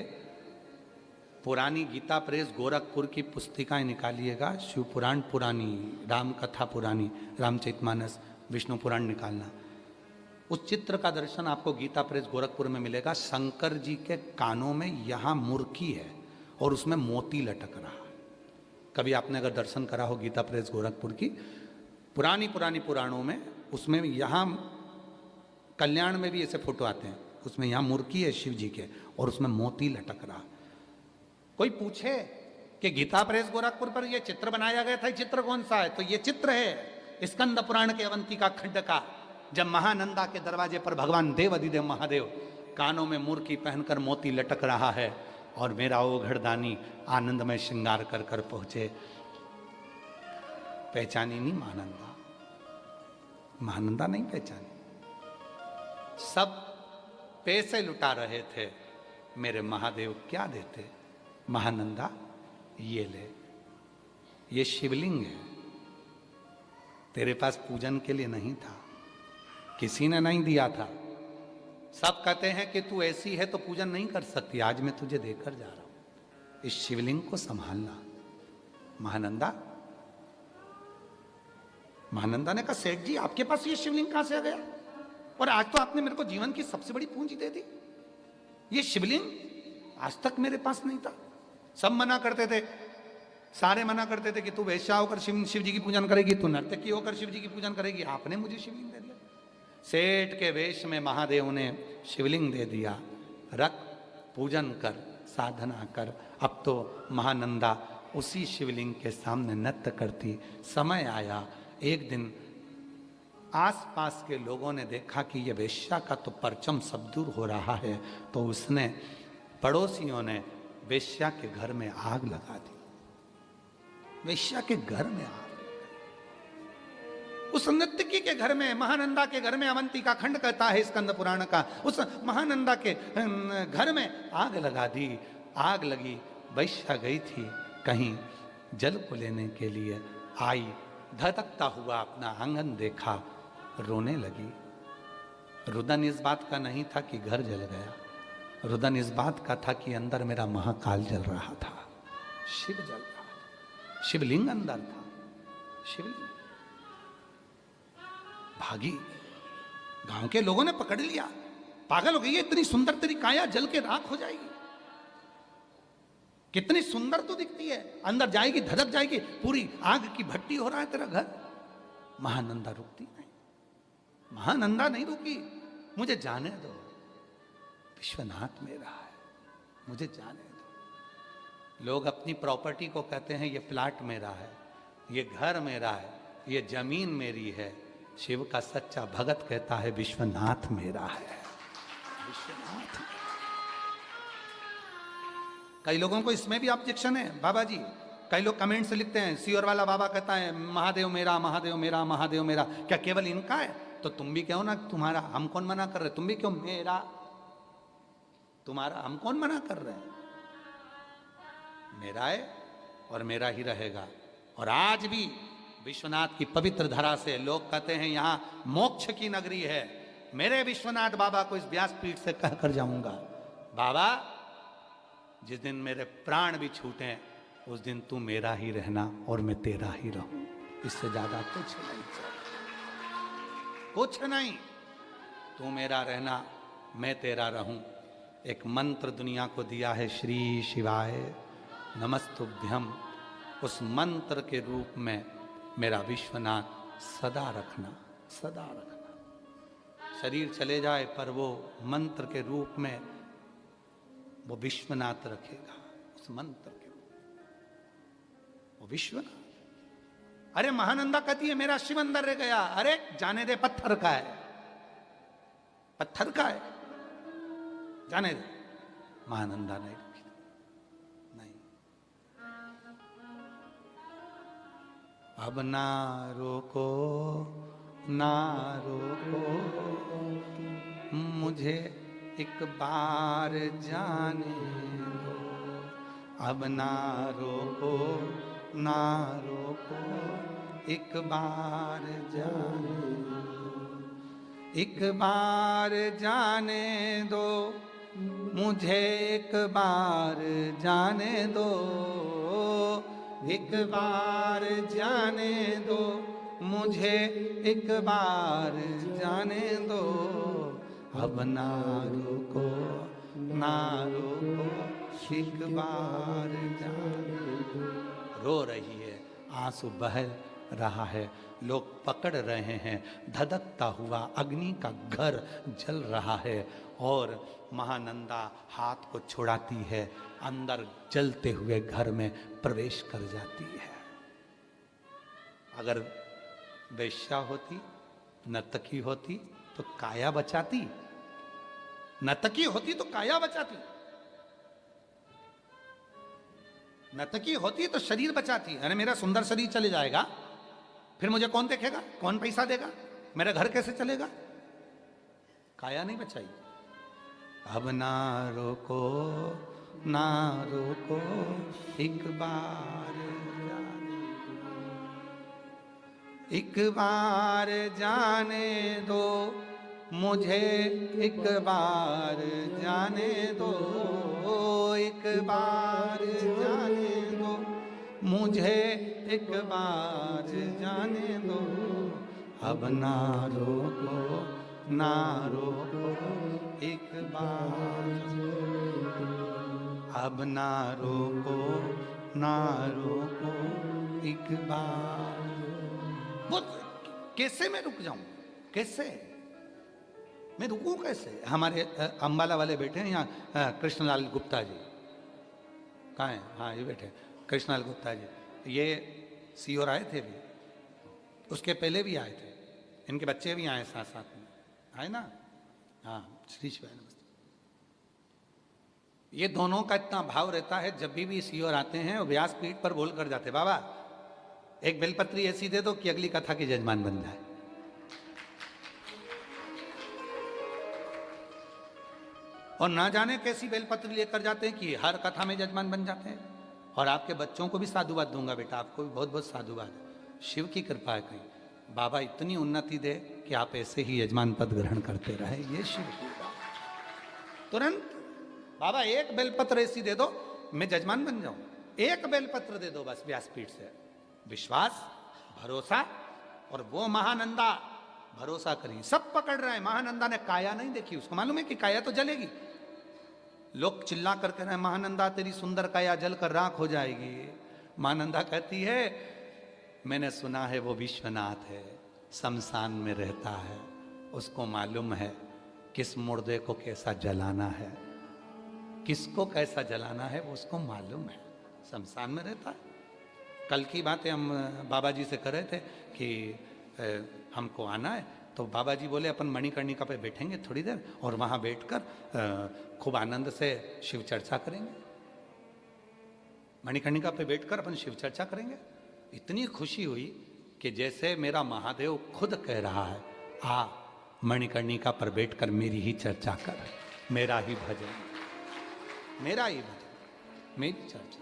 पुरानी गीता प्रेस गोरखपुर की पुस्तिकाएं निकालिएगा, शिव पुराण पुरानी, राम कथा पुरानी, रामचरितमानस, विष्णु पुराण निकालना। उस चित्र का दर्शन आपको गीता प्रेस गोरखपुर में मिलेगा। शंकर जी के कानों में यहाँ मुर्की है और उसमें मोती लटक रहा है। कभी आपने अगर दर्शन करा हो गीता प्रेस गोरखपुर की, पुरानी पुराणों में, उसमें यहाँ कल्याण में भी ऐसे फोटो आते हैं, उसमें यहाँ मूर्ति है शिव जी के और उसमें मोती लटक रहा। कोई पूछे कि गीता प्रेस गोरखपुर पर ये चित्र बनाया गया था, ये चित्र कौन सा है? तो ये चित्र है स्कंद पुराण के अवंतिका खंड का, जब महानंदा के दरवाजे पर भगवान देव अधिदेव महादेव कानों में मूर्ति पहनकर मोती लटक रहा है और मेरा वो घरदानी आनंद में श्रृंगार कर कर पहुंचे। पहचानी नहीं महानंदा, महानंदा नहीं पहचानी। सब पैसे लुटा रहे थे, मेरे महादेव क्या देते? महानंदा ये ले, ये शिवलिंग है, तेरे पास पूजन के लिए नहीं था, किसी ने नहीं दिया था। सब कहते हैं कि तू ऐसी है तो पूजन नहीं कर सकती, आज मैं तुझे देकर जा रहा हूं, इस शिवलिंग को संभालना। महानंदा ने कहा सेठ जी आपके पास ये शिवलिंग कहां से आ गया? और आज तो आपने मेरे को जीवन की सबसे बड़ी पूंजी दे दी। ये शिवलिंग आज तक मेरे पास नहीं था। सब मना करते थे, सारे मना करते थे कि तू वैश्या होकर शिव जी की पूजन करेगी, तू नर्तकी होकर शिव जी की पूजन करेगी, आपने मुझे शिवलिंग दे दिया। सेठ के वेश में महादेव ने शिवलिंग दे दिया, रख पूजन कर, साधना कर। अब तो महानंदा उसी शिवलिंग के सामने नृत्य करती। समय आया, एक दिन आसपास के लोगों ने देखा कि ये वेश्या का तो परचम सब दूर हो रहा है, तो उसने, पड़ोसियों ने वेश्या के घर में आग लगा दी। वेश्या के घर में आग, उस नर्तकी के घर में, महानंदा के घर में, अवंतिका खंड कहता है स्कंद पुराण का, उस महानंदा के घर में आग लगा दी। आग लगी, वैश्या गई थी कहीं जल को लेने के लिए, आई, धधकता हुआ अपना आंगन देखा, रोने लगी। रुदन इस बात का नहीं था कि घर जल गया, रुदन इस बात का था कि अंदर मेरा महाकाल जल रहा था, शिव जल रहा था, शिवलिंग अंदर था, शिवलिंग। भागी, गांव के लोगों ने पकड़ लिया, पागल हो गई है, इतनी सुंदर तेरी काया जल के राख हो जाएगी, कितनी सुंदर तो दिखती है, अंदर जाएगी, धधक जाएगी, पूरी आग की भट्टी हो रहा है तेरा घर। महानंदा रुकती नहीं, महानंदा नहीं रुकी, मुझे जाने दो, विश्वनाथ मेरा है, मुझे जाने दो। लोग अपनी प्रॉपर्टी को कहते हैं ये प्लाट मेरा है, ये घर मेरा है, ये जमीन मेरी है। शिव का सच्चा भगत कहता है विश्वनाथ मेरा है, विश्वनाथ। कई लोगों को इसमें भी ऑब्जेक्शन है बाबा जी, कई लोग कमेंट से लिखते हैं सीओर वाला बाबा कहता है महादेव मेरा, महादेव मेरा, महादेव मेरा, क्या केवल इनका है? तो तुम भी कहो ना तुम्हारा, हम कौन मना कर रहे? तुम भी क्यों मेरा तुम्हारा, हम कौन मना कर रहे हैं? मेरा है और मेरा ही रहेगा। और आज भी विश्वनाथ की पवित्र धरा से लोग कहते हैं यहाँ मोक्ष की नगरी है। मेरे विश्वनाथ बाबा को इस व्यासपीठ से कहकर जाऊंगा, बाबा जिस दिन मेरे प्राण भी छूटे उस दिन तू मेरा ही रहना और मैं तेरा ही रहूं, इससे ज्यादा कुछ नहीं चाहिए, कुछ नहीं। तू मेरा रहना, मैं तेरा रहूं। एक मंत्र दुनिया को दिया है, श्री शिवाय नमस्तुभ्यम। उस मंत्र के रूप में मेरा विश्वनाथ सदा रखना, सदा रखना। शरीर चले जाए पर वो मंत्र के रूप में वो विश्वनाथ रखेगा, उस मंत्र के रूप में वो विश्वनाथ। अरे महानंदा कहती है मेरा शिव अंदर रह गया। अरे जाने दे, पत्थर का है, पत्थर का है, जाने दे। महानंदा नहीं रुकी, नहीं। अब ना रोको, ना रोको मुझे एक बार जाने दो। अब ना रोको, ना रोको एक बार जाने दो। एक बार जाने दो मुझे, एक बार जाने दो। एक बार जाने दो मुझे, एक बार जाने दो। अब ना रोको, ना रोको एक बार जाने दो। रो रही है, आंसू बह रहा है, लोग पकड़ रहे हैं, धधकता हुआ अग्नि का घर जल रहा है और महानंदा हाथ को छुड़ाती है, अंदर जलते हुए घर में प्रवेश कर जाती है। अगर वेश्या होती, नर्तकी होती तो काया बचाती, नर्तकी होती तो काया बचाती, नर्तकी होती तो शरीर बचाती। अरे मेरा सुंदर शरीर चले जाएगा, फिर मुझे कौन देखेगा, कौन पैसा देगा, मेरा घर कैसे चलेगा? काया नहीं बचाई। अब ना रोको ना रोको, एक बार एक बार जाने दो मुझे, एक बार जाने दो, एक बार जाने दो मुझे, एक बार जाने दो। अब ना रोको ना रोको, एक बार, अब ना रोको ना रोको, एक बार। वो कैसे मैं रुक जाऊं, कैसे मैं रुकूं, कैसे? हमारे अंबाला वाले बैठे हैं यहाँ, कृष्णलाल गुप्ता जी, कहाँ हैं? हाँ ये बैठे कृष्णलाल गुप्ता जी, ये सीओर आए थे भी, उसके पहले भी आए थे, इनके बच्चे भी आए साथ साथ में, आए ना? हाँ श्री शिवाय नमस्ते। ये दोनों का इतना भाव रहता है, जब भी सीओर आते हैं वो व्यासपीठ पर बोल कर जाते, बाबा एक बेलपत्री ऐसी दे दो कि अगली कथा के जजमान बन जाए। और ना जाने कैसी बेलपत्री लेकर जाते हैं कि हर कथा में जजमान बन जाते हैं। और आपके बच्चों को भी साधुवाद दूंगा बेटा, आपको भी बहुत बहुत साधुवाद। शिव की कृपा है कहीं, बाबा इतनी उन्नति दे कि आप ऐसे ही यजमान पद ग्रहण करते रहे, ये शिव की बात। तुरंत बाबा एक बेलपत्र ऐसी दे दो मैं जजमान बन जाऊं, एक बेलपत्र दे दो बस व्यासपीठ से। विश्वास, भरोसा, और वो महानंदा भरोसा करी, सब पकड़ रहे हैं। महानंदा ने काया नहीं देखी, उसको मालूम है कि काया तो जलेगी। लोग चिल्ला करके रहे, महानंदा तेरी सुंदर काया जल कर राख हो जाएगी। महानंदा कहती है मैंने सुना है वो विश्वनाथ है, शमशान में रहता है, उसको मालूम है किस मुर्दे को कैसा जलाना है, किसको कैसा जलाना है वो उसको मालूम है, शमशान में रहता है। कल की बातें हम बाबा जी से कर रहे थे कि हमको आना है, तो बाबा जी बोले अपन मणिकर्णिका पे बैठेंगे थोड़ी देर और वहाँ बैठकर खूब आनंद से शिव चर्चा करेंगे। मणिकर्णिका पे बैठकर अपन शिव चर्चा करेंगे। इतनी खुशी हुई कि जैसे मेरा महादेव खुद कह रहा है, आ मणिकर्णिका पर बैठकर मेरी ही चर्चा कर, मेरा ही भजन, मेरा ही भजन, मेरी चर्चा।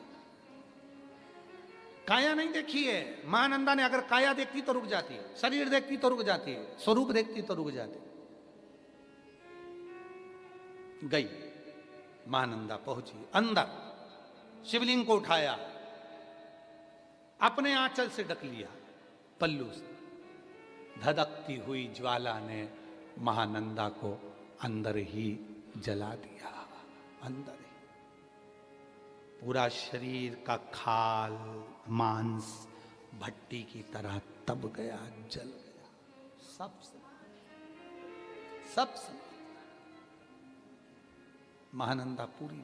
काया नहीं देखी है महानंदा ने, अगर काया देखती तो रुक जाती है, शरीर देखती तो रुक जाती है, स्वरूप देखती तो रुक जाती। गई महानंदा, पहुंची अंदर, शिवलिंग को उठाया, अपने आंचल से ढक लिया, पल्लू से। धधकती हुई ज्वाला ने महानंदा को अंदर ही जला दिया, अंदर ही। पूरा शरीर का खाल मांस भट्टी की तरह तप गया, जल गया, सब महानंदा पूरी